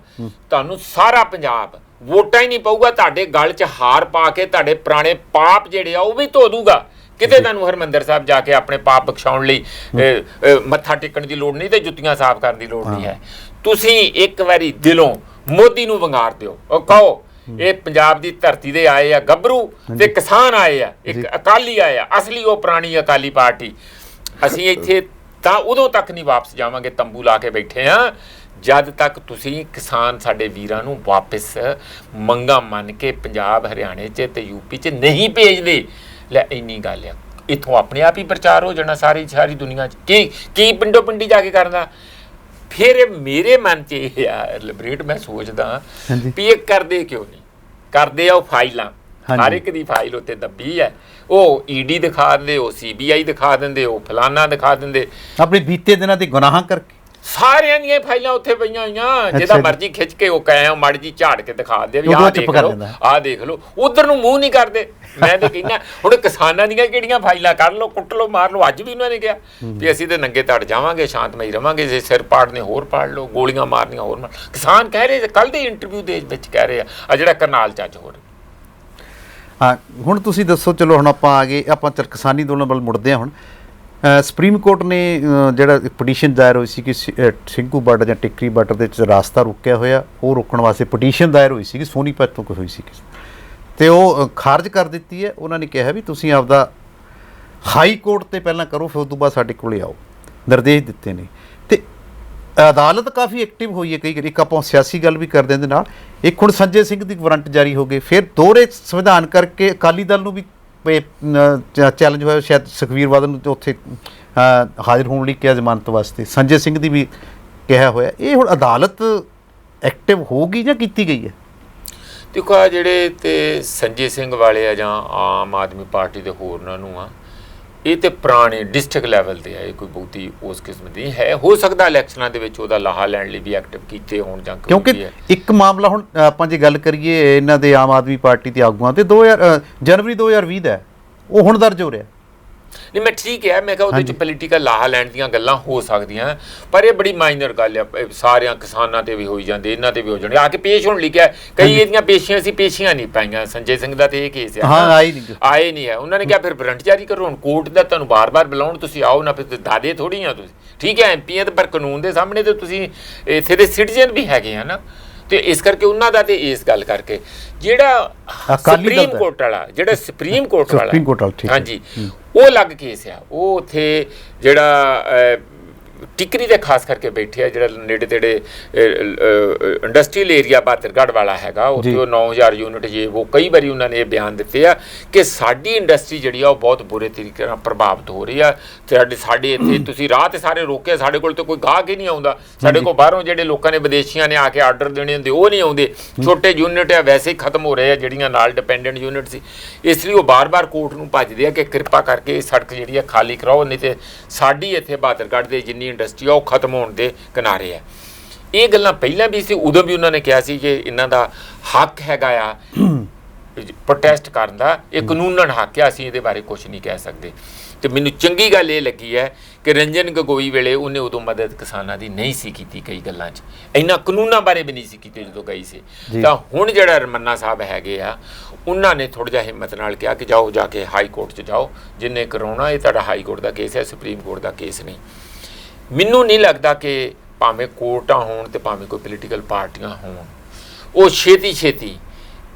ਤੁਹਾਨੂੰ ਸਾਰਾ ਪੰਜਾਬ ਵੋਟਾਂ ਹੀ ਨਹੀਂ ਪਊਗਾ, ਤੁਹਾਡੇ ਗਲ 'ਚ ਹਾਰ ਪਾ ਕੇ ਤੁਹਾਡੇ ਪੁਰਾਣੇ ਪਾਪ ਜਿਹੜੇ ਆ ਉਹ ਵੀ ਧੋ ਦੂਗਾ। ਕਿਤੇ ਤੁਹਾਨੂੰ ਹਰਿਮੰਦਰ ਸਾਹਿਬ ਜਾ ਕੇ ਆਪਣੇ ਪਾਪ ਬਖਸ਼ਾਉਣ ਲਈ ਮੱਥਾ ਟੇਕਣ ਦੀ ਲੋੜ ਨਹੀਂ ਤੇ ਜੁੱਤੀਆਂ ਸਾਫ਼ ਕਰਨ ਦੀ ਲੋੜ ਨਹੀਂ ਹੈ। ਤੁਸੀਂ ਇੱਕ ਵਾਰੀ ਦਿਲੋਂ ਮੋਦੀ ਨੂੰ ਵੰਗਾਰ ਦਿਓ, ਉਹ ਕਹੋ ਇਹ ਪੰਜਾਬ ਦੀ ਧਰਤੀ ਦੇ ਆਏ ਆ ਗੱਭਰੂ ਤੇ ਕਿਸਾਨ ਆਏ ਆ, ਇੱਕ ਅਕਾਲੀ ਆਏ ਆ, ਅਸਲੀ ਉਹ ਪੁਰਾਣੀ ਅਕਾਲੀ ਪਾਰਟੀ। ਅਸੀਂ ਇੱਥੇ ਤਾਂ ਉਦੋਂ ਤੱਕ ਨਹੀਂ ਵਾਪਸ ਜਾਵਾਂਗੇ, ਤੰਬੂ ਲਾ ਕੇ ਬੈਠੇ ਆ, ਜਦ ਤੱਕ ਤੁਸੀਂ ਕਿਸਾਨ ਸਾਡੇ ਵੀਰਾਂ ਨੂੰ ਵਾਪਸ ਮੰਗਾਂ ਮੰਨ ਕੇ ਪੰਜਾਬ ਹਰਿਆਣੇ 'ਚ ਤੇ ਯੂਪੀ 'ਚ ਨਹੀਂ ਭੇਜਦੇ। ਲੈ ਇੰਨੀ ਗੱਲ ਆ, ਇੱਥੋਂ ਆਪਣੇ ਆਪ ਹੀ ਪ੍ਰਚਾਰ ਹੋ ਜਾਣਾ ਸਾਰੀ ਦੁਨੀਆ 'ਚ। ਕੀ ਪਿੰਡੋ ਪਿੰਡੀ ਜਾ ਕੇ ਕਰਨਾ? ਫਿਰ ਮੇਰੇ ਮਨ 'ਚ ਇਹ ਆ ਲਿਬਰੇਟ, ਮੈਂ ਸੋਚਦਾ ਵੀ ਇਹ ਕਰਦੇ ਕਿਉਂ ਨਹੀਂ? ਕਰਦੇ ਆ ਉਹ ਫਾਈਲਾਂ, ਹਰ ਇੱਕ ਦੀ ਫਾਈਲ ਉੱਤੇ ਦੱਬੀ ਹੈ, ਉਹ ਈਡੀ ਦਿਖਾ ਦਿੰਦੇ, ਉਹ CBI ਦਿਖਾ ਦਿੰਦੇ, ਉਹ ਫਲਾਨਾ ਦਿਖਾ ਦਿੰਦੇ, ਆਪਣੇ ਬੀਤੇ ਦਿਨਾਂ ਦੇ ਗੁਨਾਹਾਂ ਕਰਕੇ। ਸਾਰਿਆਂ ਦੀਆਂ ਫਾਈਲਾਂ ਉੱਥੇ ਪਈਆਂ ਹੋਈਆਂ, ਜਿਹਦਾ ਜੀ। ਮਰਜ਼ੀ ਖਿੱਚ ਕੇ ਉਹ ਕਹੇ ਮਾੜੀ ਜੀ ਝਾੜ ਕੇ ਦਿਖਾ ਦੇ ਵੀ ਉਦੋਂ ਆਹ ਚੁੱਪ ਦੇਖ ਕਰ ਲਓ, ਜਾਂਦਾ। ਆਹ ਦੇਖ ਲਓ, ਉਧਰ ਨੂੰ ਮੂੰਹ ਨਹੀਂ ਕਰਦੇ। ਮੈਂ ਤੇ ਕਹਿੰਦਾ ਹੁਣ ਕਿਸਾਨਾਂ ਦੀਆਂ ਕਿਹੜੀਆਂ ਫਾਈਲਾਂ ਕੱਢ ਲਓ, ਕੁੱਟ ਲਓ, ਮਾਰ ਲਓ। ਅੱਜ ਵੀ ਉਹਨਾਂ ਨੇ ਕਿਹਾ ਵੀ ਅਸੀਂ ਤੇ ਨੰਗੇ ਧੜ ਜਾਵਾਂਗੇ, ਸ਼ਾਂਤਮਈ ਰਵਾਂਗੇ, ਜੇ ਸਿਰ ਪਾੜਨੇ ਹੋਰ ਪਾੜ ਲਓ, ਗੋਲੀਆਂ ਮਾਰਨੀਆਂ ਹੋਰ ਮਾਰ। ਕਿਸਾਨ ਕਹਿ ਰਹੇ, ਕੱਲ ਦੇ ਇੰਟਰਵਿਊ ਦੇ ਵਿੱਚ ਕਹਿ ਰਹੇ ਆ ਜਿਹੜਾ ਕਰਨਾਲ ਚ ਅੱਜ ਹੋ ਰਿਹਾ। ਹਾਂ, ਹੁਣ ਤੁਸੀਂ ਦੱਸੋ, ਚਲੋ ਹੁਣ ਆਪਾਂ ਆ ਗਏ, ਆਪਾਂ ਚਲ ਕਿਸਾਨੀ ਅੰਦੋਲਨ ਵੱਲ ਮੁੜਦੇ ਹਾਂ। ਹੁਣ ਸੁਪਰੀਮ ਕੋਰਟ ਨੇ ਜਿਹੜਾ ਪਟੀਸ਼ਨ ਦਾਇਰ ਹੋਈ ਸੀ ਕਿ ਸਿੰਘੂ ਬਾਰਡਰ ਜਾਂ ਟਿੱਕਰੀ ਬਾਰਡਰ ਦੇ ਵਿੱਚ ਰਾਸਤਾ ਰੁਕਿਆ ਹੋਇਆ, ਉਹ ਰੋਕਣ ਵਾਸਤੇ ਪਟੀਸ਼ਨ ਦਾਇਰ ਹੋਈ ਸੀ ਸੋਨੀਪਤ ਤੋਂ ਕੋਈ ਹੋਈ ਸੀ, ਤੇ ਉਹ ਖਾਰਜ ਕਰ ਦਿੱਤੀ ਹੈ। ਉਹਨਾਂ ਨੇ ਕਿਹਾ ਵੀ ਤੁਸੀਂ ਆਪਦਾ ਹਾਈ ਕੋਰਟ ਤੇ ਪਹਿਲਾਂ ਕਰੋ, ਫਿਰ ਉਸ ਤੋਂ ਬਾਅਦ ਸਾਡੇ ਕੋਲੇ ਆਓ, ਨਿਰਦੇਸ਼ ਦਿੱਤੇ ਨੇ। ਤੇ ਅਦਾਲਤ ਕਾਫੀ ਐਕਟਿਵ ਹੋਈ ਹੈ। ਕਈ ਵਾਰੀ ਇੱਕ ਆਪਾਂ ਸਿਆਸੀ ਗੱਲ ਵੀ ਕਰਦੇ ਹਾਂ ਦੇ ਨਾਲ, ਇੱਕ ਹੁਣ ਸੰਜੇ ਸਿੰਘ ਦੀ ਵਾਰੰਟ ਜਾਰੀ ਹੋ ਗਏ, ਫਿਰ ਦੋਹਰੇ ਸੰਵਿਧਾਨ ਕਰਕੇ ਅਕਾਲੀ ਦਲ ਨੂੰ ਵੀ ਚੈਲੰਜ ਹੋਇਆ, ਸ਼ਾਇਦ ਸੁਖਬੀਰ ਬਾਦਲ ਨੂੰ ਤੇ ਉੱਥੇ ਹਾਜ਼ਰ ਹੋਣ ਲਈ ਕਿਹਾ ਜ਼ਮਾਨਤ ਵਾਸਤੇ, ਸੰਜੇ ਸਿੰਘ ਦੀ ਵੀ ਕਿਹਾ ਹੋਇਆ। ਇਹ ਹੁਣ ਅਦਾਲਤ ਐਕਟਿਵ ਹੋਊਗੀ ਜਾਂ ਕੀਤੀ ਗਈ ਹੈ? ਦੇਖੋ ਆ ਜਿਹੜੇ ਤੇ ਸੰਜੇ ਸਿੰਘ ਵਾਲੇ ਆ ਜਾਂ ਆਮ ਆਦਮੀ ਪਾਰਟੀ ਦੇ ਹੋਰਨਾਂ ਨੂੰ ਆ, ਇਹ ਤੇ ਪੁਰਾਣੇ ਡਿਸਟ੍ਰਿਕਟ ਲੈਵਲ ਤੇ ਆ, ਇਹ ਕੋਈ ਬਹੁਤੀ ਉਸ ਕਿਸਮ ਦੀ ਹੈ। ਹੋ ਸਕਦਾ ਇਲੈਕਸ਼ਨਾਂ ਦੇ ਵਿੱਚ ਉਹਦਾ ਲਾਹਾ ਲੈਣ ਲਈ ਵੀ ਐਕਟਿਵ ਕੀਤੇ ਹੋਣ ਜਾਂ ਕਿਉਂਕਿ ਇੱਕ ਮਾਮਲਾ ਹੁਣ ਆਪਾਂ ਜੇ ਗੱਲ ਕਰੀਏ ਇਹਨਾਂ ਦੇ ਆਮ ਆਦਮੀ ਪਾਰਟੀ ਦੇ ਆਗੂਆਂ ਤੇ ਜਨਵਰੀ 2020 ਦਾ, ਉਹ ਹੁਣ ਦਰਜ ਹੋ ਰਿਹਾ। ਨਹੀਂ, ਮੈਂ ਠੀਕ ਹੈ, ਮੈਂ ਕਿਹਾ ਉਹਦੇ ਚ ਪੋਲੀਟੀਕਲ ਲਾਹਾ ਲੈਣ ਦੀਆਂ ਗੱਲਾਂ ਹੋ ਸਕਦੀਆਂ, ਪਰ ਇਹ ਬੜੀ ਮਾਈਨਰ ਗੱਲ ਆ। ਸਾਰਿਆਂ ਕਿਸਾਨਾਂ ਤੇ ਵੀ ਹੋਈ ਜਾਂਦੇ, ਇਹਨਾਂ ਤੇ ਵੀ ਹੋ ਜਾਣਗੇ। ਆ ਕੇ ਪੇਸ਼ ਹੋਣ ਲਿਖਿਆ, ਕਈ ਇਹਦੀਆਂ ਪੇਸ਼ੀਆਂ ਸੀ, ਪੇਸ਼ੀਆਂ ਨਹੀਂ ਪਾਈਆਂ। ਸੰਜੇ ਸਿੰਘ ਦਾ ਤੇ ਇਹ ਕੇਸ ਆ, ਆਏ ਨਹੀਂ ਹੈ। ਉਹਨਾਂ ਨੇ ਕਿਹਾ ਫਿਰ ਵਾਰੰਟ ਜਾਰੀ ਕਰੋ। ਹੁਣ ਕੋਰਟ ਦਾ ਤੁਹਾਨੂੰ ਬਾਰ-ਬਾਰ ਬੁਲਾਉਣ, ਤੁਸੀਂ ਆਓ ਨਾ, ਫਿਰ ਦਾਦੇ ਥੋੜੀ ਆ ਤੁਸੀਂ। ਠੀਕ ਹੈ, ਐਮਪੀ ਹੈ, ਪਰ ਕਾਨੂੰਨ ਦੇ ਸਾਹਮਣੇ ਤੇ ਤੁਸੀਂ ਇੱਥੇ ਦੇ ਸਿਟੀਜ਼ਨ ਵੀ ਹੈਗੇ ਆ ਨਾ। ਤੇ ਇਸ ਕਰਕੇ ਉਹਨਾਂ ਦਾ ਤੇ ਇਸ ਗੱਲ ਕਰਕੇ ਜਿਹੜਾ ਸੁਪਰੀਮ ਕੋਰਟ ਵਾਲਾ ਹਾਂਜੀ, ਉਹ ਅਲੱਗ ਕੇਸ ਆ। ਉਹ ਉੱਥੇ ਜਿਹੜਾ ਟਿੱਕਰੀ ਦੇ ਖਾਸ ਕਰਕੇ ਬੈਠੇ ਆ, ਜਿਹੜਾ ਨੇੜੇ ਤੇੜੇ ਇੰਡਸਟਰੀਅਲ ਏਰੀਆ ਬਹਾਦਰਗੜ੍ਹ ਵਾਲਾ ਹੈਗਾ, ਉੱਥੇ ਉਹ 9000 ਯੂਨਿਟ ਜੇ ਉਹ ਕਈ ਵਾਰੀ ਉਹਨਾਂ ਨੇ ਇਹ ਬਿਆਨ ਦਿੱਤੇ ਆ ਕਿ ਸਾਡੀ ਇੰਡਸਟਰੀ ਜਿਹੜੀ ਆ ਉਹ ਬਹੁਤ ਬੁਰੇ ਤਰੀਕੇ ਨਾਲ ਪ੍ਰਭਾਵਿਤ ਹੋ ਰਹੀ ਆ। ਸਾਡੇ ਇੱਥੇ ਤੁਸੀਂ ਰਾਹ ਤੇ ਸਾਰੇ ਰੋਕੇ, ਸਾਡੇ ਕੋਲ ਤਾਂ ਕੋਈ ਗਾਹਕ ਹੀ ਨਹੀਂ ਆਉਂਦਾ। ਸਾਡੇ ਕੋਲ ਬਾਹਰੋਂ ਜਿਹੜੇ ਲੋਕਾਂ ਨੇ ਵਿਦੇਸ਼ੀਆਂ ਨੇ ਆ ਕੇ ਆਰਡਰ ਦੇਣੇ ਹੁੰਦੇ, ਉਹ ਨਹੀਂ ਆਉਂਦੇ। ਛੋਟੇ ਯੂਨਿਟ ਆ ਵੈਸੇ ਹੀ ਖਤਮ ਹੋ ਰਹੇ ਆ, ਜਿਹੜੀਆਂ ਨਾਲ ਡਿਪੈਂਡੈਂਟ ਯੂਨਿਟ ਸੀ। ਇਸ ਲਈ ਉਹ ਬਾਰ-ਬਾਰ ਕੋਰਟ ਨੂੰ ਭੱਜਦੇ ਆ ਕਿ ਕਿਰਪਾ ਕਰਕੇ ਸੜਕ ਜਿਹੜੀ ਆ ਖਾਲੀ ਕਰਾਓ, ਨਹੀਂ ਤੇ ਸਾਡੀ ਇੱਥੇ ਬਹਾਦਰਗੜ੍ਹ ਦੇ ਜਿੰਨੀ ਇੰਡਸਟਰੀ ਆ ਉਹ ਖਤਮ ਹੋਣ ਦੇ ਕਿਨਾਰੇ ਆ। ਇਹ ਗੱਲਾਂ ਪਹਿਲਾਂ ਵੀ ਸੀ, ਉਦੋਂ ਵੀ ਉਹਨਾਂ ਨੇ ਕਿਹਾ ਸੀ ਕਿ ਇਹਨਾਂ ਦਾ ਹੱਕ ਹੈਗਾ ਆ ਪ੍ਰੋਟੈਸਟ ਕਰਨ ਦਾ, ਇਹ ਕਾਨੂੰਨਨ ਹੱਕ ਆ, ਅਸੀਂ ਇਹਦੇ ਬਾਰੇ ਕੁਝ ਨਹੀਂ ਕਹਿ ਸਕਦੇ। ਤੇ ਮੈਨੂੰ ਚੰਗੀ ਗੱਲ ਇਹ ਲੱਗੀ ਹੈ ਕਿ ਰੰਜਨ ਗਗੋਈ ਵੇਲੇ ਉਹਨੇ ਉਦੋਂ ਮਦਦ ਕਿਸਾਨਾਂ ਦੀ ਨਹੀਂ ਸੀ ਕੀਤੀ, ਕਈ ਗੱਲਾਂ 'ਚ ਇਹਨਾਂ ਕਾਨੂੰਨਾਂ ਬਾਰੇ ਵੀ ਨਹੀਂ ਸੀ ਕੀਤੀ ਜਦੋਂ ਗਈ ਸੀ। ਤਾਂ ਹੁਣ ਜਿਹੜਾ ਰਮੰਨਾ ਸਾਹਿਬ ਹੈਗੇ ਆ, ਉਹਨਾਂ ਨੇ ਥੋੜ੍ਹਾ ਜਿਹਾ ਹਿੰਮਤ ਨਾਲ ਕਿਹਾ ਕਿ ਜਾਓ, ਜਾ ਕੇ ਹਾਈ ਕੋਰਟ 'ਚ ਜਾਓ, ਜਿੰਨੇ ਕਰਾਉਣਾ। ਇਹ ਤੁਹਾਡਾ ਹਾਈ ਕੋਰਟ ਦਾ ਕੇਸ ਹੈ, ਸੁਪਰੀਮ ਕੋਰਟ ਦਾ ਕੇਸ ਨਹੀਂ। ਮੈਨੂੰ ਨਹੀਂ ਲੱਗਦਾ ਕਿ ਭਾਵੇਂ ਕੋਰਟਾਂ ਹੋਣ ਤੇ ਭਾਵੇਂ ਕੋਈ ਪੋਲੀਟੀਕਲ ਪਾਰਟੀਆਂ ਹੋਣ, ਉਹ ਛੇਤੀ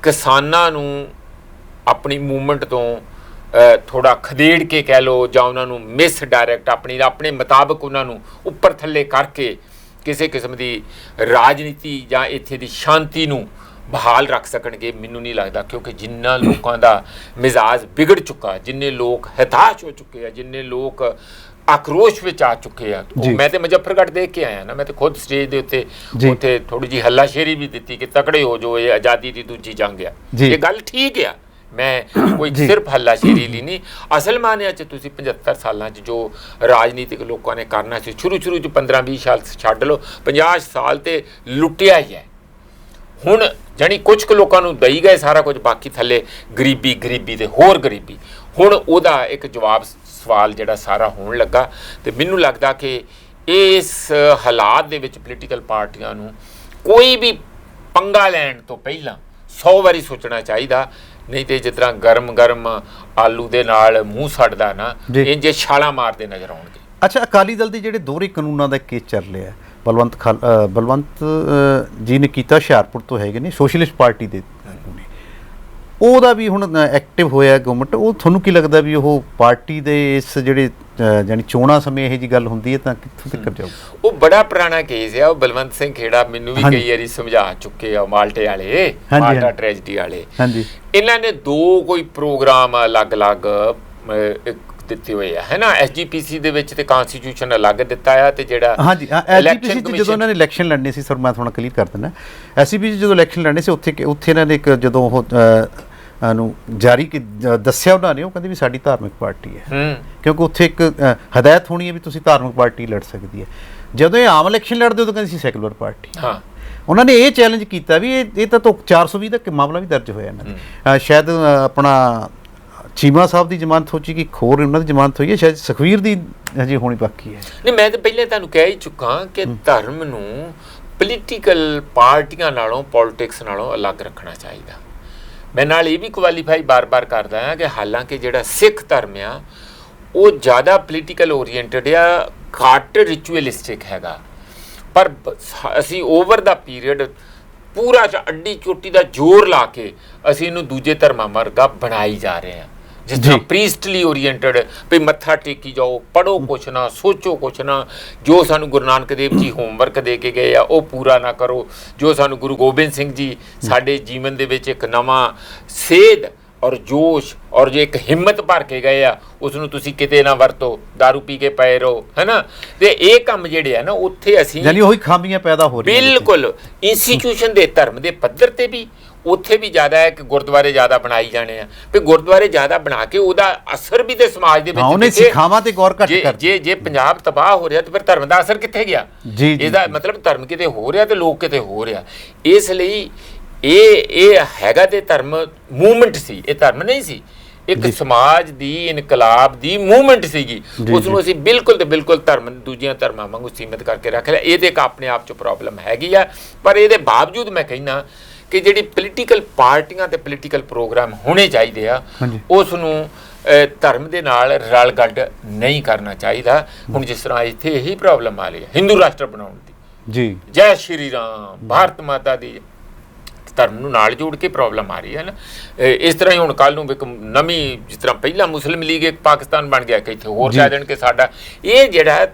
ਕਿਸਾਨਾਂ ਨੂੰ ਆਪਣੀ ਮੂਵਮੈਂਟ ਤੋਂ ਥੋੜ੍ਹਾ ਖਦੇੜ ਕੇ ਕਹਿ ਲਓ, ਜਾਂ ਉਹਨਾਂ ਨੂੰ ਮਿਸ ਡਾਇਰੈਕਟ ਆਪਣੇ ਮੁਤਾਬਕ ਉਹਨਾਂ ਨੂੰ ਉੱਪਰ ਥੱਲੇ ਕਰਕੇ ਕਿਸੇ ਕਿਸਮ ਦੀ ਰਾਜਨੀਤੀ ਜਾਂ ਇੱਥੇ ਦੀ ਸ਼ਾਂਤੀ ਨੂੰ ਬਹਾਲ ਰੱਖ ਸਕਣਗੇ। ਮੈਨੂੰ ਨਹੀਂ ਲੱਗਦਾ, ਕਿਉਂਕਿ ਜਿੰਨਾ ਲੋਕਾਂ ਦਾ ਮਿਜ਼ਾਜ ਵਿਗੜ ਚੁੱਕਾ, ਜਿੰਨੇ ਲੋਕ ਹਤਾਸ਼ ਹੋ ਚੁੱਕੇ ਆ, ਜਿੰਨੇ ਲੋਕ ਆਕਰੋਸ਼ ਵਿੱਚ ਆ ਚੁੱਕੇ ਆ। ਮੈਂ ਤੇ ਮੁਜ਼ੱਫਰਗੜ੍ਹ ਦੇਖ ਕੇ ਆਇਆ ਨਾ, ਮੈਂ ਤੇ ਖੁਦ ਸਟੇਜ ਦੇ ਉੱਤੇ ਥੋੜੀ ਜਿਹੀ ਹੱਲਾਸ਼ੇਰੀ ਵੀ ਦਿੱਤੀ ਕਿ ਤਕੜੇ ਹੋ ਜੋ, ਇਹ ਆਜ਼ਾਦੀ ਦੀ ਦੂਜੀ ਜੰਗ ਆ। ਇਹ ਗੱਲ ਠੀਕ ਆ, ਮੈਂ ਕੋਈ ਸਿਰਫ ਹੱਲਾਸ਼ੇਰੀ ਲਈ ਨਹੀਂ। ਅਸਲ ਮਾਨਿਆਂ 'ਚ ਤੁਸੀਂ 75 ਸਾਲਾਂ 'ਚ ਜੋ ਰਾਜਨੀਤਿਕ ਲੋਕਾਂ ਨੇ ਕਰਨਾ ਸੀ, ਸ਼ੁਰੂ 'ਚ 15-20 ਸਾਲ ਛੱਡ ਲਓ, 50 ਸਾਲ ਤੇ ਲੁੱਟਿਆ ਹੀ ਹੈ। ਹੁਣ ਜਾਣੀ ਕੁਝ ਕੁ ਲੋਕਾਂ ਨੂੰ ਦਈ ਗਏ ਸਾਰਾ ਕੁਝ, ਬਾਕੀ ਥੱਲੇ ਗਰੀਬੀ ਤੇ ਹੋਰ ਗਰੀਬੀ। ਹੁਣ ਉਹਦਾ ਇੱਕ ਜਵਾਬ ਸਵਾਲ ਜਿਹੜਾ ਸਾਰਾ ਹੋਣ ਲੱਗਾ। ਤੇ ਮੈਨੂੰ ਲੱਗਦਾ ਕਿ ਇਸ ਹਾਲਾਤ ਦੇ ਵਿੱਚ ਪੋਲੀਟੀਕਲ ਪਾਰਟੀਆਂ ਨੂੰ ਕੋਈ ਵੀ ਪੰਗਾ ਲੈਣ ਤੋਂ ਪਹਿਲਾਂ 100 ਵਾਰੀ ਸੋਚਣਾ ਚਾਹੀਦਾ, ਨਹੀਂ ਤੇ ਜਿਸ ਤਰ੍ਹਾਂ ਗਰਮ ਆਲੂ ਦੇ ਨਾਲ ਮੂੰਹ ਸੜਦਾ ਨਾ, ਇੰਜੇ ਛਾਲਾਂ ਮਾਰਦੇ ਨਜ਼ਰ ਆਉਣਗੇ। ਅੱਛਾ, ਅਕਾਲੀ ਦਲ ਦੇ ਜਿਹੜੇ ਦੋਹਰੇ ਕਾਨੂੰਨਾਂ ਦਾ ਕੇਸ ਚੱਲ ਰਿਹਾ, ਬਲਵੰਤ ਜੀ ਨੇ ਕੀਤਾ, ਹੁਸ਼ਿਆਰਪੁਰ ਤੋਂ ਹੈਗੇ ਨੇ, ਸੋਸ਼ਲਿਸਟ ਪਾਰਟੀ ਦੇ, ਉਹਦਾ ਵੀ ਹੁਣ ਐਕਟਿਵ ਹੋਇਆ ਗਵਰਨਮੈਂਟ। ਉਹ ਤੁਹਾਨੂੰ ਕੀ ਲੱਗਦਾ ਵੀ ਉਹ ਪਾਰਟੀ ਦੇ ਇਸ ਜਿਹੜੇ ਜਾਨੀ ਚੋਣਾਂ ਸਮੇਂ ਇਹੋ ਜਿਹੀ ਗੱਲ ਹੁੰਦੀ ਹੈ ਤਾਂ ਕਿੱਥੋਂ ਤੱਕ ਜਾਊ? ਉਹ ਬੜਾ ਪੁਰਾਣਾ ਕੇਸ ਆ। ਉਹ ਬਲਵੰਤ ਸਿੰਘ ਖੇੜਾ ਮੈਨੂੰ ਵੀ ਕਈ ਵਾਰੀ ਸਮਝਾ ਚੁੱਕੇ ਆ, ਮਾਲਟੇ ਵਾਲੇ, ਮਾਲਟਾ ਟ੍ਰੈਜਡੀ ਵਾਲੇ। ਇਹਨਾਂ ਨੇ ਦੋ ਕੋਈ ਪ੍ਰੋਗਰਾਮ ਅਲੱਗ-ਅਲੱਗ ਦਿੱਤੇ ਹੋਏ ਆ, ਹੈ ਨਾ। SGPC ਦੇ ਵਿੱਚ ਤੇ ਕਨਸਟੀਟਿਊਸ਼ਨ ਅਲੱਗ ਦਿੱਤਾ ਆ, ਤੇ ਜਿਹੜਾ SGPC 'ਚ ਜਦੋਂ ਇਹਨਾਂ ਨੇ ਇਲੈਕਸ਼ਨ ਲੜਨੇ ਸੀ, ਸਰ ਮੈਂ ਥੋੜਾ ਕਲੀਅਰ ਕਰ ਦਿੰਦਾ, SGPC ਜਦੋਂ ਇਲੈਕਸ਼ਨ ਲੜਨੇ ਸੀ ਉੱਥੇ ਇਹਨਾਂ ਨੇ ਇੱਕ ਜਦੋਂ ਉਹ ਨੂੰ ਜਾਰੀ ਦੱਸਿਆ ਉਹਨਾਂ ਨੇ, ਉਹ ਕਹਿੰਦੇ ਵੀ ਸਾਡੀ ਧਾਰਮਿਕ ਪਾਰਟੀ ਹੈ, ਕਿਉਂਕਿ ਉੱਥੇ ਇੱਕ ਹਦਾਇਤ ਹੋਣੀ ਹੈ ਵੀ ਤੁਸੀਂ ਧਾਰਮਿਕ ਪਾਰਟੀ ਲੜ ਸਕਦੀ ਹੈ। ਜਦੋਂ ਇਹ ਆਮ ਇਲੈਕਸ਼ਨ ਲੜਦੇ ਉਦੋਂ ਕਹਿੰਦੇ ਸੀ ਸੈਕੂਲਰ ਪਾਰਟੀ। ਹਾਂ, ਉਹਨਾਂ ਨੇ ਇਹ ਚੈਲੰਜ ਕੀਤਾ ਵੀ ਇਹ ਤਾਂ 420 ਦਾ ਮਾਮਲਾ ਵੀ ਦਰਜ ਹੋਇਆ ਇਹਨਾਂ ਦਾ। ਸ਼ਾਇਦ ਆਪਣਾ ਚੀਮਾ ਸਾਹਿਬ ਦੀ ਜ਼ਮਾਨਤ ਹੋ ਚੁੱਕੀ, ਇੱਕ ਹੋਰ ਉਹਨਾਂ ਦੀ ਜ਼ਮਾਨਤ ਹੋਈ ਹੈ, ਸ਼ਾਇਦ ਸੁਖਵੀਰ ਦੀ ਹਜੇ ਹੋਣੀ ਬਾਕੀ ਹੈ। ਨਹੀਂ, ਮੈਂ ਤਾਂ ਪਹਿਲੇ ਤੁਹਾਨੂੰ ਕਹਿ ਹੀ ਚੁੱਕਾ ਕਿ ਧਰਮ ਨੂੰ ਪੋਲੀਟੀਕਲ ਪਾਰਟੀਆਂ ਨਾਲੋਂ, ਪੋਲੀਟਿਕਸ ਨਾਲੋਂ ਅਲੱਗ ਰੱਖਣਾ ਚਾਹੀਦਾ। ਮੈਂ ਨਾਲ ਇਹ ਵੀ ਕੁਆਲੀਫਾਈ ਬਾਰ-ਬਾਰ ਕਰਦਾ ਹਾਂ ਕਿ ਹਾਲਾਂਕਿ ਜਿਹੜਾ ਸਿੱਖ ਧਰਮ ਆ ਉਹ ਜ਼ਿਆਦਾ ਪੋਲੀਟੀਕਲ ਓਰੀਐਂਟਡ ਆ, ਘੱਟ ਰਿਚੁਅਲਿਸਟਿਕ ਹੈਗਾ, ਪਰ ਅਸੀਂ ਓਵਰ ਦਾ ਪੀਰੀਅਡ ਪੂਰਾ ਅੱਡੀ ਚੋਟੀ ਦਾ ਜ਼ੋਰ ਲਾ ਕੇ ਅਸੀਂ ਇਹਨੂੰ ਦੂਜੇ ਧਰਮਾਂ ਵਰਗਾ ਬਣਾਈ ਜਾ ਰਹੇ ਹਾਂ। ਜਿਸ ਤਰ੍ਹਾਂ ਪ੍ਰੀਸਟਲੀ ਓਰੀਐਂਟਡ ਵੀ ਮੱਥਾ ਟੇਕੀ ਜਾਓ, ਪੜ੍ਹੋ ਕੁਛ ਨਾ, ਸੋਚੋ ਕੁਛ ਨਾ, ਜੋ ਸਾਨੂੰ ਗੁਰੂ ਨਾਨਕ ਦੇਵ ਜੀ ਹੋਮਵਰਕ ਦੇ ਕੇ ਗਏ ਆ ਉਹ ਪੂਰਾ ਨਾ ਕਰੋ, ਜੋ ਸਾਨੂੰ ਗੁਰੂ ਗੋਬਿੰਦ ਸਿੰਘ ਜੀ ਸਾਡੇ ਜੀਵਨ ਦੇ ਵਿੱਚ ਇੱਕ ਨਵਾਂ ਸੇਧ ਔਰ ਜੋਸ਼ ਔਰ ਜੇ ਇੱਕ ਹਿੰਮਤ ਭਰ ਕੇ ਗਏ ਆ ਉਸ ਨੂੰ ਤੁਸੀਂ ਕਿਤੇ ਨਾ ਵਰਤੋ, ਦਾਰੂ ਪੀ ਕੇ ਪਏ ਰਹੋ, ਹੈ ਨਾ। ਤੇ ਇਹ ਕੰਮ ਜਿਹੜੇ ਆ ਨਾ ਉੱਥੇ ਅਸੀਂ ਯਾਨੀ ਉਹੀ ਖਾਮੀਆਂ ਪੈਦਾ ਹੋ ਰਹੀਆਂ ਬਿਲਕੁਲ ਇੰਸਟੀਟਿਊਸ਼ਨ ਦੇ ਧਰਮ ਦੇ ਪੱਧਰ ਤੇ ਵੀ ਉੱਥੇ ਵੀ ਜ਼ਿਆਦਾ ਹੈ ਕਿ ਗੁਰਦੁਆਰੇ ਜ਼ਿਆਦਾ ਬਣਾਈ ਜਾਣੇ ਆ, ਵੀ ਗੁਰਦੁਆਰੇ ਜ਼ਿਆਦਾ ਬਣਾ ਕੇ ਉਹਦਾ ਅਸਰ ਵੀ ਤੇ ਸਮਾਜ ਦੇ ਵਿੱਚ ਉਹਨੇ ਸਿੱਖਾਵਾਂ ਤੇ ਗੌਰ ਘੱਟ ਕਰ ਜੇ ਪੰਜਾਬ ਤਬਾਹ ਹੋ ਰਿਹਾ ਤੇ ਫਿਰ ਧਰਮ ਦਾ ਅਸਰ ਕਿੱਥੇ ਗਿਆ? ਇਹਦਾ ਮਤਲਬ ਧਰਮ ਕਿਤੇ ਹੋ ਰਿਹਾ ਤੇ ਲੋਕ ਕਿਤੇ ਹੋ ਰਿਹਾ। ਇਸ ਲਈ ਇਹ ਹੈਗਾ ਤੇ ਧਰਮ ਮੂਵਮੈਂਟ ਸੀ, ਇਹ ਧਰਮ ਨਹੀਂ ਸੀ, ਇੱਕ ਸਮਾਜ ਦੀ ਇਨਕਲਾਬ ਦੀ ਮੂਵਮੈਂਟ ਸੀਗੀ। ਉਸ ਨੂੰ ਅਸੀਂ ਬਿਲਕੁਲ ਤੇ ਬਿਲਕੁਲ ਧਰਮ ਦੂਜੀਆਂ ਧਰਮਾਂ ਵਾਂਗੂ ਸੀਮਿਤ ਕਰਕੇ ਰੱਖ ਲਿਆ। ਇਹਦੇ ਇੱਕ ਆਪਣੇ ਆਪ 'ਚ ਪ੍ਰੋਬਲਮ ਹੈਗੀ ਆ, ਪਰ ਇਹਦੇ ਬਾਵਜੂਦ ਮੈਂ ਕਹਿੰਦਾ ਕਿ ਜਿਹੜੀ ਪੋਲੀਟੀਕਲ ਪਾਰਟੀਆਂ ਤੇ ਪੋਲੀਟੀਕਲ ਪ੍ਰੋਗਰਾਮ ਹੋਣੇ ਚਾਹੀਦੇ ਆ ਉਸ ਨੂੰ ਧਰਮ ਦੇ ਨਾਲ ਰਲ ਗੱਡ ਨਹੀਂ ਕਰਨਾ ਚਾਹੀਦਾ। ਹੁਣ ਜਿਸ ਤਰ੍ਹਾਂ ਇੱਥੇ ਇਹੀ ਪ੍ਰੋਬਲਮ ਆ ਰਹੀ ਹੈ ਹਿੰਦੂ ਰਾਸ਼ਟਰ ਬਣਾਉਣ ਦੀ, ਜੀ ਜੈ ਸ਼੍ਰੀ ਰਾਮ, ਭਾਰਤ ਮਾਤਾ ਦੀ, ਧਰਮ ਨੂੰ ਨਾਲ ਜੋੜ ਕੇ ਪ੍ਰੋਬਲਮ ਆ ਰਹੀ ਹੈ ਨਾ। ਇਸ ਤਰ੍ਹਾਂ ਹੀ ਹੁਣ ਕੱਲ੍ਹ ਨੂੰ ਇੱਕ ਨਵੀਂ, ਜਿਸ ਤਰ੍ਹਾਂ ਪਹਿਲਾਂ ਮੁਸਲਿਮ ਲੀਗ ਇੱਕ ਪਾਕਿਸਤਾਨ ਬਣ ਗਿਆ ਕਿ ਇੱਥੇ ਹੋਰ ਕਹਿ ਦੇਣ ਕਿ ਸਾਡਾ ਇਹ ਜਿਹੜਾ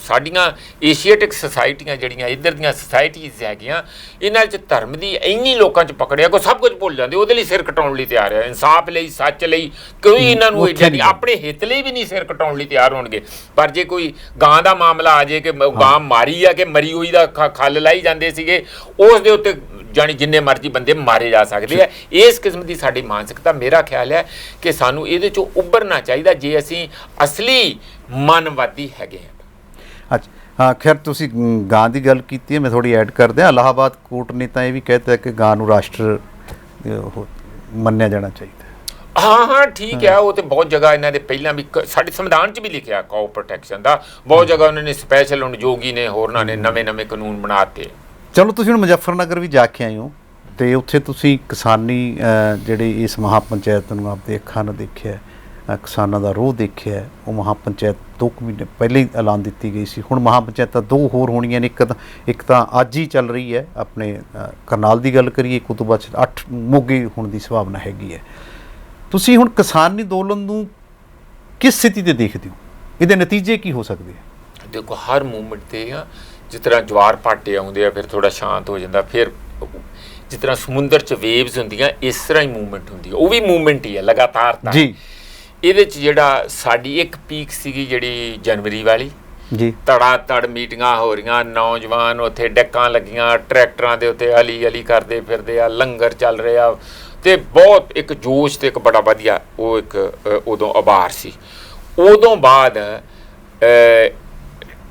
ਸਾਡੀਆਂ ਏਸ਼ੀਆਟਿਕ ਸੁਸਾਇਟੀਆਂ ਜਿਹੜੀਆਂ ਇੱਧਰ ਦੀਆਂ ਸੁਸਾਇਟੀਜ਼ ਹੈਗੀਆਂ ਇਹਨਾਂ 'ਚ ਧਰਮ ਦੀ ਇੰਨੀ ਲੋਕਾਂ 'ਚ ਪਕੜਿਆ ਕੋਈ ਸਭ ਕੁਝ ਭੁੱਲ ਜਾਂਦੇ, ਉਹਦੇ ਲਈ ਸਿਰ ਕਟਾਉਣ ਲਈ ਤਿਆਰ ਹੈ, ਇਨਸਾਫ ਲਈ, ਸੱਚ ਲਈ, ਕੋਈ ਇਹਨਾਂ ਨੂੰ ਆਪਣੇ ਹਿੱਤ ਲਈ ਵੀ ਨਹੀਂ ਸਿਰ ਕਟਾਉਣ ਲਈ ਤਿਆਰ ਹੋਣਗੇ। ਪਰ ਜੇ ਕੋਈ ਗਾਂ ਦਾ ਮਾਮਲਾ ਆ ਜੇ ਕਿ ਗਾਂ ਮਾਰੀ ਆ ਕਿ ਮਰੀ ਹੋਈ ਦਾ ਖੱਲ ਲਾਈ ਜਾਂਦੇ ਸੀਗੇ, ਉਸ ਦੇ ਉੱਤੇ ਜਾਣੀ ਜਿੰਨੇ ਮਰਜ਼ੀ ਬੰਦੇ ਮਾਰੇ ਜਾ ਸਕਦੇ ਆ। ਇਸ ਕਿਸਮ ਦੀ ਸਾਡੀ ਮਾਨਸਿਕਤਾ, ਮੇਰਾ ਖਿਆਲ ਹੈ ਕਿ ਸਾਨੂੰ ਇਹਦੇ 'ਚੋਂ ਉੱਭਰਨਾ ਚਾਹੀਦਾ ਜੇ ਅਸੀਂ ਅਸਲੀ ਮਨਵਾਦੀ ਹੈਗੇ ਹਾਂ। ਅੱਛਾ, ਹਾਂ, ਖੈਰ ਤੁਸੀਂ ਗਾਂ ਦੀ ਗੱਲ ਕੀਤੀ ਹੈ, ਮੈਂ ਥੋੜੀ ਐਡ ਕਰ ਦਿਆਂ। ਇਲਾਹਾਬਾਦ ਕੋਰਟ ਨੇ ਤਾਂ ਇਹ ਵੀ ਕਹਿਤਾ ਕਿ ਗਾਂ ਨੂੰ ਰਾਸ਼ਟਰ ਮੰਨਿਆ ਜਾਣਾ ਚਾਹੀਦਾ। ਹਾਂ ਠੀਕ ਹੈ, ਉਹ ਤੇ ਬਹੁਤ ਜਗ੍ਹਾ ਇਹਨਾਂ ਦੇ ਪਹਿਲਾਂ ਵੀ ਸਾਡੇ ਸੰਵਿਧਾਨ 'ਚ ਵੀ ਲਿਖਿਆ ਕਾਊ ਪ੍ਰੋਟੈਕਸ਼ਨ ਦਾ, ਬਹੁਤ ਜਗ੍ਹਾ ਉਹਨਾਂ ਨੇ ਸਪੈਸ਼ਲ, ਹੁਣ ਯੋਗੀ ਨੇ ਹੋਰਨਾਂ ਨੇ ਨਵੇਂ ਕਾਨੂੰਨ ਬਣਾਤੇ। ਚਲੋ ਤੁਸੀਂ ਹੁਣ ਮੁਜ਼ੱਫਰਨਗਰ ਵੀ ਜਾ ਕੇ ਆਏ ਹੋ ਅਤੇ ਉੱਥੇ ਤੁਸੀਂ ਕਿਸਾਨੀ ਜਿਹੜੇ ਇਸ ਮਹਾਪੰਚਾਇਤ ਨੂੰ ਆਪਦੇ ਅੱਖਾਂ ਨਾਲ ਦੇਖਿਆ, ਕਿਸਾਨਾਂ ਦਾ ਰੋਹ ਦੇਖਿਆ। ਉਹ ਮਹਾਪੰਚਾਇਤ 2 ਮਹੀਨੇ ਪਹਿਲਾਂ ਹੀ ਐਲਾਨ ਦਿੱਤੀ ਗਈ ਸੀ, ਹੁਣ ਮਹਾਪੰਚਾਇਤਾਂ 2 ਹੋਰ ਹੋਣੀਆਂ ਨੇ। ਇੱਕ ਤਾਂ ਅੱਜ ਹੀ ਚੱਲ ਰਹੀ ਹੈ, ਆਪਣੇ ਕਰਨਾਲ ਦੀ ਗੱਲ ਕਰੀਏ, ਇੱਕ ਤੋਂ ਬਾਅਦ 8 ਮੋਗੇ ਹੋਣ ਦੀ ਸੰਭਾਵਨਾ ਹੈਗੀ ਹੈ। ਤੁਸੀਂ ਹੁਣ ਕਿਸਾਨੀ ਅੰਦੋਲਨ ਨੂੰ ਕਿਸ ਸਥਿਤੀ 'ਤੇ ਦੇਖਦੇ ਹੋ? ਇਹਦੇ ਨਤੀਜੇ ਕੀ ਹੋ ਸਕਦੇ ਆ? ਦੇਖੋ, ਹਰ ਮੂਵਮੈਂਟ 'ਤੇ ਆ ਜਿਸ ਤਰ੍ਹਾਂ ਜਵਾਰ ਭਾਟੇ ਆਉਂਦੇ ਆ ਫਿਰ ਥੋੜ੍ਹਾ ਸ਼ਾਂਤ ਹੋ ਜਾਂਦਾ, ਫਿਰ ਜਿਸ ਤਰ੍ਹਾਂ ਸਮੁੰਦਰ 'ਚ ਵੇਵਜ਼ ਹੁੰਦੀਆਂ ਇਸ ਤਰ੍ਹਾਂ ਹੀ ਮੂਵਮੈਂਟ ਹੁੰਦੀ ਹੈ। ਉਹ ਵੀ ਮੂਵਮੈਂਟ ਹੀ ਹੈ ਲਗਾਤਾਰ ਜੀ। ਇਹਦੇ 'ਚ ਜਿਹੜਾ ਸਾਡੀ ਇੱਕ ਪੀਕ ਸੀਗੀ ਜਿਹੜੀ ਜਨਵਰੀ ਵਾਲੀ ਜੀ, ਧੜ ਮੀਟਿੰਗਾਂ ਹੋ ਰਹੀਆਂ, ਨੌਜਵਾਨ ਉੱਥੇ ਡੱਕਾਂ ਲੱਗੀਆਂ, ਟਰੈਕਟਰਾਂ ਦੇ ਉੱਤੇ ਅਲੀ ਕਰਦੇ ਫਿਰਦੇ ਆ, ਲੰਗਰ ਚੱਲ ਰਿਹਾ ਅਤੇ ਬਹੁਤ ਇੱਕ ਜੋਸ਼ ਅਤੇ ਇੱਕ ਬੜਾ ਵਧੀਆ ਉਹ ਇੱਕ ਉਦੋਂ ਉਭਾਰ ਸੀ। ਉਦੋਂ ਬਾਅਦ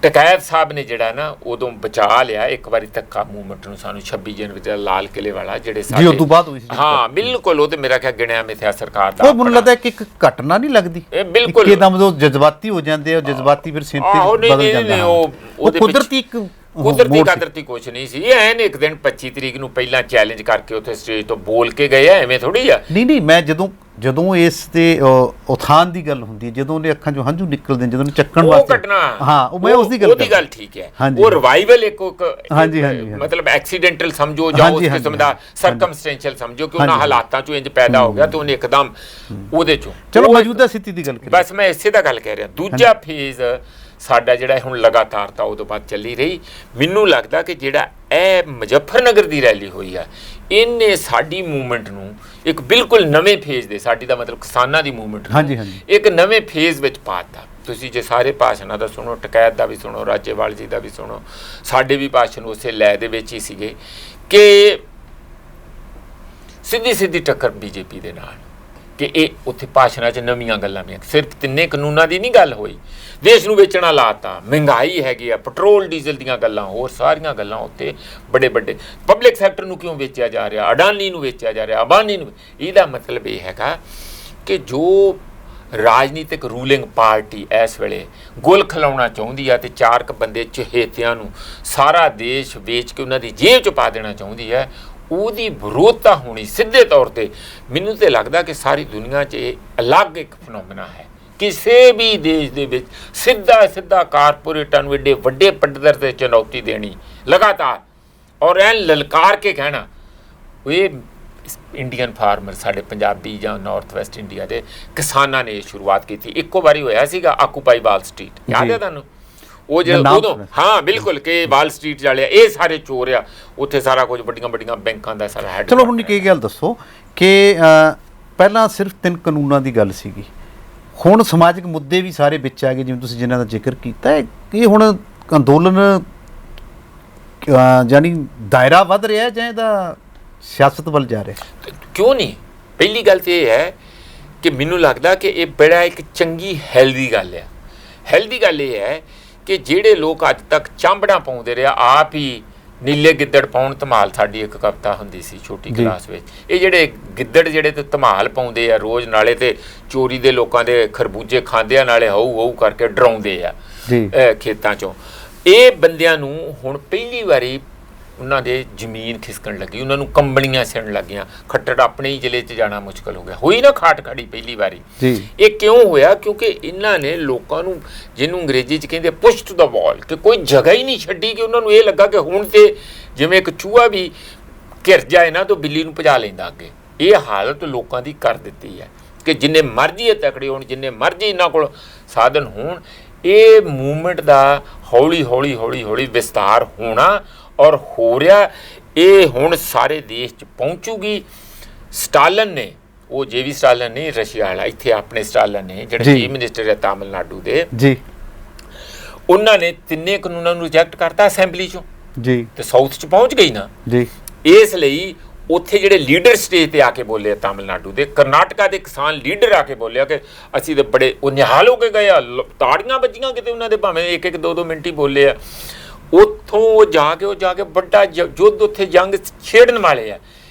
ਟਕੈਤ ਸਾਹਿਬ ਨੇ ਜਿਹੜਾ ਨਾ ਉਦੋਂ ਬਚਾ ਲਿਆ ਇੱਕ ਵਾਰੀ ਧੱਕਾ ਮੂਵਮੈਂਟ ਨੂੰ, ਸਾਨੂੰ 26 ਜਨਵਰੀ ਦਾ ਲਾਲ ਕਿਲੇ ਵਾਲਾ ਜਿਹੜੇ ਸਾਡੇ ਉਦੋਂ ਬਾਅਦ ਹੋਈ ਸੀ। ਹਾਂ ਬਿਲਕੁਲ, ਉਹ ਤੇ ਮੇਰਾ ਖਿਆਲ ਗਿਣਿਆ ਮਿਥਿਆ ਸਰਕਾਰ ਦਾ। ਉਹ ਮੈਨੂੰ ਲੱਗਦਾ ਇੱਕ ਘਟਨਾ ਨਹੀਂ ਲੱਗਦੀ, ਇਹ ਬਿਲਕੁਲ ਇੱਕਦਮ ਉਹ ਜਜ਼ਬਾਤੀ ਹੋ ਜਾਂਦੇ ਆ, ਜਜ਼ਬਾਤੀ ਫਿਰ ਸਿੰਪਲ ਬਦਲ ਜਾਂਦਾ। ਉਹ ਕੁਦਰਤੀ ਕੁਛ ਨਹੀਂ ਸੀ। ਐਨ ਇੱਕ ਦਿਨ 25 ਤਰੀਕ ਨੂੰ ਪਹਿਲਾਂ ਚੈਲੰਜ ਕਰਕੇ ਉੱਥੇ ਸਟੇਜ ਤੋਂ ਬੋਲ ਕੇ ਗਏ ਆ, ਐਵੇਂ ਥੋੜੀ ਆ। ਨਹੀਂ, ਮੈਂ ਜਦੋਂ ਇਸ ਤੇ ਉਥਾਨ ਦੀ ਗੱਲ ਹੁੰਦੀ ਹੈ, ਜਦੋਂ ਉਹਦੇ ਅੱਖਾਂ 'ਚੋਂ ਹੰਝੂ ਨਿਕਲਦੇ, ਜਦੋਂ ਚੱਕਣ ਵਾਸਤੇ, ਹਾਂ, ਉਹ ਮੈਂ ਉਸਦੀ ਗੱਲ ਠੀਕ ਹੈ। ਉਹ ਰਿਵਾਈਵਲ ਇੱਕ ਮਤਲਬ ਐਕਸੀਡੈਂਟਲ ਸਮਝੋ ਜਾਂ ਉਸ ਕਿਸਮ ਦਾ ਸਰਕਮਸਟੈਂਸ਼ੀਅਲ ਸਮਝੋ ਕਿ ਉਹਨਾਂ ਹਾਲਾਤਾਂ 'ਚੋਂ ਇੰਜ ਪੈਦਾ ਹੋ ਗਿਆ ਤੇ ਉਹਨੇ ਇੱਕਦਮ ਉਹਦੇ 'ਚੋਂ। ਚਲੋ ਮੌਜੂਦਾ ਸਥਿਤੀ ਦੀ ਗੱਲ ਕਰੀਏ, ਬਸ ਮੈਂ ਇਸੇ ਦਾ ਗੱਲ ਕਹਿ ਰਿਹਾ। ਦੂਜਾ ਫੇਜ਼ ਸਾਡਾ ਜਿਹੜਾ ਹੁਣ ਲਗਾਤਾਰ ਤਾਂ ਉਦੋਂ ਬਾਅਦ ਚੱਲੀ ਰਹੀ। ਮੈਨੂੰ ਲੱਗਦਾ ਕਿ ਜਿਹੜਾ ਇਹ ਮੁਜ਼ੱਫਰਨਗਰ ਦੀ ਰੈਲੀ ਹੋਈ ਆ, ਇਹਨੇ ਸਾਡੀ ਮੂਵਮੈਂਟ ਨੂੰ ਇੱਕ ਬਿਲਕੁਲ ਨਵੇਂ ਫੇਜ਼ ਦੇ, ਸਾਡੀ ਦਾ ਮਤਲਬ ਕਿਸਾਨਾਂ ਦੀ ਮੂਵਮੈਂਟ ਨੂੰ ਇੱਕ ਨਵੇਂ ਫੇਜ਼ ਵਿੱਚ ਪਾ ਦਿੱਤਾ। ਤੁਸੀਂ ਜੇ ਸਾਰੇ ਭਾਸ਼ਣਾਂ ਦਾ ਸੁਣੋ, ਟਕੈਤ ਦਾ ਵੀ ਸੁਣੋ, ਰਾਜੇਵਾਲ ਜੀ ਦਾ ਵੀ ਸੁਣੋ, ਸਾਡੇ ਵੀ ਭਾਸ਼ਣ ਉਸੇ ਲੈ ਦੇ ਵਿੱਚ ਹੀ ਸੀਗੇ ਕਿ ਸਿੱਧੀ ਟੱਕਰ ਬੀਜੇਪੀ ਦੇ ਨਾਲ। ਕਿ ਇਹ ਉੱਥੇ ਭਾਸ਼ਣਾਂ 'ਚ ਨਵੀਆਂ ਗੱਲਾਂ ਵੀ ਸਿਰਫ ਤਿੰਨੇ ਕਾਨੂੰਨਾਂ ਦੀ ਨਹੀਂ ਗੱਲ ਹੋਈ, ਦੇਸ਼ ਨੂੰ ਵੇਚਣਾ ਲਾਤਾ, ਮਹਿੰਗਾਈ ਹੈਗੀ ਆ, ਪੈਟਰੋਲ ਡੀਜ਼ਲ ਦੀਆਂ ਗੱਲਾਂ, ਹੋਰ ਸਾਰੀਆਂ ਗੱਲਾਂ ਉੱਤੇ ਵੱਡੇ ਪਬਲਿਕ ਸੈਕਟਰ ਨੂੰ ਕਿਉਂ ਵੇਚਿਆ ਜਾ ਰਿਹਾ, ਅਡਾਨੀ ਨੂੰ ਵੇਚਿਆ ਜਾ ਰਿਹਾ, ਅੰਬਾਨੀ ਨੂੰ। ਇਹਦਾ ਮਤਲਬ ਇਹ ਹੈਗਾ ਕਿ ਜੋ ਰਾਜਨੀਤਿਕ ਰੂਲਿੰਗ ਪਾਰਟੀ ਇਸ ਵੇਲੇ ਗੁਲ ਖਿਲਾਉਣਾ ਚਾਹੁੰਦੀ ਆ ਤੇ 4 ਬੰਦੇ ਚਹੇਤਿਆਂ ਨੂੰ ਸਾਰਾ ਦੇਸ਼ ਵੇਚ ਕੇ ਉਹਨਾਂ ਦੀ ਜੇਬ 'ਚ ਪਾ ਦੇਣਾ ਚਾਹੁੰਦੀ ਹੈ, ਉਹਦੀ ਵਿਰੋਧਤਾ ਹੋਣੀ ਸਿੱਧੇ ਤੌਰ ਤੇ। ਮੈਨੂੰ ਤਾਂ ਲੱਗਦਾ ਕਿ ਸਾਰੀ ਦੁਨੀਆ 'ਚ ਇਹ ਅਲੱਗ ਇੱਕ ਫਨੋਮਨਾ ਹੈ। ਕਿਸੇ ਵੀ ਦੇਸ਼ ਦੇ ਵਿੱਚ ਸਿੱਧਾ ਕਾਰਪੋਰੇਟਾਂ ਨੂੰ ਏਡੇ ਵੱਡੇ ਪੱਧਰ ਤੇ ਚੁਣੌਤੀ ਦੇਣੀ ਲਗਾਤਾਰ, ਔਰ ਐਨ ਲਲਕਾਰ ਕੇ ਕਹਿਣਾ ਇਹ ਇੰਡੀਅਨ ਫਾਰਮਰ, ਸਾਡੇ ਪੰਜਾਬੀ ਜਾਂ ਨਾਰਥ ਵੈਸਟ ਇੰਡੀਆ ਦੇ ਕਿਸਾਨਾਂ ਨੇ ਇਹ ਸ਼ੁਰੂਆਤ ਕੀਤੀ। ਇੱਕੋ ਵਾਰੀ ਹੋਇਆ ਸੀਗਾ ਆਕੂਪਾਈ ਵਾਲ ਸਟਰੀਟ, ਯਾਦ ਹੈ ਤੁਹਾਨੂੰ? ਉਹ ਜਦੋਂ ਉਦੋਂ, ਹਾਂ ਬਿਲਕੁਲ, ਕਿ ਵਾਲ ਸਟਰੀਟ ਵਾਲੇ ਇਹ ਸਾਰੇ ਚੋਰ ਆ, ਉੱਥੇ ਸਾਰਾ ਕੁਝ ਵੱਡੀਆਂ ਬੈਂਕਾਂ ਦਾ ਸਾਰਾ ਹੈਡ। ਚਲੋ ਹੁਣ ਕੀ ਗੱਲ ਦੱਸੋ ਕਿ ਪਹਿਲਾਂ ਸਿਰਫ 3 ਕਾਨੂੰਨਾਂ ਦੀ ਗੱਲ ਸੀਗੀ, ਹੁਣ ਸਮਾਜਿਕ ਮੁੱਦੇ ਵੀ ਸਾਰੇ ਵਿੱਚ ਆ ਗਏ, ਜਿਵੇਂ ਤੁਸੀਂ ਜਿਨ੍ਹਾਂ ਦਾ ਜ਼ਿਕਰ ਕੀਤਾ। ਇਹ ਹੁਣ ਅੰਦੋਲਨ ਜਾਨੀ ਦਾਇਰਾ ਵੱਧ ਰਿਹਾ ਜਾਂ ਇਹਦਾ ਸਿਆਸਤ ਵੱਲ ਜਾ ਰਿਹਾ? ਕਿਉਂ ਨਹੀਂ? ਪਹਿਲੀ ਗੱਲ ਤਾਂ ਇਹ ਹੈ ਕਿ ਮੈਨੂੰ ਲੱਗਦਾ ਕਿ ਇਹ ਬੜਾ ਇੱਕ ਚੰਗੀ ਹੈਲਦੀ ਗੱਲ ਹੈ। ਹੈਲਦੀ ਗੱਲ ਇਹ ਹੈ ਕਿ ਜਿਹੜੇ ਲੋਕ ਅੱਜ ਤੱਕ ਚਾਂਬੜਾਂ ਪਾਉਂਦੇ ਰਿਹਾ, ਆਪ ਹੀ ਨੀਲੇ ਗਿੱਦੜ ਪਾਉਣ ਧਮਾਲ, ਸਾਡੀ ਇੱਕ ਕਵਿਤਾ ਹੁੰਦੀ ਸੀ ਛੋਟੀ ਕਲਾਸ ਵਿੱਚ, ਇਹ ਜਿਹੜੇ ਗਿੱਦੜ ਜਿਹੜੇ ਤੇ ਧਮਾਲ ਪਾਉਂਦੇ ਆ ਰੋਜ਼, ਨਾਲੇ ਤੇ ਚੋਰੀ ਦੇ ਲੋਕਾਂ ਦੇ ਖਰਬੂਜੇ ਖਾਂਦੇ ਆ, ਨਾਲੇ ਹਊ ਕਰਕੇ ਡਰਾਉਂਦੇ ਆ ਖੇਤਾਂ 'ਚੋਂ। ਇਹ ਬੰਦਿਆਂ ਨੂੰ ਹੁਣ ਪਹਿਲੀ ਵਾਰੀ ਉਹਨਾਂ ਦੇ ਜ਼ਮੀਨ ਖਿਸਕਣ ਲੱਗੀ, ਉਹਨਾਂ ਨੂੰ ਕੰਬਣੀਆਂ ਸਿਣ ਲੱਗੀਆਂ, ਖੱਟੜ ਆਪਣੇ ਹੀ ਜ਼ਿਲ੍ਹੇ 'ਚ ਜਾਣਾ ਮੁਸ਼ਕਲ ਹੋ ਗਿਆ। ਹੋਈ ਨਾ ਖਾਟ ਖੜੀ ਪਹਿਲੀ ਵਾਰੀ। ਇਹ ਕਿਉਂ ਹੋਇਆ? ਕਿਉਂਕਿ ਇਹਨਾਂ ਨੇ ਲੋਕਾਂ ਨੂੰ, ਜਿਹਨੂੰ ਅੰਗਰੇਜ਼ੀ 'ਚ ਕਹਿੰਦੇ ਪੁਸ਼ ਟੂ ਦਾ ਵਾਲ, ਕਿ ਕੋਈ ਜਗ੍ਹਾ ਹੀ ਨਹੀਂ ਛੱਡੀ, ਕਿ ਉਹਨਾਂ ਨੂੰ ਇਹ ਲੱਗਾ ਕਿ ਹੁਣ ਤੇ ਜਿਵੇਂ ਇੱਕ ਚੂਹਾ ਵੀ ਘਿਰ ਜਾਏ ਨਾ ਤਾਂ ਬਿੱਲੀ ਨੂੰ ਭਜਾ ਲੈਂਦਾ ਅੱਗੇ। ਇਹ ਹਾਲਤ ਲੋਕਾਂ ਦੀ ਕਰ ਦਿੱਤੀ ਹੈ ਕਿ ਜਿੰਨੇ ਮਰਜ਼ੀ ਇਹ ਤਕੜੇ ਹੋਣ, ਜਿੰਨੇ ਮਰਜ਼ੀ ਇਹਨਾਂ ਕੋਲ ਸਾਧਨ ਹੋਣ, ਇਹ ਮੂਵਮੈਂਟ ਦਾ ਹੌਲੀ ਵਿਸਤਾਰ ਹੋਣਾ ਔਰ ਹੋ ਰਿਹਾ। ਇਹ ਹੁਣ ਸਾਰੇ ਦੇਸ਼ 'ਚ ਪਹੁੰਚੂਗੀ। ਸਟਾਲਨ ਨੇ, ਉਹ ਜੇ ਵੀ ਸਟਾਲਨ ਨਹੀਂ ਰਸ਼ੀਆ ਵਾਲਾ, ਇੱਥੇ ਆਪਣੇ ਸਟਾਲਨ ਨੇ ਜਿਹੜੇ ਚੀਫ ਮਿਨਿਸਟਰ ਹੈ ਤਾਮਿਲਨਾਡੂ ਦੇ, ਉਹਨਾਂ ਨੇ 3 ਕਾਨੂੰਨਾਂ ਨੂੰ ਰਿਜੈਕਟ ਕਰਤਾ ਅਸੈਂਬਲੀ 'ਚੋਂ ਤੇ ਸਾਊਥ 'ਚ ਪਹੁੰਚ ਗਈ ਨਾ। ਇਸ ਲਈ ਉੱਥੇ ਜਿਹੜੇ ਲੀਡਰ ਸਟੇਜ ਤੇ ਆ ਕੇ ਬੋਲੇ, ਤਾਮਿਲਨਾਡੂ ਦੇ, ਕਰਨਾਟਕਾ ਦੇ ਕਿਸਾਨ ਲੀਡਰ ਆ ਕੇ ਬੋਲਿਆ ਕਿ ਅਸੀਂ ਤਾਂ ਬੜੇ ਉਹ ਨਿਹਾਲ ਹੋ ਕੇ ਗਏ ਆ, ਤਾੜੀਆਂ ਵੱਜੀਆਂ ਕਿਤੇ ਉਹਨਾਂ ਦੇ, ਭਾਵੇਂ 1-2 ਮਿੰਟ ਹੀ ਬੋਲੇ ਆ। ਉੱਥੋਂ ਜਾ ਕੇ ਵੱਡਾ ਯੁੱਧ, ਉੱਥੇ ਜੰਗ ਛੇੜਨ ਵਾਲੇ ਆ।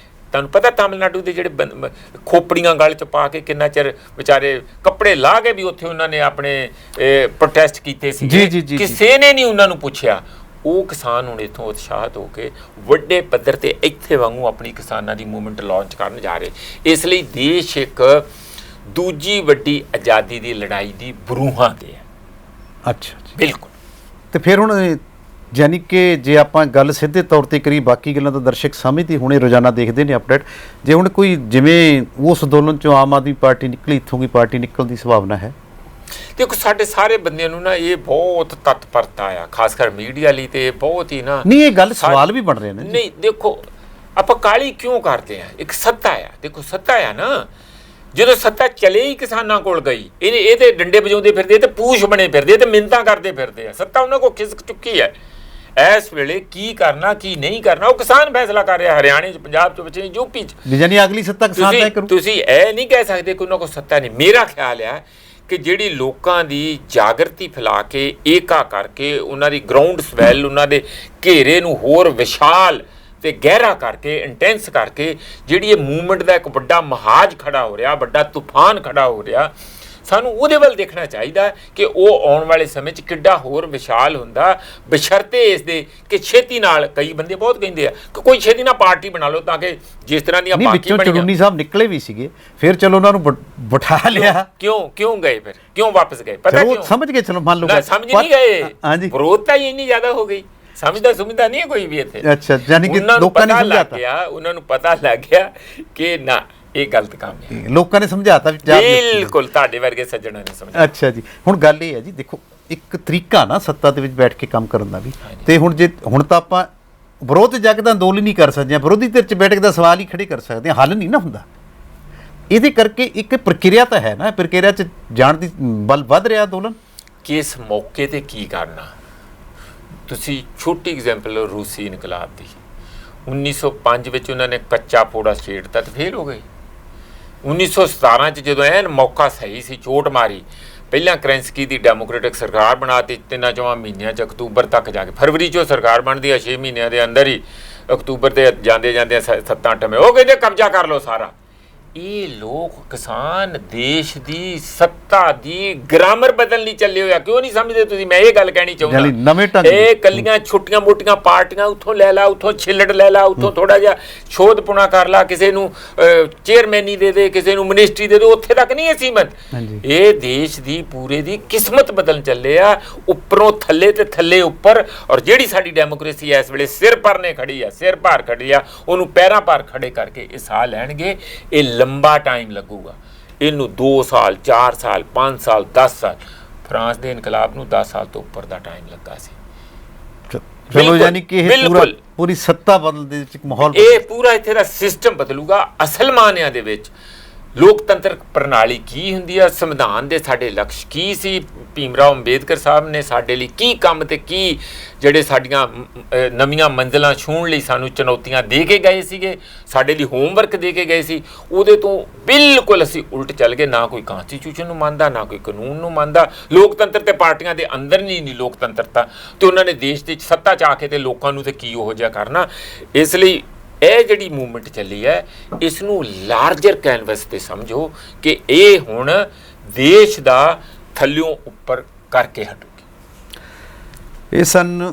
ਤੁਹਾਨੂੰ ਪਤਾ ਤਾਮਿਲਨਾਡੂ ਦੇ ਜਿਹੜੇ ਖੋਪੜੀਆਂ ਗਲ 'ਚ ਪਾ ਕੇ ਕਿੰਨਾ ਚਿਰ ਵਿਚਾਰੇ ਕੱਪੜੇ ਲਾ ਕੇ ਵੀ ਉੱਥੇ ਉਹਨਾਂ ਨੇ ਆਪਣੇ ਪ੍ਰੋਟੈਸਟ ਕੀਤੇ ਸੀ, ਕਿਸੇ ਨੇ ਨਹੀਂ ਉਹਨਾਂ ਨੂੰ ਪੁੱਛਿਆ। ਉਹ ਕਿਸਾਨ ਹੁਣ ਇੱਥੋਂ ਉਤਸ਼ਾਹਿਤ ਹੋ ਕੇ ਵੱਡੇ ਪੱਧਰ ਤੇ ਇੱਥੇ ਵਾਂਗੂ ਆਪਣੀ ਕਿਸਾਨਾਂ ਦੀ ਮੂਵਮੈਂਟ ਲਾਂਚ ਕਰਨ ਜਾ ਰਹੇ। ਇਸ ਲਈ ਦੇਸ਼ ਇੱਕ ਦੂਜੀ ਵੱਡੀ ਆਜ਼ਾਦੀ ਦੀ ਲੜਾਈ ਦੀ ਬਰੂਹਾਂ ਤੇ ਹੈ। ਅੱਛਾ, ਬਿਲਕੁਲ। ਤੇ ਫਿਰ ਹੁਣ ਯਾਨੀ ਕਿ ਜੇ ਆਪਾਂ ਗੱਲ ਸਿੱਧੇ ਤੌਰ ਤੇ ਕਰੀ, ਬਾਕੀ ਗੱਲਾਂ ਤਾਂ ਦਰਸ਼ਕ ਸਮਝਦੇ ਹੁਣੇ, ਰੋਜ਼ਾਨਾ ਦੇਖਦੇ ਨੇ ਅਪਡੇਟ। ਜੇ ਹੁਣ ਕੋਈ ਜਿਵੇਂ ਉਸ ਅੰਦੋਲਨ 'ਚੋਂ ਆਮ ਆਦਮੀ ਪਾਰਟੀ ਨਿਕਲੀ, ਇੱਥੋਂ ਕੋਈ ਪਾਰਟੀ ਨਿਕਲਣ ਦੀ ਸੰਭਾਵਨਾ ਹੈ? ਦੇਖੋ, ਸਾਡੇ ਸਾਰੇ ਬੰਦਿਆਂ ਨੂੰ ਨਾ ਇਹ ਬਹੁਤ ਤਤਪਰਤਾ ਆ, ਖਾਸ ਕਰ ਮੀਡੀਆ ਲਈ ਤੇ ਬਹੁਤ ਹੀ ਨਾ। ਨਹੀਂ, ਇਹ ਗੱਲ ਸਵਾਲ ਵੀ ਬਣ ਰਹੇ ਨੇ। ਨਹੀਂ, ਦੇਖੋ ਆਪਾਂ ਕਾਹਲੀ ਕਿਉਂ ਕਰਦੇ ਆ? ਇੱਕ ਸੱਤਾ ਆ, ਦੇਖੋ ਸੱਤਾ ਆ ਨਾ, ਜਦੋਂ ਸੱਤਾ ਚਲੇ ਹੀ ਕਿਸਾਨਾਂ ਕੋਲ ਗਈ, ਇਹ ਤੇ ਡੰਡੇ ਵਜਾਉਂਦੇ ਫਿਰਦੇ ਤੇ ਪੂਛ ਬਣੇ ਫਿਰਦੇ ਤੇ ਮਿੰਨਤਾਂ ਕਰਦੇ ਫਿਰਦੇ ਆ। ਸੱਤਾ ਉਹਨਾਂ ਕੋਲ ਖਿਸਕ ਚੁੱਕੀ ਹੈ। ਇਸ ਵੇਲੇ ਕੀ ਕਰਨਾ ਕੀ ਨਹੀਂ ਕਰਨਾ ਉਹ ਕਿਸਾਨ ਫੈਸਲਾ ਕਰ ਰਿਹਾ, ਹਰਿਆਣੇ 'ਚ, ਪੰਜਾਬ 'ਚ, ਵਿੱਚ ਯੂਪੀ 'ਚ। ਯਾਨੀ ਅਗਲੀ ਸੱਤਾ ਕਿਸਾਨ ਤੈਅ ਕਰੂ। ਤੁਸੀਂ ਇਹ ਨਹੀਂ ਕਹਿ ਸਕਦੇ ਕਿ ਉਹਨਾਂ ਕੋਲ ਸੱਤਾ ਨਹੀਂ। ਮੇਰਾ ਖਿਆਲ ਆ ਕਿ ਜਿਹੜੀ ਲੋਕਾਂ ਦੀ ਜਾਗਰਤੀ ਫੈਲਾ ਕੇ, ਏਕਾ ਕਰਕੇ, ਉਹਨਾਂ ਦੀ ਗਰਾਊਂਡ ਸਵੈਲ, ਉਹਨਾਂ ਦੇ ਘੇਰੇ ਨੂੰ ਹੋਰ ਵਿਸ਼ਾਲ ਤੇ ਗਹਿਰਾ ਕਰਕੇ, ਇੰਟੈਂਸ ਕਰਕੇ, ਜਿਹੜੀ ਇਹ ਮੂਵਮੈਂਟ ਦਾ ਇੱਕ ਵੱਡਾ ਮਹਾਜ ਖੜਾ ਹੋ ਰਿਹਾ, ਵੱਡਾ ਤੂਫਾਨ ਖੜਾ ਹੋ ਰਿਹਾ, ਸਾਨੂੰ ਉਹਦੇ ਵੱਲ ਦੇਖਣਾ ਚਾਹੀਦਾ ਕਿ ਉਹ ਆਉਣ ਵਾਲੇ ਸਮੇਂ 'ਚ ਕਿੱਡਾ ਹੋਰ ਵਿਸ਼ਾਲ ਹੁੰਦਾ, ਬਸ਼ਰਤੇ ਇਸ ਦੇ ਕਿ ਛੇਤੀ ਨਾਲ, ਕਈ ਬੰਦੇ ਬਹੁਤ ਕਹਿੰਦੇ ਆ ਕਿ ਕੋਈ ਛੇਤੀ ਨਾਲ ਪਾਰਟੀ ਬਣਾ ਲਓ ਤਾਂ ਕਿ ਜਿਸ ਤਰ੍ਹਾਂ ਦੀਆਂ ਬਾਕੀ ਚੜੂਨੀ ਸਾਹਿਬ ਨਿਕਲੇ ਵੀ ਸੀਗੇ, ਫਿਰ ਚਲੋ ਉਹਨਾਂ ਨੂੰ ਬਿਠਾ ਲਿਆ। ਕਿਉਂ ਗਏ? ਫਿਰ ਕਿਉਂ ਵਾਪਸ ਗਏ? ਪਤਾ ਕਿਉਂ? ਸਮਝ ਗਏ, ਚਲੋ ਮੰਨ ਲਓ ਸਮਝ ਨਹੀਂ ਗਏ। ਵਿਰੋਧਤਾ ਹੀ ਇੰਨੀ ਜ਼ਿਆਦਾ ਹੋ ਗਈ, ਸਮਝਦਾ ਨਹੀਂ ਹੈ ਕੋਈ ਵੀ ਇੱਥੇ। ਅੱਛਾ, ਯਾਨੀ ਕਿ ਲੋਕਾਂ ਨੇ ਸਮਝਾਤਾ, ਉਹਨਾਂ ਨੂੰ ਪਤਾ ਲੱਗ ਗਿਆ ਕਿ ਨਾ, ਇਹ ਗਲਤ ਕੰਮ ਹੈ। ਲੋਕਾਂ ਨੇ ਸਮਝਾਤਾ, ਬਿਲਕੁਲ, ਤੁਹਾਡੇ ਵਰਗੇ ਸੱਜਣਾ ਨੇ ਸਮਝਾਇਆ। ਅੱਛਾ ਜੀ, ਹੁਣ ਗੱਲ ਇਹ ਹੈ ਜੀ, ਦੇਖੋ ਇੱਕ ਤਰੀਕਾ ਨਾ ਸੱਤਾ ਦੇ ਵਿੱਚ ਬੈਠ ਕੇ ਕੰਮ ਕਰਨ ਦਾ ਵੀ, ਤੇ ਹੁਣ ਤਾਂ ਆਪਾਂ ਵਿਰੋਧ ਜਗ ਦਾ ਅੰਦੋਲਨ ਨਹੀਂ ਕਰ ਸਕਦੇ, ਵਿਰੋਧੀ ਧਿਰ 'ਚ ਬੈਠ ਕੇ ਦਾ ਸਵਾਲ ਹੀ ਖੜੇ ਕਰ ਸਕਦੇ ਹਾਂ, ਹੱਲ ਨਹੀਂ ਨਾ ਹੁੰਦਾ। ਇਹਦੇ ਕਰਕੇ ਇੱਕ ਪ੍ਰਕਿਰਿਆ ਤਾਂ ਹੈ ਨਾ, ਪ੍ਰਕਿਰਿਆ 'ਚ ਜਾਣ ਦੀ ਬਲ ਵੱਧ ਰਿਹਾ ਅੰਦੋਲਨ। ਕਿਸ ਮੌਕੇ ਤੇ ਕੀ ਕਰਨਾ? ਤੁਸੀਂ ਛੋਟੀ ਐਗਜ਼ਾਮਪਲ ਰੂਸੀ ਇਨਕਲਾਬ ਦੀ, 1905 ਵਿੱਚ ਉਹਨਾਂ ਨੇ ਕੱਚਾ ਪੋੜਾ ਛੇੜਤਾ ਤੇ ਫੇਲ ਹੋ ਗਏ। 1917 ਚ ਜਦੋਂ ਐਨ ਮੌਕਾ ਸਹੀ ਸੀ, ਚੋਟ ਮਾਰੀ, ਪਹਿਲਾਂ ਕਰੈਂਸਕੀ ਦੀ ਡੈਮੋਕ੍ਰੈਟਿਕ ਸਰਕਾਰ ਬਣਾਤੀ 3-4 ਮਹੀਨਿਆਂ ਚ, ਅਕਤੂਬਰ ਤੱਕ ਜਾ ਕੇ ਫਰਵਰੀ ਚੋਂ ਸਰਕਾਰ ਬਣਦੀ ਆ, 6 ਮਹੀਨਿਆਂ ਦੇ ਅੰਦਰ ਹੀ ਅਕਤੂਬਰ ਦੇ ਜਾਂਦੇ 7-8 ਮਹੀਨੇ ਉਹ ਕਹਿੰਦੇ ਕਬਜ਼ਾ ਕਰ ਲਓ ਸਾਰਾ। ਇਹ ਲੋਕ ਕਿਸਾਨ ਦੇਸ਼ ਦੀ ਸੱਤਾ ਦੀ ਗ੍ਰਾਮਰ ਬਦਲਣੀ ਚੱਲੇ ਹੋਇਆ, ਕਿਉਂ ਨਹੀਂ ਸਮਝਦੇ ਤੁਸੀਂ? ਮੈਂ ਇਹ ਗੱਲ ਕਹਿਣੀ ਚਾਹੁੰਦਾ, ਇਹ ਕੱਲੀਆਂ ਛੋਟੀਆਂ ਮੋਟੀਆਂ ਪਾਰਟੀਆਂ, ਉੱਥੋਂ ਲੈ ਲਾ, ਉੱਥੋਂ ਛਿੱਲੜ ਲੈ ਲਾ, ਉੱਥੋਂ ਥੋੜਾ ਜਿਹਾ ਸ਼ੋਧ ਪੁਣਾ ਕਰ ਲਾ, ਕਿਸੇ ਨੂੰ ਚੇਅਰਮੈਨੀ ਦੇ ਦੇ, ਕਿਸੇ ਨੂੰ ਮਿਨਿਸਟਰੀ ਦੇ ਦੇ, ਉੱਥੇ ਤੱਕ ਨਹੀਂ ਹੈ ਸੀਮਤ। ਇਹ ਦੇਸ਼ ਦੀ ਪੂਰੇ ਦੀ ਕਿਸਮਤ ਬਦਲਣ ਚੱਲੇ ਆ, ਉੱਪਰੋਂ ਥੱਲੇ ਤੇ ਥੱਲੇ ਉੱਪਰ। ਔਰ ਜਿਹੜੀ ਸਾਡੀ ਡੈਮੋਕ੍ਰੇਸੀ ਇਸ ਵੇਲੇ ਸਿਰ ਪਰ ਨੇ ਖੜੀ ਆ, ਸਿਰ ਭਾਰ ਖੜੀ ਆ, ਉਹਨੂੰ ਪੈਰਾਂ ਭਾਰ ਖੜੇ ਕਰਕੇ ਇਹ ਸਾਹ ਲੈਣਗੇ। ਇਹ ਲੰਬਾ ਟਾਈਮ ਲੱਗੂਗਾ, ਇਹਨੂੰ 2 ਸਾਲ 4 ਸਾਲ 5 ਸਾਲ 10 ਸਾਲ। ਫਰਾਂਸ ਦੇ ਇਨਕਲਾਬ ਨੂੰ 10 ਸਾਲ ਤੋਂ ਉੱਪਰ ਦਾ ਟਾਈਮ ਲੱਗਾ ਸੀ। ਚਲੋ ਯਾਨੀ ਕਿ ਇਹ ਪੂਰੀ ਸੱਤਾ ਬਦਲਣ ਦੇ ਵਿੱਚ ਇੱਕ ਮਾਹੌਲ, ਇਹ ਪੂਰਾ ਇੱਥੇ ਦਾ ਸਿਸਟਮ ਬਦਲੂਗਾ। ਅਸਲ ਮਾਨਿਆਂ ਦੇ ਵਿੱਚ ਲੋਕਤੰਤਰ ਪ੍ਰਣਾਲੀ ਕੀ ਹੁੰਦੀ ਆ, ਸੰਵਿਧਾਨ ਦੇ ਸਾਡੇ ਲਕਸ਼ ਕੀ ਸੀ, ਭੀਮ ਰਾਓ ਅੰਬੇਦਕਰ ਸਾਹਿਬ ਨੇ ਸਾਡੇ ਲਈ ਕੀ ਕੰਮ ਤੇ ਕੀ ਜਿਹੜੇ ਸਾਡੀਆਂ ਨਵੀਆਂ ਮੰਜ਼ਿਲਾਂ ਛੂਹਣ ਲਈ ਸਾਨੂੰ ਚੁਣੌਤੀਆਂ ਦੇ ਕੇ ਗਏ ਸੀਗੇ, ਸਾਡੇ ਲਈ ਹੋਮਵਰਕ ਦੇ ਕੇ ਗਏ ਸੀ, ਉਹਦੇ ਤੋਂ ਬਿਲਕੁਲ ਅਸੀਂ ਉਲਟ ਚੱਲ ਗਏ। ਨਾ ਕੋਈ ਕਾਨਸਟੀਟਿਊਸ਼ਨ ਨੂੰ ਮੰਨਦਾ, ਨਾ ਕੋਈ ਕਾਨੂੰਨ ਨੂੰ ਮੰਨਦਾ। ਲੋਕਤੰਤਰ ਤੇ ਪਾਰਟੀਆਂ ਦੇ ਅੰਦਰ ਨਹੀਂ ਲੋਕਤੰਤਰਤਾ, ਤੇ ਉਹਨਾਂ ਨੇ ਦੇਸ਼ ਦੇ ਸੱਤਾ 'ਚ ਆ ਕੇ ਤੇ ਲੋਕਾਂ ਨੂੰ ਤੇ ਕੀ ਉਹੋ ਜਿਹਾ ਕਰਨਾ। ਇਸ ਲਈ ਇਹ ਜਿਹੜੀ ਮੂਵਮੈਂਟ ਚੱਲੀ ਹੈ, ਇਸ ਨੂੰ ਲਾਰਜਰ ਕੈਨਵਸ ਤੇ ਸਮਝੋ ਕਿ ਇਹ ਹੁਣ ਦੇਸ਼ ਦਾ ਥੱਲਿਓਂ ਉੱਪਰ ਕਰਕੇ ਹਟੂਗੀ। ਇਹ ਸਨ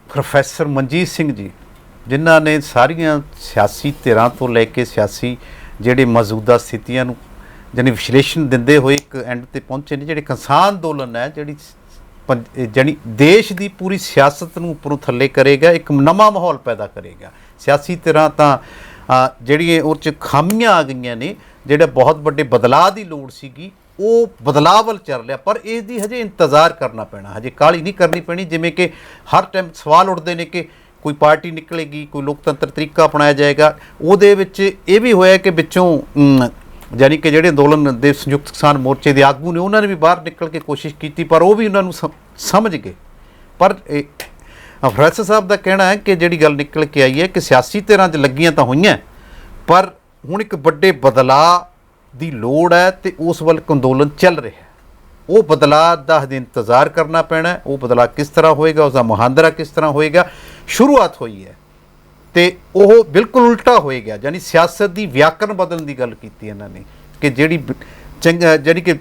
ਪ੍ਰੋਫੈਸਰ ਮਨਜੀਤ ਸਿੰਘ ਜੀ, ਜਿਨ੍ਹਾਂ ਨੇ ਸਾਰੀਆਂ ਸਿਆਸੀ ਧਿਰਾਂ ਤੋਂ ਲੈ ਕੇ ਸਿਆਸੀ ਜਿਹੜੇ ਮੌਜੂਦਾ ਸਥਿਤੀਆਂ ਨੂੰ ਜਾਨੀ ਵਿਸ਼ਲੇਸ਼ਣ ਦਿੰਦੇ ਹੋਏ ਇੱਕ ਐਂਡ ਤੇ ਪਹੁੰਚੇ ਨੇ। ਜਿਹੜੇ ਕਿਸਾਨ ਅੰਦੋਲਨ ਹੈ, ਜਿਹੜੀ ਦੇਸ਼ ਦੀ ਪੂਰੀ ਸਿਆਸਤ ਨੂੰ ਉੱਪਰੋਂ ਥੱਲੇ ਕਰੇਗਾ, ਇੱਕ ਨਵਾਂ ਮਾਹੌਲ ਪੈਦਾ ਕਰੇਗਾ। ਸਿਆਸੀ ਧਿਰਾਂ ਤਾਂ ਜਿਹੜੀਆਂ ਉਹ 'ਚ ਖਾਮੀਆਂ ਆ ਗਈਆਂ ਨੇ, ਜਿਹੜਾ ਬਹੁਤ ਵੱਡੇ ਬਦਲਾਅ ਦੀ ਲੋੜ ਸੀਗੀ, ਉਹ ਬਦਲਾਅ ਵੱਲ ਚੱਲ ਰਿਹਾ। ਪਰ ਇਸ ਦੀ ਹਜੇ ਇੰਤਜ਼ਾਰ ਕਰਨਾ ਪੈਣਾ, ਹਜੇ ਕਾਹਲੀ ਨਹੀਂ ਕਰਨੀ ਪੈਣੀ। ਜਿਵੇਂ ਕਿ ਹਰ ਟਾਈਮ ਸਵਾਲ ਉੱਠਦੇ ਨੇ ਕਿ ਕੋਈ ਪਾਰਟੀ ਨਿਕਲੇਗੀ, ਕੋਈ ਲੋਕਤੰਤਰ ਤਰੀਕਾ ਅਪਣਾਇਆ ਜਾਏਗਾ। ਉਹਦੇ ਵਿੱਚ ਇਹ ਵੀ ਹੋਇਆ ਕਿ ਵਿੱਚੋਂ ਯਾਨੀ ਕਿ ਜਿਹੜੇ ਅੰਦੋਲਨ ਦੇ ਸੰਯੁਕਤ ਕਿਸਾਨ ਮੋਰਚੇ ਦੇ ਆਗੂ ਨੇ, ਉਹਨਾਂ ਨੇ ਵੀ ਬਾਹਰ ਨਿਕਲ ਕੇ ਕੋਸ਼ਿਸ਼ ਕੀਤੀ, ਪਰ ਉਹ ਵੀ ਉਹਨਾਂ ਨੂੰ ਸਮਝ ਗਏ। ਪਰ ਪ੍ਰੋਫੈਸਰ ਸਾਹਿਬ ਦਾ ਕਹਿਣਾ ਹੈ ਕਿ ਜਿਹੜੀ ਗੱਲ ਨਿਕਲ ਕੇ ਆਈ ਹੈ ਕਿ ਸਿਆਸੀ ਧਿਰਾਂ 'ਚ ਲੱਗੀਆਂ ਤਾਂ ਹੋਈਆਂ, ਪਰ ਹੁਣ ਇੱਕ ਵੱਡੇ ਬਦਲਾਅ ਦੀ ਲੋੜ ਹੈ ਤੇ ਉਸ ਵੱਲ ਅੰਦੋਲਨ ਚੱਲ ਰਿਹਾ। ਉਹ ਬਦਲਾਅ ਦਾ ਹਜੇ ਇੰਤਜ਼ਾਰ ਕਰਨਾ ਪੈਣਾ। ਉਹ ਬਦਲਾਅ ਕਿਸ ਤਰ੍ਹਾਂ ਹੋਏਗਾ, ਉਸਦਾ ਮੁਹਾਂਦਰਾ ਕਿਸ ਤਰ੍ਹਾਂ ਹੋਏਗਾ। ਸ਼ੁਰੂਆਤ ਹੋਈ ਹੈ ਤੇ ਉਹ ਬਿਲਕੁਲ ਉਲਟਾ ਹੋਏਗਾ। ਯਾਨੀ ਸਿਆਸਤ ਦੀ ਵਿਆਕਰਨ ਬਦਲਣ ਦੀ ਗੱਲ ਕੀਤੀ ਇਹਨਾਂ ਨੇ ਕਿ ਜਿਹੜੀ ਜਾਨੀ ਕਿ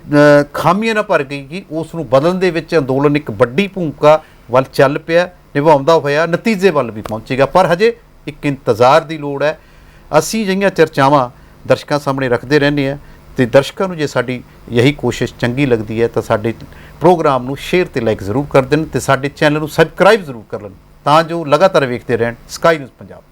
ਖਾਮੀਆਂ ਨਾਲ ਭਰ ਗਈ ਕਿ ਉਸ ਨੂੰ ਬਦਲਣ ਦੇ ਵਿੱਚ ਅੰਦੋਲਨ ਇੱਕ ਵੱਡੀ ਭੂਮਿਕਾ ਵੱਲ ਚੱਲ ਪਿਆ, ਨਿਭਾਉਂਦਾ ਹੋਇਆ ਨਤੀਜੇ ਵੱਲ ਵੀ ਪਹੁੰਚੇਗਾ। ਪਰ ਹਜੇ ਇੱਕ ਇੰਤਜ਼ਾਰ ਦੀ ਲੋੜ ਹੈ। ਅਸੀਂ ਜਿਹੀਆਂ ਚਰਚਾਵਾਂ ਦਰਸ਼ਕਾਂ ਸਾਹਮਣੇ ਰੱਖਦੇ ਰਹਿੰਦੇ ਹਾਂ, ਤੇ ਦਰਸ਼ਕਾਂ ਨੂੰ ਜੇ ਸਾਡੀ ਇਹੀ ਕੋਸ਼ਿਸ਼ ਚੰਗੀ ਲੱਗਦੀ ਹੈ ਤਾਂ ਸਾਡੇ ਪ੍ਰੋਗਰਾਮ ਨੂੰ ਸ਼ੇਅਰ ਤੇ ਲਾਈਕ ਜ਼ਰੂਰ ਕਰ ਦੇਣ, ਤੇ ਸਾਡੇ ਚੈਨਲ ਨੂੰ ਸਬਸਕ੍ਰਾਈਬ ਜ਼ਰੂਰ ਕਰ ਲੈਣ, ਤਾਂ ਜੋ ਲਗਾਤਾਰ ਵੇਖਦੇ ਰਹਿਣ ਸਕਾਈ ਨਿਊਜ਼ ਪੰਜਾਬ।